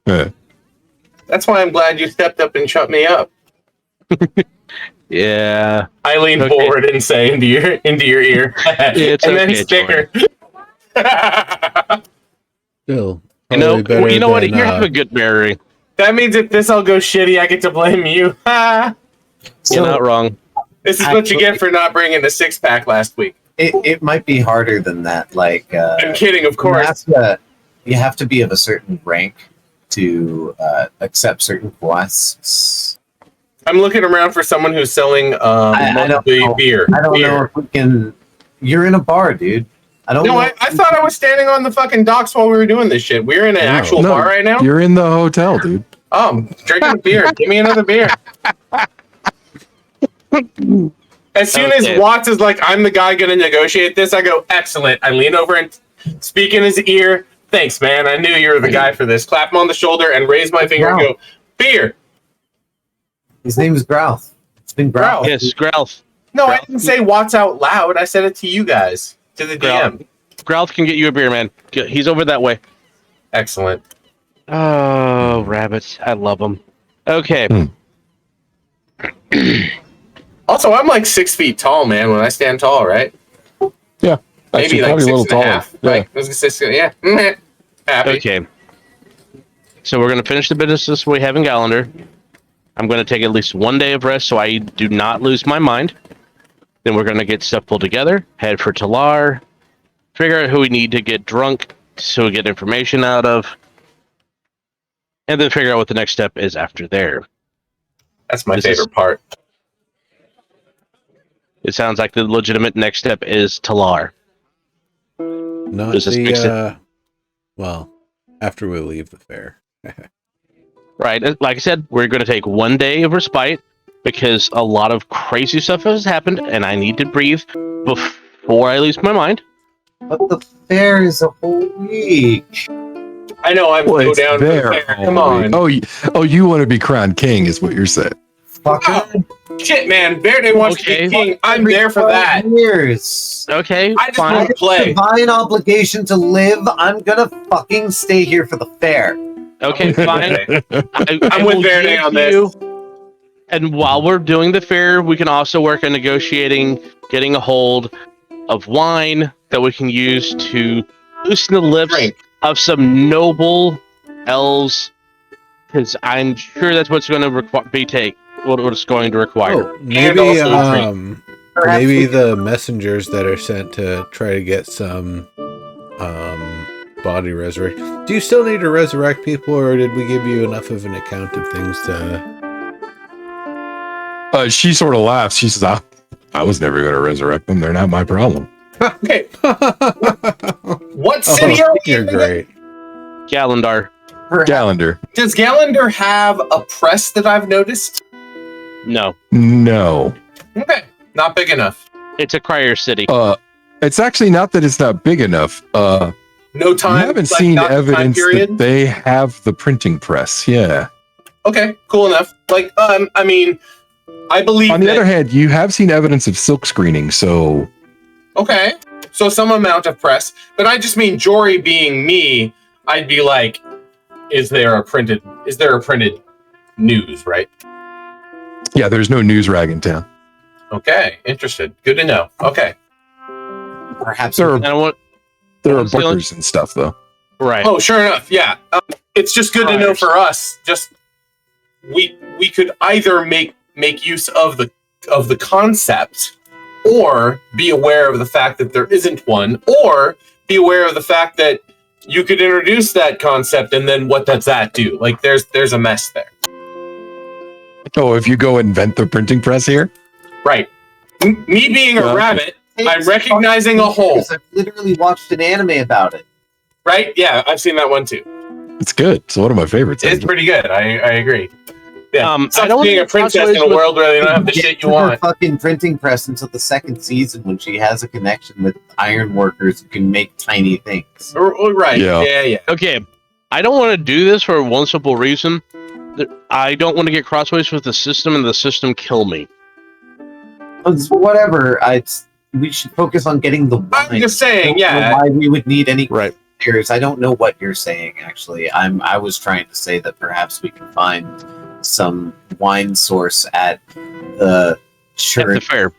That's why I'm glad you stepped up and shut me up. Yeah. I lean forward and say into your ear, It's and okay, then sticker. Still, You know better what? than, You have a good berry. That means if this all goes shitty, I get to blame you. Ha! You're not wrong. This is what you get for not bringing the 6-pack last week. It might be harder than that. Like, I'm kidding, of course. You have to be of a certain rank to accept certain quests. I'm looking around for someone who's selling I don't know. beer. I don't know if we can. You're in a bar, dude. I don't know. I thought I was standing on the fucking docks while we were doing this shit. We're in an actual bar right now? You're in the hotel, dude. Oh, I'm drinking a beer. Give me another beer. As soon as Watts is like, I'm the guy going to negotiate this, I go, excellent. I lean over and speak in his ear. Thanks, man. I knew you were the guy for this. Clap him on the shoulder and raise my finger and go, beer. His name is Growth. It's been Growth. Yes, Growth. No, I didn't say Watts out loud. I said it to you guys, to the DM. Growth can get you a beer, man. He's over that way. Excellent. Oh, rabbits. I love them. Okay. Also, I'm like 6 feet tall, man, when I stand tall, right? Yeah. Maybe Actually, like probably 6 a little and a taller. half. Yeah. Like, I was gonna say, yeah. Happy. Okay. So we're going to finish the business we have in Calendar. I'm going to take at least 1 day of rest so I do not lose my mind. Then we're going to get stuff pulled together, head for Talar, figure out who we need to get drunk so we get information out of, and then figure out what the next step is after there. That's my favorite part. It sounds like the legitimate next step is Talar. Not Does this make well, after we leave the fair. Right. Like I said, we're going to take 1 day of respite because a lot of crazy stuff has happened and I need to breathe before I lose my mind. But the fair is a whole week. I know, I'm go down to the fair. Come on. Oh, you want to be crowned king is what you're saying. Fucker. Shit, man. Verde wants to be king. I'm there for that. Years. Okay, I just fine. want to play. Divine obligation to live. I'm gonna fucking stay here for the fair. Okay, fine. I'm with Verde on this. And while we're doing the fair, we can also work on negotiating, getting a hold of wine that we can use to loosen the lips of some noble elves, because I'm sure that's what's going to what it's going to require. Oh, maybe the messengers that are sent to try to get some body resurrect. Do you still need to resurrect people, or did we give you enough of an account of things to? She sort of laughs. She says, I was never going to resurrect them. They're not my problem. Okay. What city are we You're in? great. Galandar. Calendar. Does Galandar have a press that I've noticed? No. No. Okay. Not big enough. It's a crier city. It's actually not that it's not big enough. No time. You haven't like, seen not evidence time period? that they have the printing press. Yeah. Okay, cool enough. Like, I mean, I believe. On the other hand, you have seen evidence of silk screening, so. Okay, so some amount of press, but I just mean Jory being me. I'd be like, is there a printed news, right? Yeah, there's no news rag in town. Okay, interested. Good to know. Okay. Perhaps There And I want, are I'm still- bookers and stuff, though. right. Oh, sure enough. Yeah. It's just good to know for us. Just we could either make use of the concept, or be aware of the fact that there isn't one, or be aware of the fact that you could introduce that concept and then what does that do? Like there's a mess there. Oh, if you go invent the printing press here? Right. Me being a rabbit, I'm recognizing a hole. I've literally watched an anime about it. Right? Yeah, I've seen that one too. It's good. It's one of my favorites. It's pretty good. I agree. Yeah. I don't being a think princess in a Crossways world where they don't have the shit you Her want. fucking printing press until the second season when she has a connection with iron workers who can make tiny things. Right. Yeah. Yeah. Okay, I don't want to do this for one simple reason. That I don't want to get crossways with the system and the system kill me. It's whatever. We should focus on getting the wine. I'm just saying, I don't know yeah. why we would need any Right. players. I don't know what you're saying, actually. I was trying to say that perhaps we can find some wine source at the At the church. fair.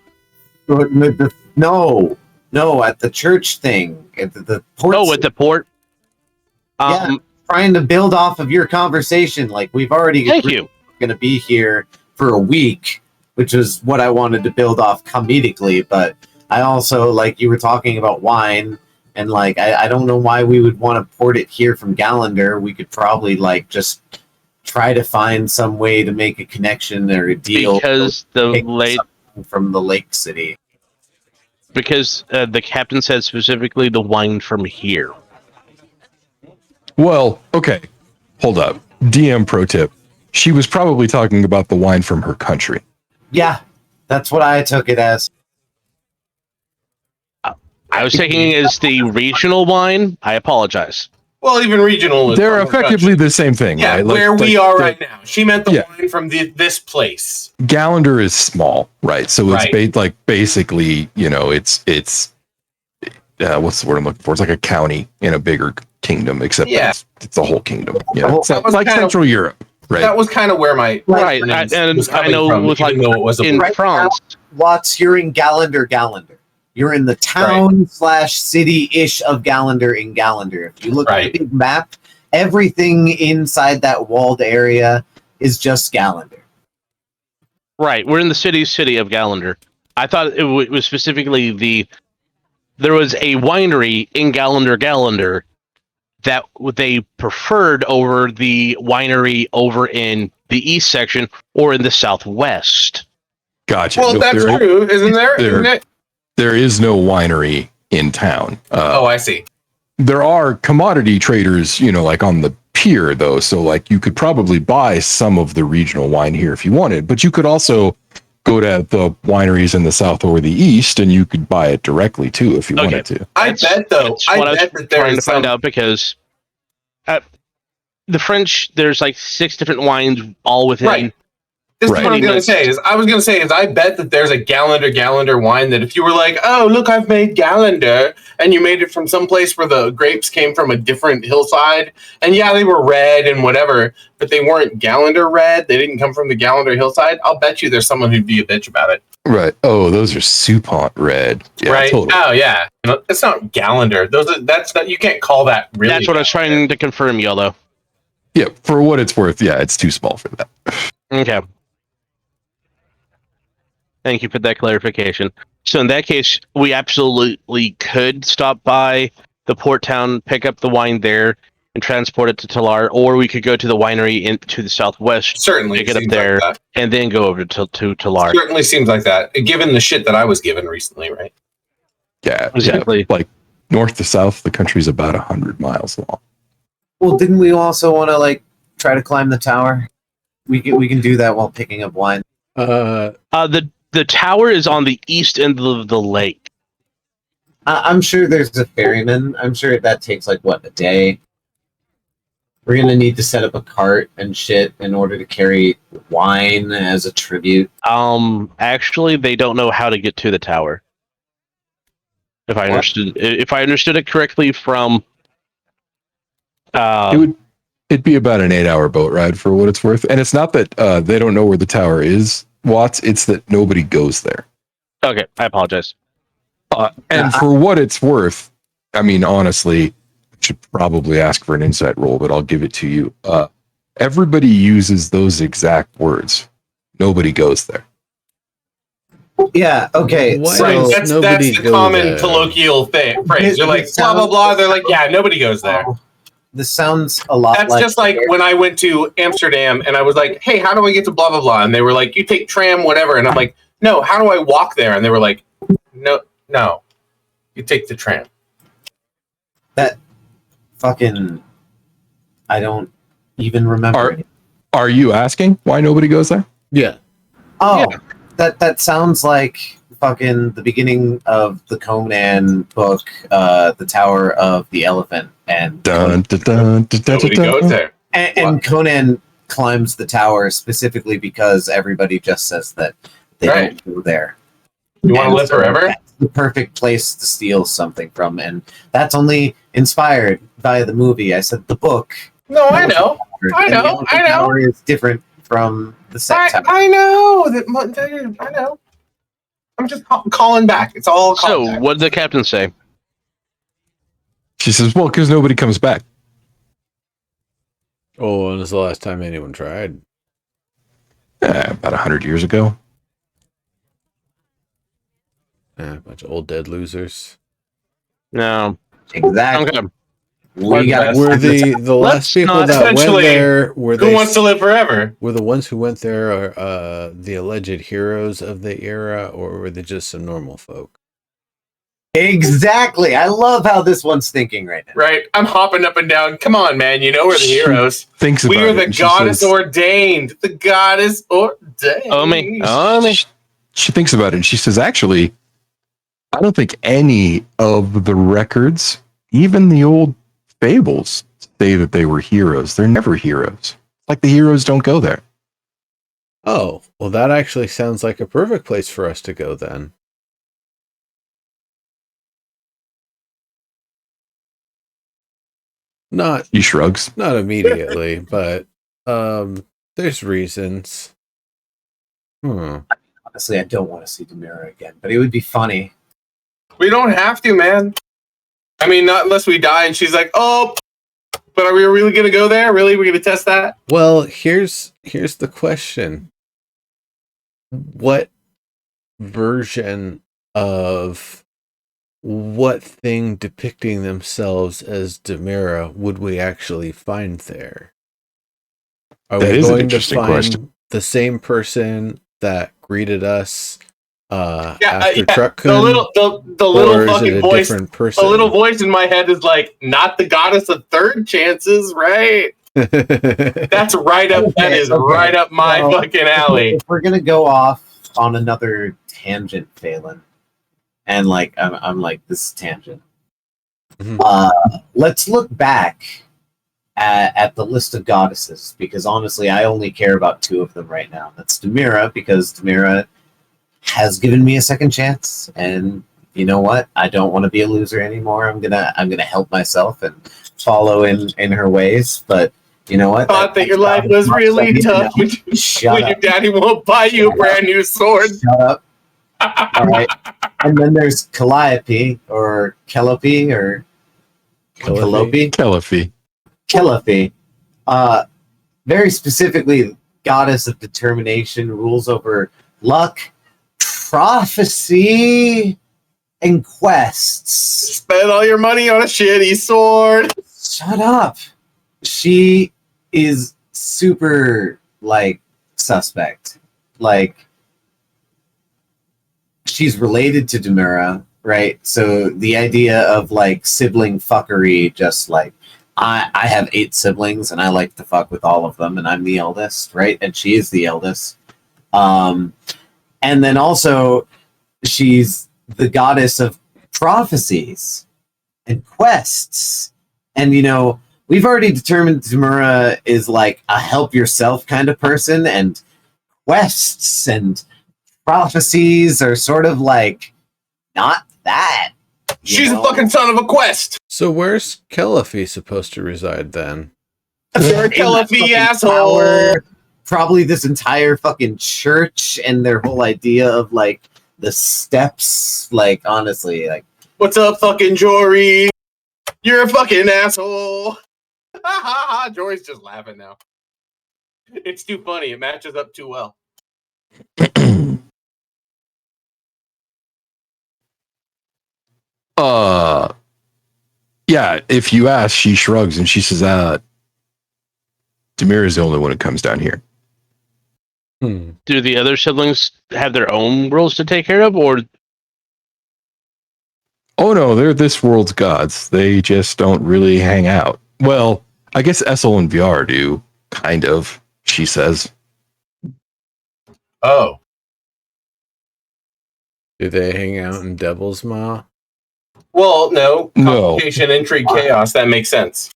No, at the church thing. At the port. Oh, at the port. Yeah. trying to build off of your conversation. Like, we've already Thank you. going to be here for a week, which is what I wanted to build off comedically. But I also, like, you were talking about wine, and like, I don't know why we would want to port it here from Gallender. We could probably like just try to find some way to make a connection or a deal Because from the Lake City. Because the captain said specifically the wine from here. Well, okay. Hold up. DM pro tip. She was probably talking about the wine from her country. Yeah, that's what I took it as. I was taking it as the regional wine. I apologize. Well, even regional is They're from her effectively country. the same thing. Yeah, right? where we are the- right now. She meant the Yeah. wine from this place. Gallender is small, right? So it's Right. basically, you know, it's what's the word I'm looking for? It's like a county in a bigger kingdom, except Yeah. it's a whole kingdom. Yeah, Well, it's that was like kind of- Central Europe, right? That was kind of where my Right, reference and was I coming know from, with even like though it was a in Right France. Watts, you're in Gallender. You're in the town / city-ish of Gallender in Gallender. If you look at the big map, everything inside that walled area is just Gallender. Right, we're in the city of Gallender. I thought it was specifically there was a winery in Gallender that they preferred over the winery over in the east section or in the southwest. Gotcha. Well, No, that's true, isn't there? Isn't it? There is no winery in town. Oh, I see. There are commodity traders, you know, like on the pier, though. So, like, you could probably buy some of the regional wine here if you wanted, but you could also go to the wineries in the south or the east, and you could buy it directly too if you wanted to. I bet That's what I was trying to find out because the French, there's like 6 different wines all within. Right. This is what I was going to say. I bet that there's a Gallender wine that if you were like, oh, look, I've made Gallender, and you made it from some place where the grapes came from a different hillside, and yeah, they were red and whatever, but they weren't Gallender red. They didn't come from the Gallender hillside. I'll bet you there's someone who'd be a bitch about it. Right. Oh, those are Supont red. Yeah, right. Totally. Oh, yeah. It's not Gallender. That's not. You can't call that really. That's what I was trying to confirm, Yolo. Yeah, for what it's worth, yeah, it's too small for that. Okay. Thank you for that clarification. So in that case, we absolutely could stop by the port town, pick up the wine there, and transport it to Talar, or we could go to the winery to the southwest, Certainly pick it up seems there, like that. and then go over to Talar. Certainly seems like that, given the shit that I was given recently, right? Yeah, Exactly. Yeah, like north to south, the country's about 100 miles long. Well, didn't we also want to like try to climb the tower? We can do that while picking up wine. The tower is on the east end of the lake. I'm sure there's a ferryman. I'm sure that takes like what, a day. We're gonna need to set up a cart and shit in order to carry wine as a tribute. Actually, they don't know how to get to the tower. If I understood it correctly from It'd be about an 8-hour boat ride for what it's worth. And it's not that they don't know where the tower is, Watts. It's that nobody goes there. Okay, I apologize. And for what it's worth, I mean, honestly, I should probably ask for an insight roll, but I'll give it to you. Everybody uses those exact words. Nobody goes there. Yeah. Okay. Why So does That's nobody the go common there? colloquial phrase. You're like, It blah, blah, sounds- blah. They're like, yeah, nobody goes there. this sounds a lot. That's just like when I went to Amsterdam and I was like, hey, how do I get to blah, blah, blah? And they were like, you take tram, whatever. And I'm like, no, how do I walk there? And they were like, no, you take the tram. that. Fucking. I don't even remember. Are you asking why nobody goes there? Yeah. Oh, that sounds like fucking the beginning of the Conan book, The Tower of the Elephant, and Dun, dun, dun, dun, dun, Nobody dun, goes dun. there. and Conan climbs the tower specifically because everybody just says that they Right. don't go there. You want to And live so forever? That's the perfect place to steal something from, and that's only inspired by the movie. I said the book. No, I know. I And the know, Elephant I know. Tower is different from the set tower. I know. I know. I'm just calling back. It's all calling So, back. what did the captain say? She says, well, because nobody comes back. Oh, when was the last time anyone tried? About 100 years ago. A bunch of old dead losers. No. Exactly. Okay. We got Were the last Let's people not- that went Essentially, there? Were Who they? wants to live forever? Were the ones who went there the alleged heroes of the era, or were they just some normal folk? exactly. I love how this one's thinking right now. Right? I'm hopping up and down. Come on, man. You know we're the She heroes. Thinks We about are it the and she goddess says- ordained. The goddess ordained. Oh me. She thinks about it and she says, actually, I don't think any of the records, even the old fables, say that they were heroes. They're never heroes. Like the heroes don't go there. Oh, well, that actually sounds like a perfect place for us to go then. Not He shrugs. not immediately, but there's reasons. Honestly, I don't want to see Demira again, but it would be funny. We don't have to, man. I mean, not unless we die and she's like, oh, but are we really going to go there? Really? We're going to test that? Well, here's the question. What version of what thing depicting themselves as Demira would we actually find there? Are That we is an going to interesting find question. the same person that greeted us after yeah. Truck The Kun? little Or is it fucking a voice. different person? The little voice in my head is like, not the goddess of third chances, right? That's right up. That is right up my Well, fucking alley. If we're gonna go off on another tangent, Phelan, and like I'm like this is tangent. Mhm. Let's look back at the list of goddesses because honestly, I only care about two of them right now. That's Demira because Demira has given me a second chance, and you know what? I don't want to be a loser anymore. I'm gonna help myself and follow in her ways, but. You know what? Thought that your life was really tough when Shut your up. daddy won't buy you a brand new sword. Shut up. All right. And then there's Calliope or Calliope or Calliope? Calliope. Calliope. Very specifically, goddess of determination, rules over luck, prophecy, and quests. Spend all your money on a shitty sword. Shut up. She is super like suspect. Like she's related to Demira, right? So the idea of like sibling fuckery, just like I have 8 siblings and I like to fuck with all of them, and I'm the eldest, right? And she is the eldest. And then also she's the goddess of prophecies and quests. And you know, we've already determined Demira is like a help yourself kind of person, and quests and prophecies are sort of like not that. She's a fucking son of a quest. So where's Calliope supposed to reside then? You're a Calliope asshole. Power, probably this entire fucking church and their whole idea of like the steps. Like honestly, like What's up, fucking Jory? You're a fucking asshole. Jory's just laughing now. It's too funny. It matches up too well. Yeah, if you ask, she shrugs and she says, Demir is the only one who comes down here. Do the other siblings have their own worlds to take care of, or Oh no, they're this world's gods. They just don't really hang out. Well, I guess Essel and VR do, kind of, she says. Oh. Do they hang out in Devil's Maw? Well, no. No. Complication, intrigue, chaos. That makes sense.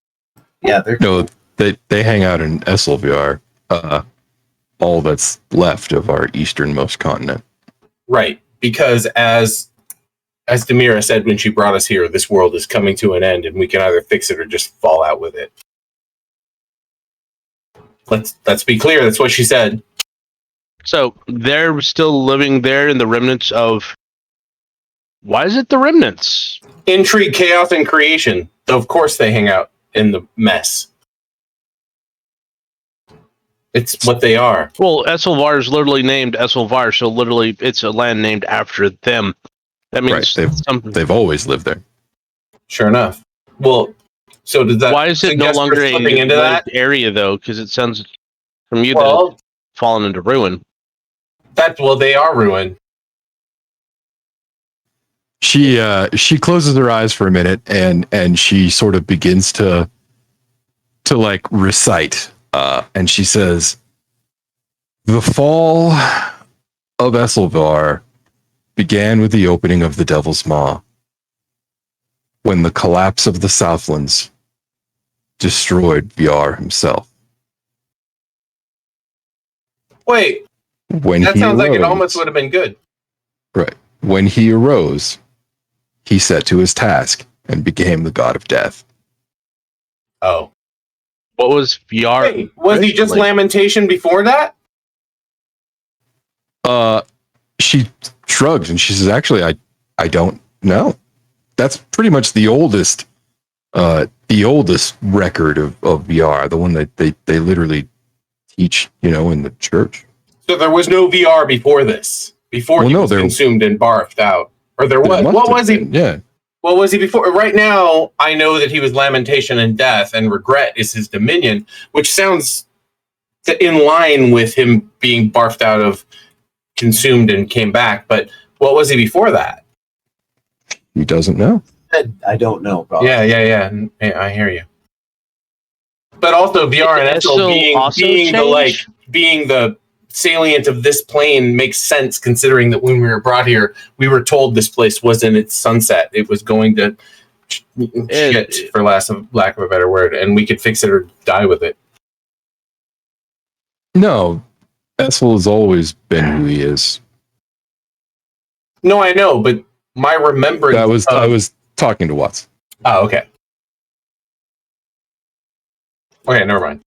yeah, they're No, they hang out in Essel VR, all that's left of our easternmost continent. Right. Because as Demira said when she brought us here, this world is coming to an end and we can either fix it or just fall out with it. Let's be clear, that's what she said. so they're still living there in the remnants of? Why is it the remnants? Intrigue, chaos, and creation. Of course they hang out in the mess. It's what they are. Well, Esselvar is literally named Esselvar, so literally it's a land named after them. That means They've always lived there. Sure enough. Well, so does that? Why is it no suggest we're longer a slipping into that? lived area, though? Because it sounds from you that Well, it's fallen into ruin. they are ruined. She closes her eyes for a minute and she sort of begins to like recite, and she says, "The fall of Esselvar began with the opening of the Devil's Maw, when the collapse of the Southlands destroyed VR himself. Wait, When that he sounds like it arose- almost would have been good. Right. When he arose, he set to his task and became the god of death." Oh, What was VR? wait, was he just originally? lamentation before that? She shrugs and she says, "Actually, I don't know. That's pretty much the oldest record of VR, the one that they literally teach, in the church." So there was no VR before this. Before Well, he no, was there- consumed and barfed out, or there There was. must What have was he? been, yeah. What was he before? Right now, I know that he was lamentation and death, and regret is his dominion, which sounds in line with him being barfed out of, consumed, and came back. But what was he before that? He doesn't know. I don't know, bro. Yeah, I hear you. But also VR and Did Essel Essel being also being the salient of this plane makes sense, considering that when we were brought here, we were told this place was in its sunset. It was going to shit, for lack of a better word, and we could fix it or die with it. No, Essel has always been who he is. No, I know, but my remembrance. I was talking to Watts. Oh, okay. Okay, never mind.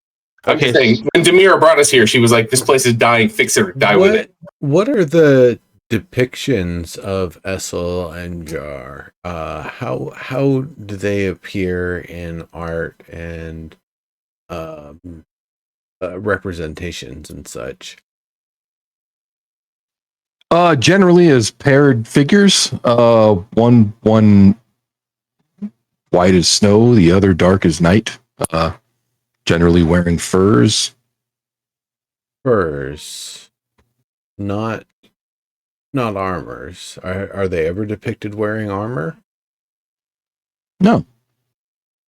I'm Okay. just saying, when Demira brought us here, she was like, "This place is dying. Fix it or die with it." What are the depictions of Essel and Jar? How do they appear in art and representations and such? Generally as paired figures. One white as snow, the other dark as night. Generally wearing furs. Furs, not armors. Are they ever depicted wearing armor? No.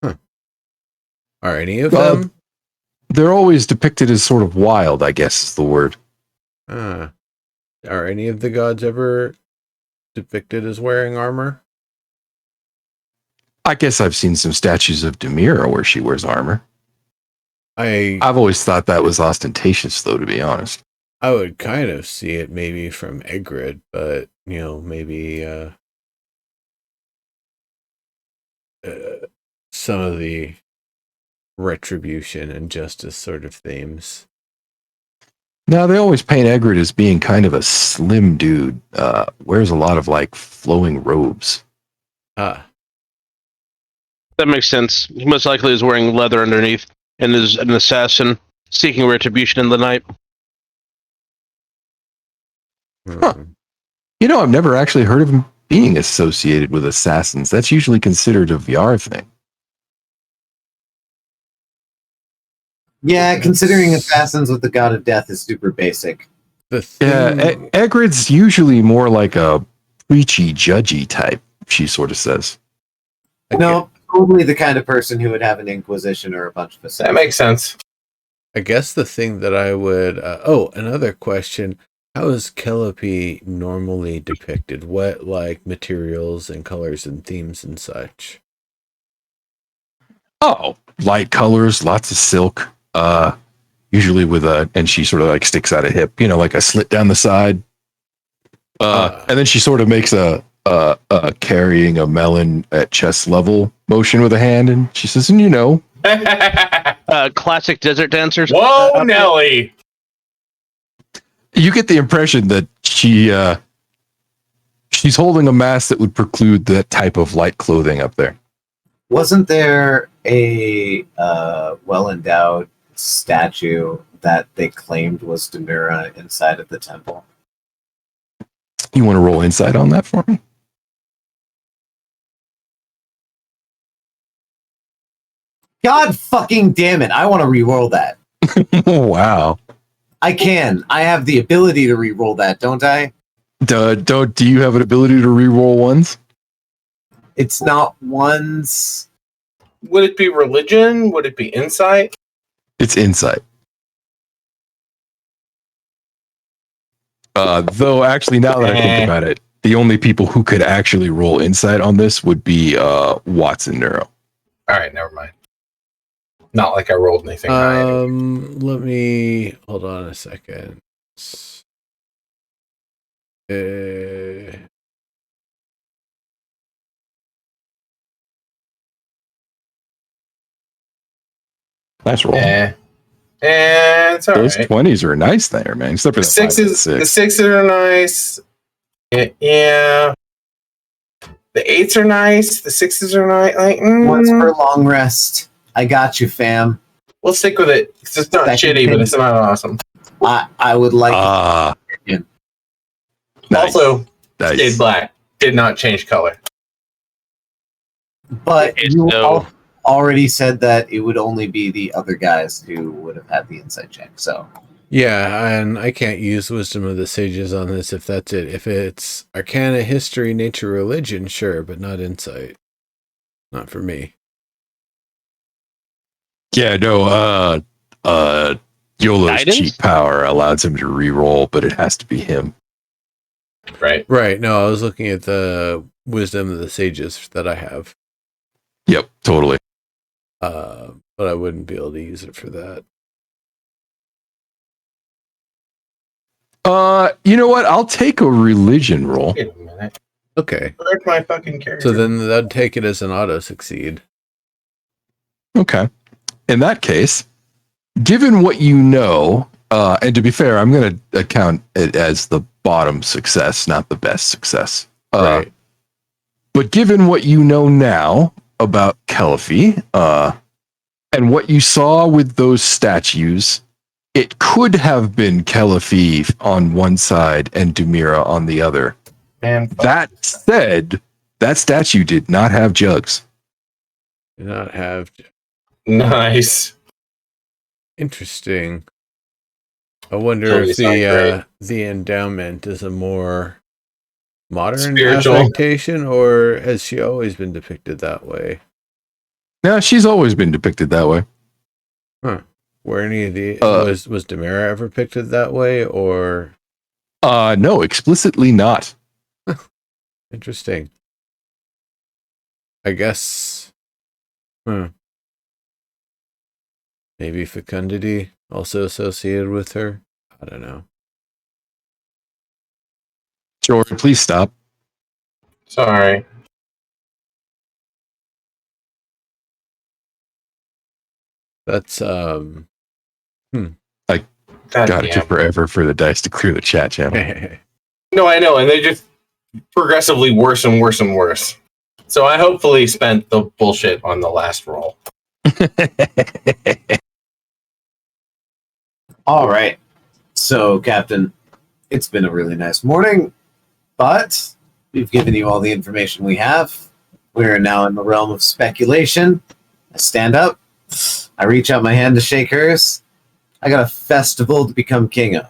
Are any of them? They're always depicted as sort of wild, I guess is the word. Are any of the gods ever depicted as wearing armor? I guess I've seen some statues of Demira where she wears armor. I've always thought that was ostentatious, though, to be honest. I would kind of see it maybe from Egrid, but maybe some of the retribution and justice sort of themes. Now, they always paint Egrid as being kind of a slim dude, wears a lot of, like, flowing robes. Ah, That makes sense. He most likely is wearing leather underneath and is an assassin seeking retribution in the night. Huh. I've never actually heard of him being associated with assassins. That's usually considered a VR thing. Yeah, considering assassins with the god of death is super basic. the thing, Yeah, Egrid's usually more like a preachy, judgy type, she sort of says. No, only the kind of person who would have an inquisition or a bunch of assassins. That makes sense. I guess the thing that I would another question: how is Calliope normally depicted? What materials and colors and themes and such? Oh, light colors, lots of silk. Usually with and she sort of like sticks out a hip, like a slit down the side. And then she sort of makes a carrying a melon at chest level motion with a hand, and she says, Classic desert dancers. Whoa, Nelly! you get the impression that she's holding a mask that would preclude that type of light clothing up there. Wasn't there a well-endowed statue that they claimed was Demira inside of the temple. You want to roll insight on that for me? God fucking damn it! I want to re-roll that. Wow. I can. I have the ability to re-roll that, don't I? Do you have an ability to re-roll ones? It's not ones. Would it be religion? Would it be insight? It's insight. Though, actually, now that I think about it, the only people who could actually roll insight on this would be Watson Neuro. All right, never mind. Not like I rolled anything high. Let me hold on a second. Nice roll. It's all Those right. 20s are nice there, man. Except for The the 5 and sixes, 6. the sixes are nice. Yeah. The 8s are nice. The 6s are nice. Like, Once for long rest. I got you, fam. we'll stick with it. It's just not Second shitty, but pin. it's not awesome. I would like. Nice. Also, Nice. stayed black. Did not change color. But It's you no- already said that it would only be the other guys who would have had the inside check. So Yeah, and I can't use Wisdom of the Sages on this if that's it. If it's Arcana, History, Nature, Religion, sure, but not Insight. Not for me. Yeah, no, YOLO's Guidance? cheat power allows him to re-roll, but it has to be him. Right. Right, no, I was looking at the Wisdom of the Sages that I have. Yep, totally. But I wouldn't be able to use it for that. You know what? I'll take a religion roll. Wait a minute. Okay. Where'd my fucking character? So then that'd take it as an auto succeed. Okay. In that case, given what you know, and to be fair, I'm going to account it as the bottom success, not the best success. Right. But given what you know now about Caliphie, and what you saw with those statues, it could have been Caliphie on one side and Dumira on the other. Man, fuck. That said, that statue did not have jugs. Do not have. Nice. Interesting. I wonder Totally if sound the endowment is a more modern Spiritual. affectation, or has she always been depicted that way? No, she's always been depicted that way. Were any of the was Demira ever depicted that way, or No, explicitly not. interesting? I guess. Maybe fecundity also associated with her. I don't know. George, please stop. Sorry. That's God God, it damn. took forever for the dice to clear the chat channel. No, I know, and they just progressively worse and worse and worse. So I hopefully spent the bullshit on the last roll. all right. So, Captain, it's been a really nice morning, but we've given you all the information we have. We're now in the realm of speculation. I stand up. I reach out my hand to shake hers. I got a festival to become king of.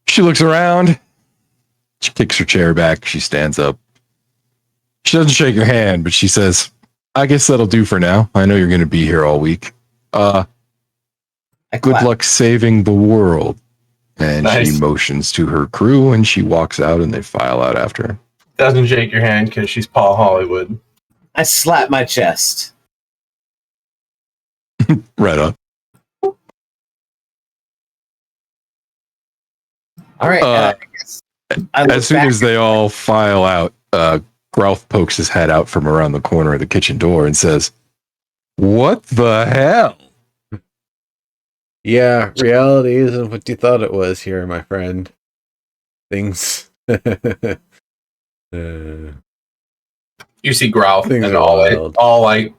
She looks around. She kicks her chair back. She stands up. She doesn't shake your hand, but she says, I guess that'll do for now. I know you're going to be here all week. I Good clap. luck saving the world. And Nice. she motions to her crew and she walks out and they file out after her. Doesn't shake your hand because she's Paul Hollywood. I slap my chest. Right up. All right. Uh, I guess I look As soon back. as they all file out, Growth pokes his head out from around the corner of the kitchen door and says, What the hell? Yeah, reality isn't what you thought it was here, my friend. Things. You see Growth, Things and are all wild.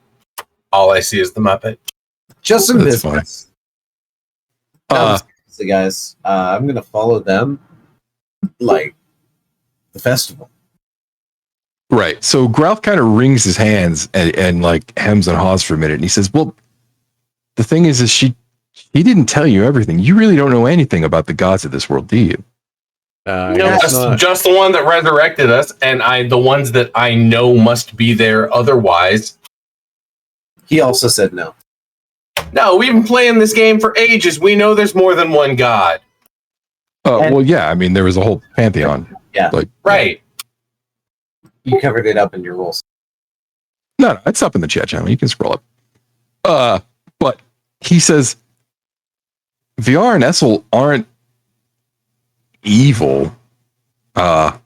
I see is the Muppet. Just in That's business. Uh, So guys, I'm gonna follow them, like the festival. right. So Growlth kind of wrings his hands and like hems and haws for a minute, and he says, "Well, the thing is she didn't tell you everything. You really don't know anything about the gods of this world, do you?" I No, guess not. just the one that resurrected us, and the ones that I know must be there otherwise. He also said no. No, we've been playing this game for ages. We know there's more than one god. Well, yeah. I mean, there was a whole pantheon. Yeah. Like, Right. You covered it up in your rules. no, it's up in the chat channel. You can scroll up. But he says VR and Essel aren't evil. And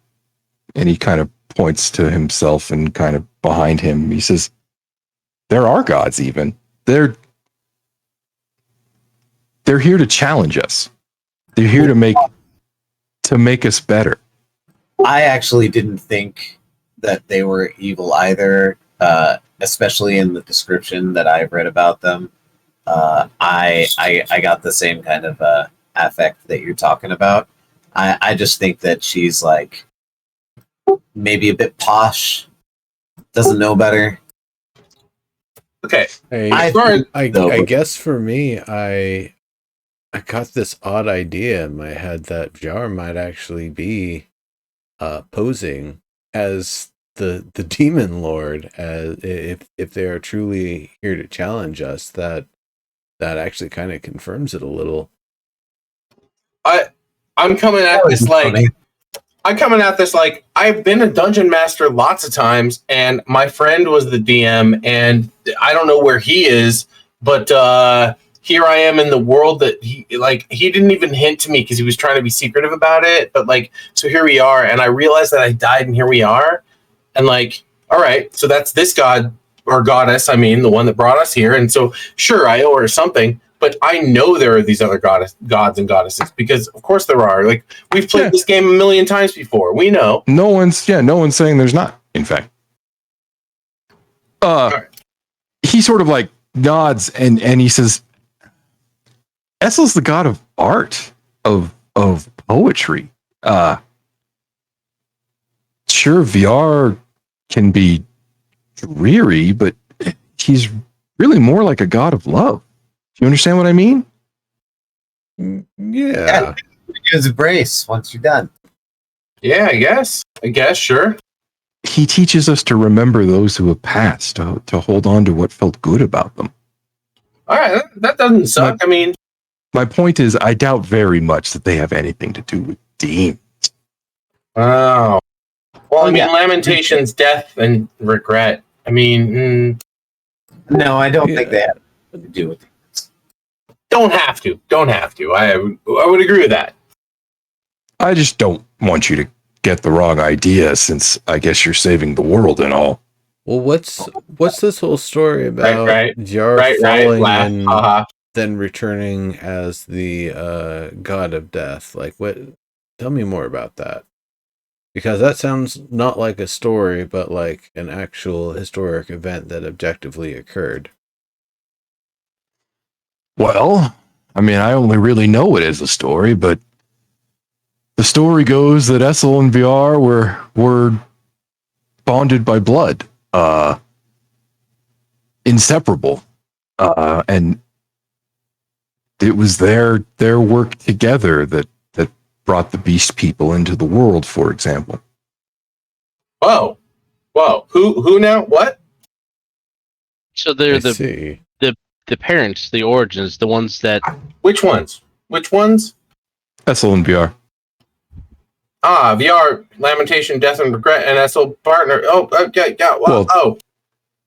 he kind of points to himself and kind of behind him. He says, there are gods even. They're here to challenge us. They're here to make us better. I actually didn't think that they were evil either, especially in the description that I've read about them. I got the same kind of affect that you're talking about. I just think that she's like maybe a bit posh, doesn't know better. Okay. I guess for me, I got this odd idea in my head that VR might actually be posing as the demon lord, as if they are truly here to challenge us. That actually kind of confirms it a little. I'm coming at this like I've been a dungeon master lots of times, and my friend was the DM, and I don't know where he is, but here I am in the world that he didn't even hint to me because he was trying to be secretive about it. But like, so here we are, and I realized that I died, and here we are, and like, all right, so that's this god or goddess. I mean, the one that brought us here, and so sure, I owe her something. But I know there are these other gods and goddesses because, of course, there are. Like, we've played this game a million times before. We know. No one's saying there's not. In fact, he sort of like nods and he says, "Essel's the god of art, of poetry. Sure, VR can be dreary, but he's really more like a god of love. Do you understand what I mean?" Yeah. Use a brace once you're done. Yeah, I guess, sure. He teaches us to remember those who have passed, to hold on to what felt good about them. All right, that doesn't suck. My point is, I doubt very much that they have anything to do with demons. Oh. Well, Lamentations, death, and regret. No, I don't think they have to do with it. Don't have to. I would agree with that. I just don't want you to get the wrong idea, since I guess you're saving the world and all. Well, what's this whole story about? Right. Jar falling and then returning as the god of death. Like, what? Tell me more about that, because that sounds not like a story, but like an actual historic event that objectively occurred. Well, I only really know it as a story, but the story goes that Essel and VR were bonded by blood, inseparable, and it was their work together that brought the beast people into the world, for example. Whoa. Who now? What? So they're the parents, the origins, the ones that. Which ones? Essel and VR. VR, Lamentation, Death, and Regret, and Essel partner. Oh, okay, yeah. Well,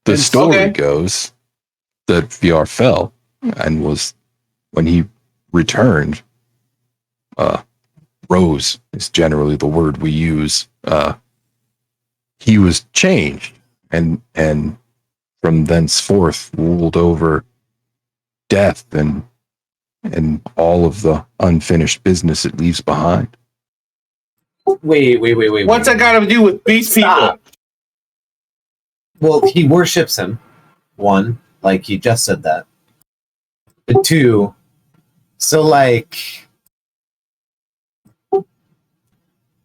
the story goes that VR fell and was, when he returned, rose is generally the word we use. He was changed and from thenceforth ruled over death and all of the unfinished business it leaves behind. Wait. What's that got to do with beast people? Well, he worships him. One, like he just said that. 2. So like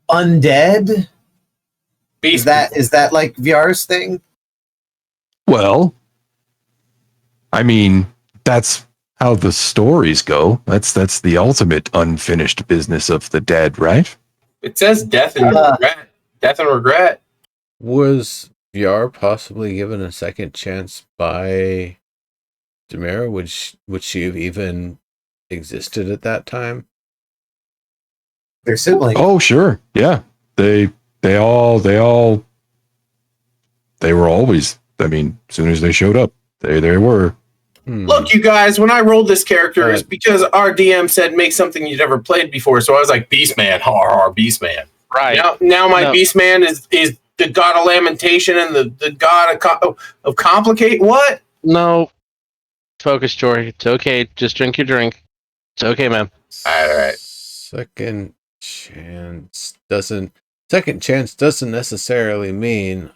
undead? Beast. Is that like VR's thing? Well, I mean, that's how the stories go. That's the ultimate unfinished business of the dead, right? It says death and regret. Death and regret. Was VR possibly given a second chance by Demira? Would she have even existed at that time? They're siblings. Oh, sure. Yeah. They were always, I mean, as soon as they showed up, they were. Look, you guys, when I rolled this character, it's because our DM said make something you'd never played before. So I was like, Beastman, har, Beastman. Right. Now my Beastman is the god of lamentation and the god of complicate. What? No. Focus, Jory. It's okay. Just drink your drink. It's okay, man. All right. Second chance doesn't necessarily mean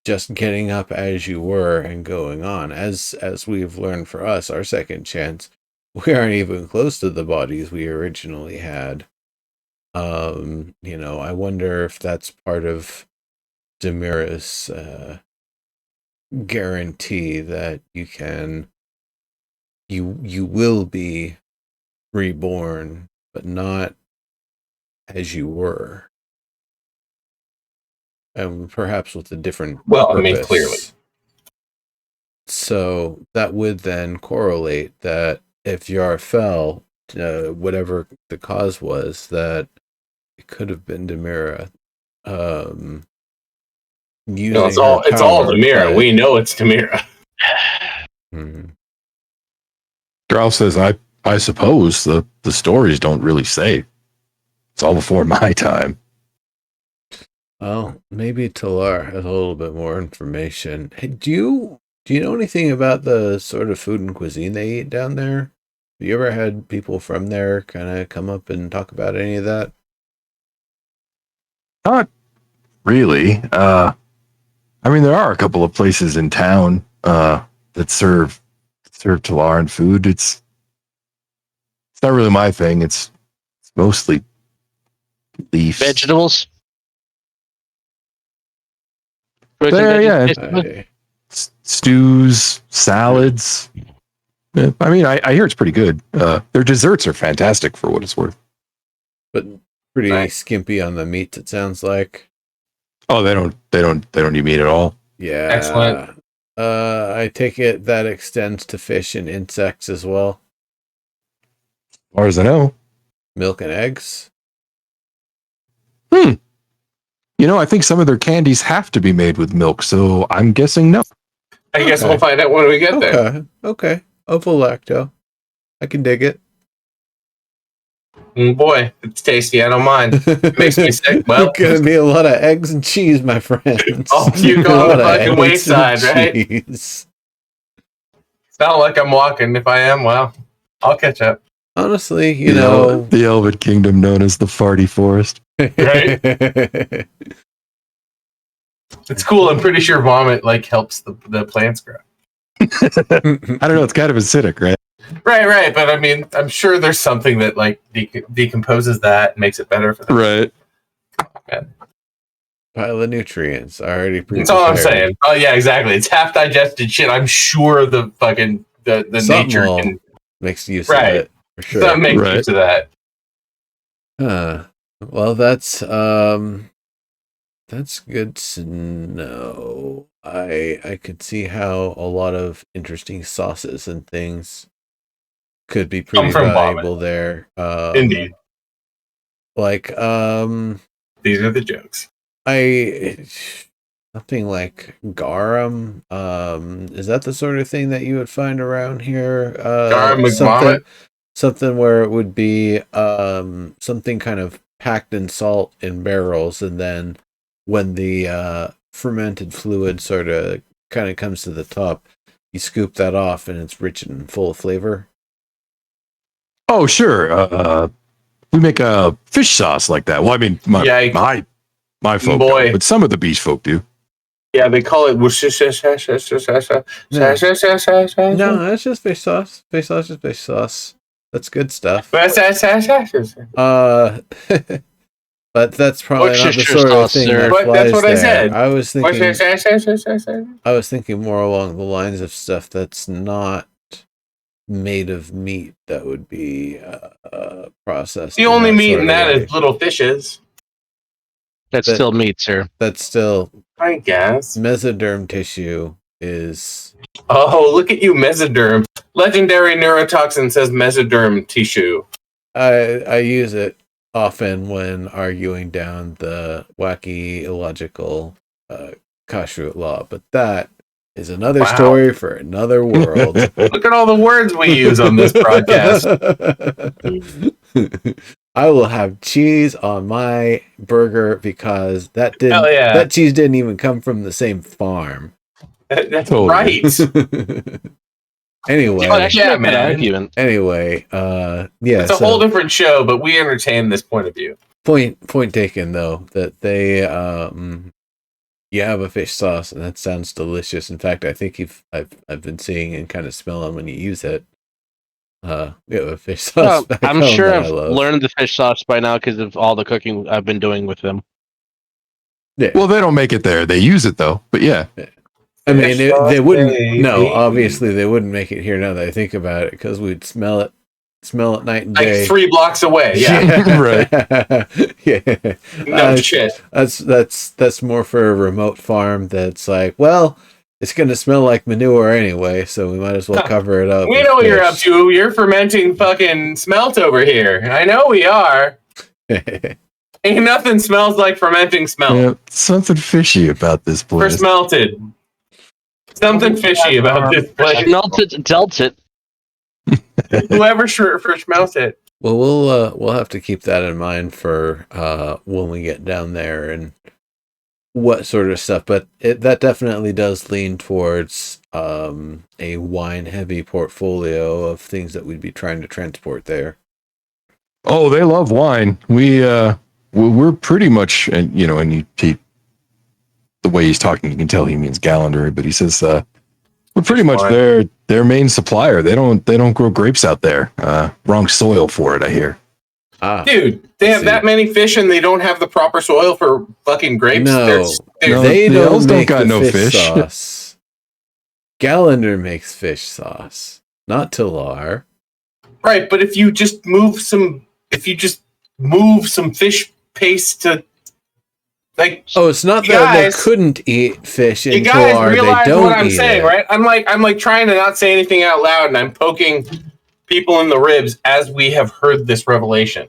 just getting up as you were and going on. As we've learned for us, our second chance, we aren't even close to the bodies we originally had. I wonder if that's part of Demira's guarantee that you will be reborn, but not as you were. And perhaps with a different Well, I purpose. mean, clearly. So that would then correlate that if Yar fell, whatever the cause was, that it could have been Demira. It's all Demira. We know it's Demira. Grouse says, I suppose the stories don't really say. It's all before my time. Well, maybe Talar has a little bit more information. Hey, do you know anything about the sort of food and cuisine they eat down there? Have you ever had people from there kind of come up and talk about any of that? Not really. I mean, there are a couple of places in town that serve Talaran food. It's not really my thing. It's mostly leaf Vegetables. Yeah. Stews, salads. Yeah, I mean, I hear it's pretty good. Their desserts are fantastic for what it's worth. But pretty skimpy on the meat, it sounds like. Oh, they don't eat meat at all. Yeah. Excellent. I take it that extends to fish and insects as well. As far as I know. Milk and eggs. I think some of their candies have to be made with milk, so I'm guessing no. I guess we'll find out when we get there. Okay. Ovo-lacto. I can dig it. Boy, it's tasty. I don't mind. It makes me sick. Well, it's gonna be a lot of eggs and cheese, my friends. Oh, you go on the fucking wayside, right? Cheese. It's not like I'm walking. If I am, well, I'll catch up. Honestly, you know, the Elven Kingdom known as the Farty Forest. Right? It's cool. I'm pretty sure vomit helps the plants grow. I don't know. It's kind of acidic, right? Right. But I mean, I'm sure there's something that decomposes that and makes it better for them. Right. Pile of nutrients already. That's all I'm saying. Oh yeah, exactly. It's half digested shit. I'm sure the fucking the nature can makes use of it for sure. That makes use of that. Well, that's good to know. I could see how a lot of interesting sauces and things could be pretty valuable there. Indeed. These are the jokes. Something like garum. Is that the sort of thing that you would find around here? Garum with vomit? Something where it would be something kind of packed in salt in barrels, and then when the fermented fluid sort of kind of comes to the top, you scoop that off and it's rich and full of flavor. Oh, sure. We make a fish sauce like that. Well, I mean, my folk don't, but some of the beach folk do. Yeah, they call it. No, that's just fish sauce. Fish sauce is fish sauce. That's good stuff. That's But that's probably not the Worcestershire sort of sauce, thing sir. that But flies that's what I there. said. I was thinking more along the lines of stuff that's not made of meat that would be processed. The in only that meat sort in of that way. is little fishes. That's That- still meat, sir. That's still I guess. mesoderm tissue is. Oh, look at you, mesoderm. Legendary neurotoxin says mesoderm tissue. I use it often when arguing down the wacky illogical kashrut law, but that is another Wow. story for another world. Look at all the words we use on this broadcast. I will have cheese on my burger because that Hell yeah. that cheese didn't even come from the same farm. That's Totally. right. Anyway, Oh, actually, Yeah, make that man. argument. anyway, yeah. It's a whole different show, but we entertain this point of view. Point taken though that they you have a fish sauce and that sounds delicious. In fact, I think I've been seeing and kind of smelling when you use it. We have a fish sauce. back I'm home sure that I I've love. learned the fish sauce by now because of all the cooking I've been doing with them. Yeah. Well, they don't make it there. They use it though. But yeah, I mean, Fish they sauce, wouldn't. baby. No, obviously they wouldn't make it here. Now that I think about it, because we'd smell it night and day. Like 3 blocks away. Yeah. Right. Yeah. No shit. That's more for a remote farm. That's like, well, it's gonna smell like manure anyway, so we might as well cover it up. We with know what you're up fish. to. You're fermenting fucking smelt over here. I know we are. Ain't nothing smells like fermenting smelt. yeah, something fishy about this For place. smelted. Something fishy about this place. Smelt it, dealt it. Whoever smelt it. Well, we'll have to keep that in mind for when we get down there and what sort of stuff. But that definitely does lean towards a wine-heavy portfolio of things that we'd be trying to transport there. Oh, they love wine. We're pretty much, and you know, and the way he's talking, you can tell he means Gallandry, but he says we're pretty much wine. their main supplier. They don't grow grapes out there. Wrong soil for it, I hear. Dude, they have that many fish and they don't have the proper soil for fucking grapes. No, No, they the elves don't don't make got the no fish fish. sauce. Gallander makes fish sauce, not Talar. Right, but if you just move some fish paste to, like, Oh, it's not You that guys- they couldn't eat fish in you guys Talar. realize They don't what I'm eat saying, it. right? I'm like trying to not say anything out loud, and I'm poking people in the ribs as we have heard this revelation.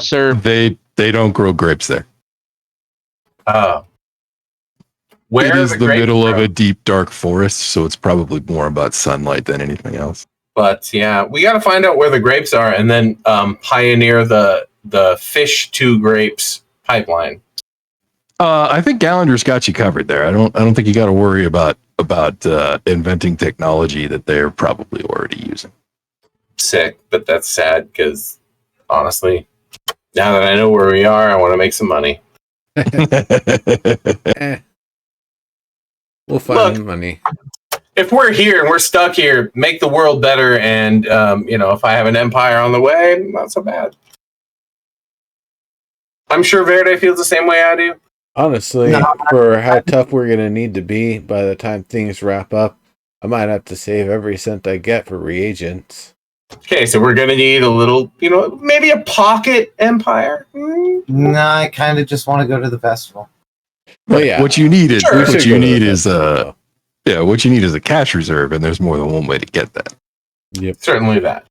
Sir, They don't grow grapes there. Where It are is the grapes middle of grown? a deep, dark forest, so it's probably more about sunlight than anything else. But yeah, we got to find out where the grapes are, and then pioneer the fish to grapes pipeline. I think Gallander's got you covered there. I don't think you got to worry about inventing technology that they're probably already using. Sick, but that's sad because honestly, now that I know where we are, I want to make some money. Eh. We'll find Look. money. If we're here and we're stuck here, make the world better. And if I have an empire on the way, not so bad. I'm sure Verde feels the same way I do. Honestly, for how tough we're gonna need to be by the time things wrap up, I might have to save every cent I get for reagents. Okay, so we're gonna need a little, maybe a pocket empire. No, I kind of just want to go to the festival. Well, yeah. What you need is Sure. We should go to the festival. what you need is a cash reserve, and there's more than one way to get that. Yep. Certainly that.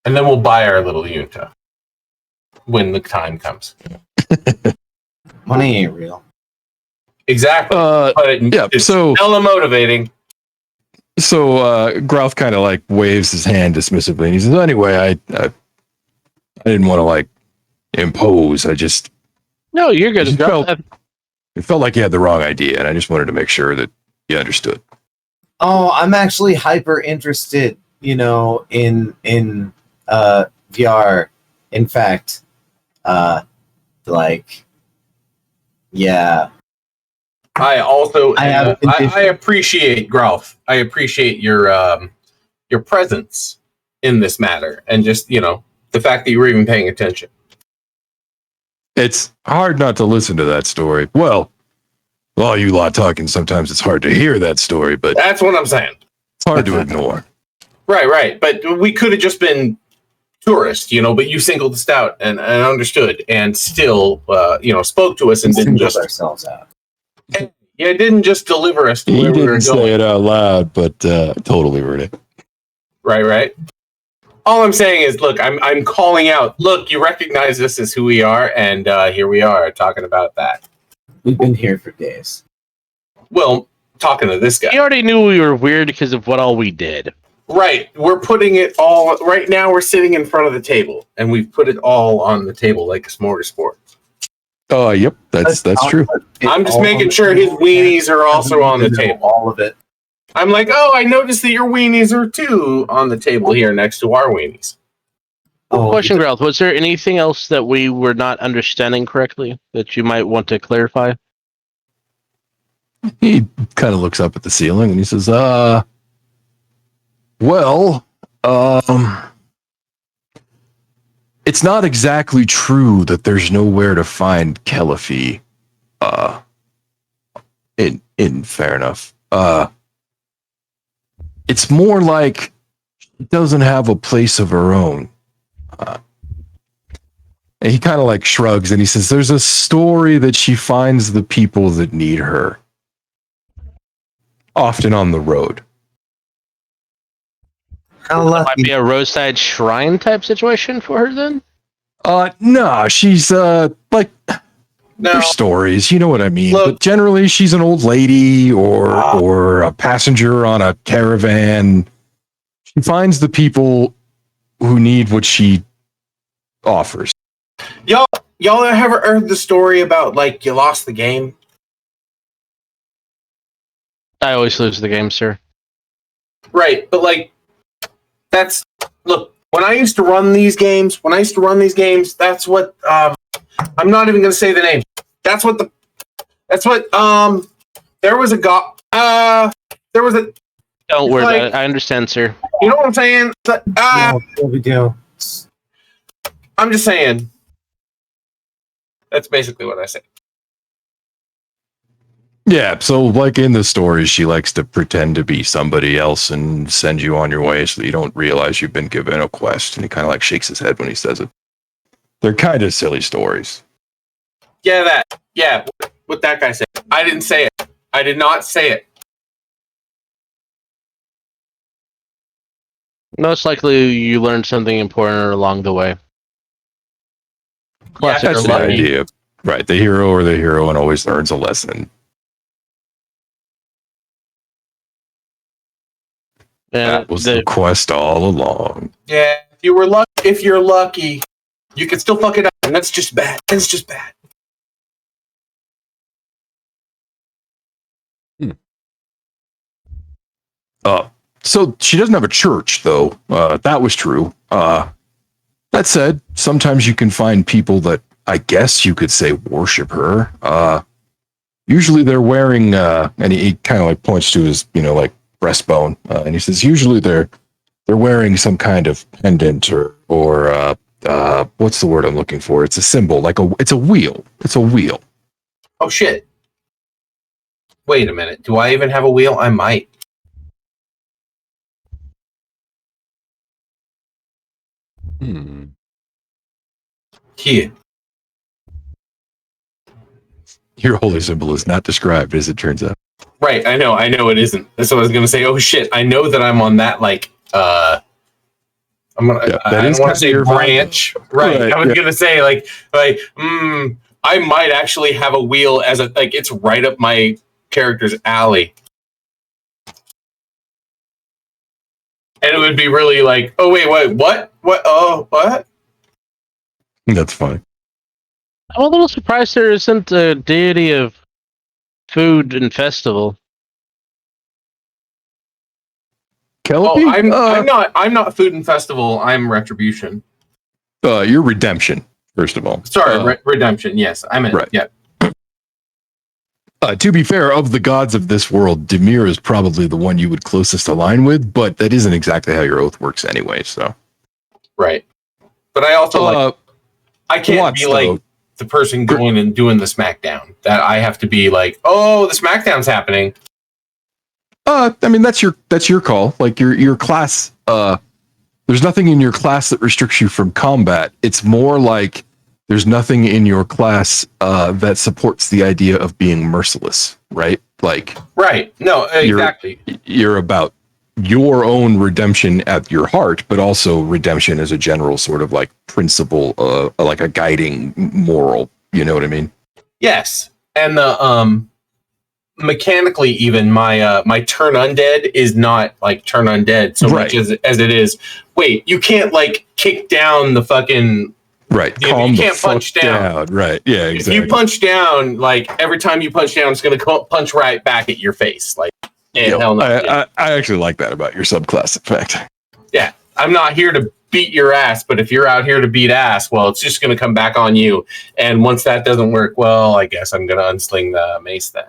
And then we'll buy our little Junta when the time comes. Money ain't real. Exactly. But yeah, it's so- hella motivating. So Growth kind of like waves his hand dismissively, and he says, "Anyway, I didn't want to like impose. I just no, you're good. Just it felt like you had the wrong idea, and I just wanted to make sure that you understood." Oh, I'm actually hyper interested, in VR. In fact, yeah. I also I have I appreciate Growth. I appreciate your presence in this matter, and just the fact that you were even paying attention. It's hard not to listen to that story. Well, while you lot talking, sometimes it's hard to hear that story, but That's what I'm saying. it's hard to ignore. Right. But we could have just been tourists, but you singled us out and understood, and still, spoke to us and didn't singled just ourselves out. Yeah, didn't just deliver us to He where we were didn't say going. it out loud, but totally heard it. Right. All I'm saying is, look, I'm calling out. Look, you recognize this as who we are, and here we are talking about that. We've been here for days. Well, talking to this He guy. already knew we were weird because of what all we did. Right. We're putting it all right now. We're sitting in front of the table, and we've put it all on the table like a smorgasbord. Oh, yep, that's true. I'm just making sure his weenies are also on the table. All of it. I'm like, oh, I noticed that your weenies are too on the table here next to our weenies. Oh, Question, Growth, was there anything else that we were not understanding correctly that you might want to clarify? He kind of looks up at the ceiling and he says, it's not exactly true that there's nowhere to find Caliphie. In fair enough. It's more like she doesn't have a place of her own. And he kind of like shrugs and he says, there's a story that she finds the people that need her. Often on the road. How Might lucky. be a roadside shrine type situation for her then? No, she's like No, there's stories, you know what I mean. Look. But generally she's an old lady or a passenger on a caravan. She finds the people who need what she offers. y'all ever heard the story about like you lost the game? I always lose the game, sir. Right, but like look, when I used to run these games, that's what I'm not even gonna say the name. There was a Don't It's worry like- about it. I understand, sir. you know what I'm saying? What we do? I'm just saying. That's basically what I say. Yeah, so like in the stories, she likes to pretend to be somebody else and send you on your way so that you don't realize you've been given a quest. And he kind of like shakes his head when he says it. They're kind of silly stories. Yeah, what that guy said. I didn't say it. I did not say it. Most likely you learned something important along the way. Classic Yeah, That's or the lucky. idea. Right, the hero or the heroine always learns a lesson. And That was the quest all along. Yeah, if you're lucky, you can still fuck it up, and that's just bad. That's just bad. So she doesn't have a church, though. That was true. That said, sometimes you can find people that I guess you could say worship her. Usually they're wearing, and he kind of like points to his, like breastbone, and he says usually they're wearing some kind of pendant or what's the word I'm looking for? It's a symbol, it's a wheel. It's a wheel. Oh shit! Wait a minute. Do I even have a wheel? I might. Here. Your holy symbol is not described, as it turns out. Right. I know it isn't. That's what I was gonna say. Oh shit! I know that I'm on that I'm gonna. Yeah, I that don't is want kind to say of your vibe. branch. Right. I was gonna say I might actually have a wheel as it's right up my character's alley. And it would be really like, oh wait, what? Oh, what? That's funny. I'm a little surprised there isn't a deity of food and festival. Calliope? Oh, I'm not Food and Festival. I'm Retribution. You're redemption, first of all. Sorry, Redemption. Yes, I meant right. yeah. To be fair, of the gods of this world, Demir is probably the one you would closest align with, but that isn't exactly how your oath works anyway, so. Right. But I also I can't be like the person going and doing the smackdown. That I have to be like, oh, the smackdown's happening. I mean that's your call. Like your class, there's nothing in your class that restricts you from combat. It's more like there's nothing in your class that supports the idea of being merciless, right? Like, right? No, exactly. You're about your own redemption at your heart, but also redemption as a general sort of like principle, like a guiding moral. You know what I mean? Yes, and the mechanically, even my turn undead is not like turn undead so much as it is. Wait, you can't like kick down the fucking. Right. You can't punch down. Right. Yeah, exactly. If you punch down, like every time you punch down, it's going to punch right back at your face. Like, hell no. I actually like that about your subclass, in fact. Yeah. I'm not here to beat your ass, but if you're out here to beat ass, well, it's just going to come back on you. And once that doesn't work, well, I guess I'm going to unsling the mace then.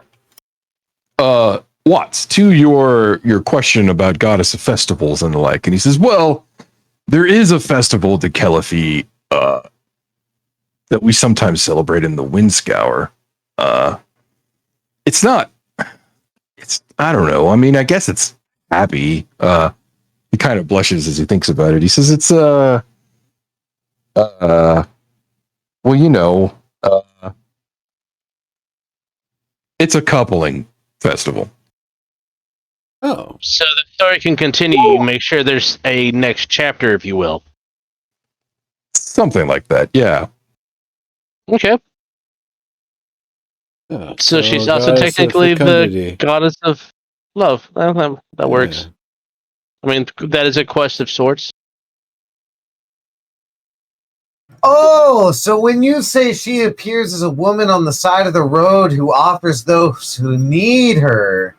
Watts, to your question about goddess of festivals and the like, and he says, well, there is a festival to Kelefi, that we sometimes celebrate in the Windscour. It's not. I don't know. I mean, I guess it's happy. He kind of blushes as he thinks about it. He says it's well, you know, it's a coupling festival. Oh, so the story can continue. Make sure there's a next chapter, if you will. Something like that. Yeah. Okay. yeah. So she's also technically the goddess of love. That works. I mean, that is a quest of sorts. Oh, so when you say she appears as a woman on the side of the road who offers those who need her.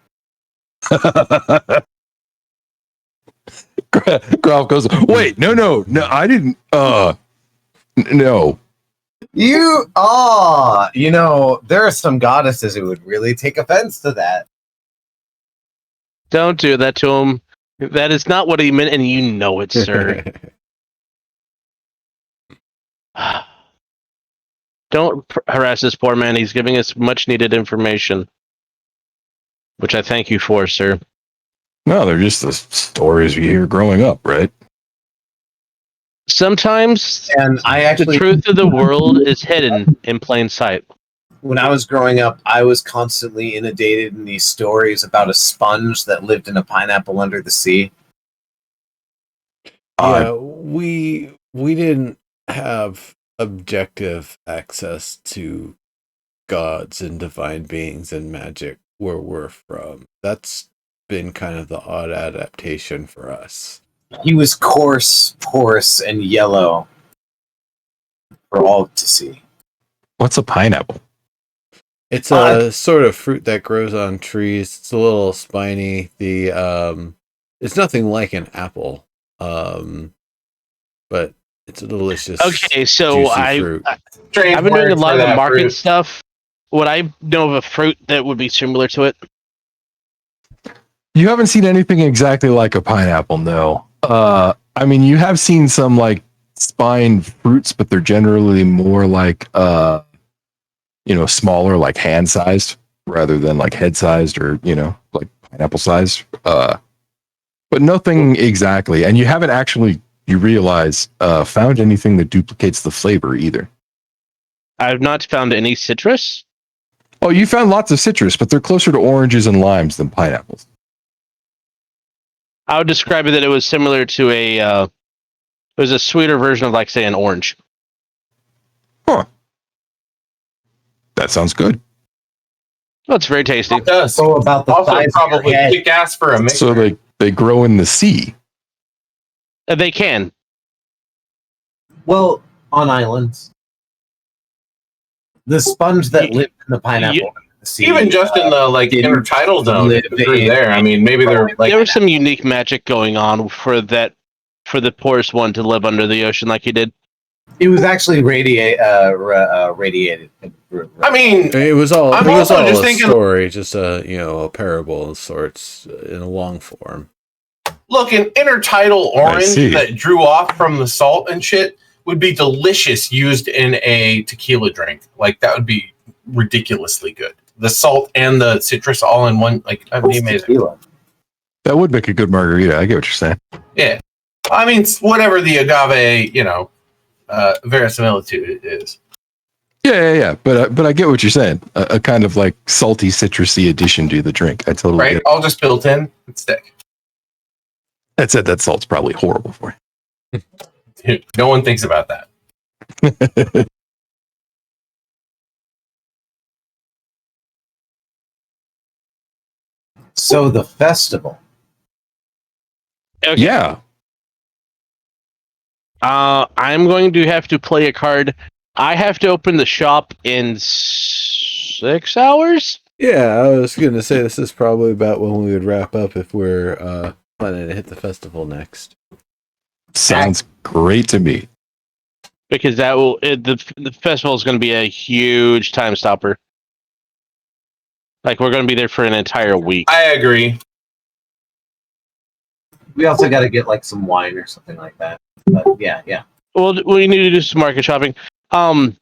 Graf goes, wait, no, I didn't, no. You know, there are some goddesses who would really take offense to that. Don't do that to him. That is not what he meant, and you know it, sir. Don't harass this poor man. He's giving us much needed information, which I thank you for, sir. No, they're just the stories we hear growing up, right? Sometimes And the truth of the world is hidden in plain sight. When I was growing up, I was constantly inundated in these stories about a sponge that lived in a pineapple under the sea. Yeah, we didn't have objective access to gods and divine beings and magic where we're from. That's been kind of the odd adaptation for us. He was coarse, porous, and yellow for all to see. What's a pineapple? It's a sort of fruit that grows on trees. It's a little spiny. It's nothing like an apple, but it's a delicious. Okay, so fruit. I've been doing a lot of the market stuff. Would I know of a fruit that would be similar to it? You haven't seen anything exactly like a pineapple, no. I mean, you have seen some like spined fruits, but they're generally more like smaller, like hand sized, rather than like head sized or like pineapple sized. But nothing exactly. And you haven't actually, you realize, found anything that duplicates the flavor either. I've not found any citrus. Oh, you found lots of citrus, but they're closer to oranges and limes than pineapples. I would describe it that it was similar to it was a sweeter version of, like, say, an orange. Huh. That sounds good. Oh, it's very tasty. It does. So about the Also, size probably kick ass for a mixer. So they grow in the sea. They can. Well, on islands. The sponge that lived in the pineapple. Even just in the intertidal zone through there. I mean, maybe they're like there was some unique magic going on for the poorest one to live under the ocean like he did. It was actually radiated. I mean, It was all. I'm it was also all just a thinking- story, just a parable of sorts in a long form. look, an intertidal I orange see. that drew off from the salt and shit would be delicious used in a tequila drink. Like, that would be ridiculously good. The salt and the citrus all in one, like, that'd be amazing. Tequila. That would make a good margarita. I get what you're saying. Yeah. I mean, whatever the agave, verisimilitude is. Yeah. But I get what you're saying. A kind of like salty, citrusy addition to the drink. I totally Right? get it. All just built in. It's thick. That said, that salt's probably horrible for you. No one thinks about that. So the festival. Okay. Yeah. I'm going to have to play a card. I have to open the shop in 6 hours. Yeah, I was gonna say this is probably about when we would wrap up if we're planning to hit the festival next. Sounds great to me. Because the festival is going to be a huge time stopper. Like, we're going to be there for an entire week. I agree. We also got to get like some wine or something like that. But yeah. Well, we need to do some market shopping. Is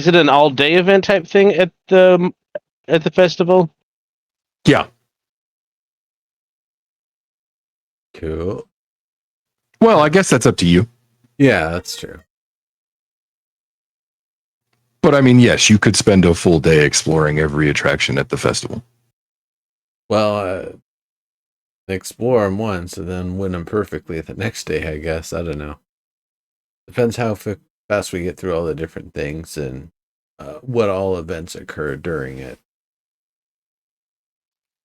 it an all-day event type thing at the festival? Yeah. Cool. Well, I guess that's up to you. Yeah, that's true. But I mean, yes, you could spend a full day exploring every attraction at the festival. Well, explore them once and then win them perfectly the next day, I guess. I don't know. Depends how fast we get through all the different things and what all events occur during it.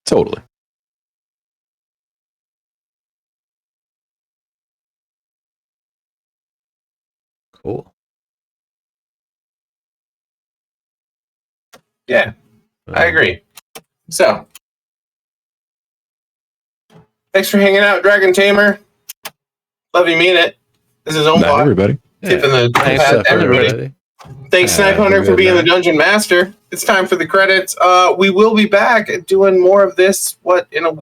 Totally. Cool. Yeah, I agree. So, thanks for hanging out, Dragon Tamer. Love you, mean it. This is Not Omar. everybody. Tipping the Thanks, hat to everybody. Thanks, Snipe Have a Hunter, for good being the night. Dungeon Master. It's time for the credits. We will be back doing more of this, in a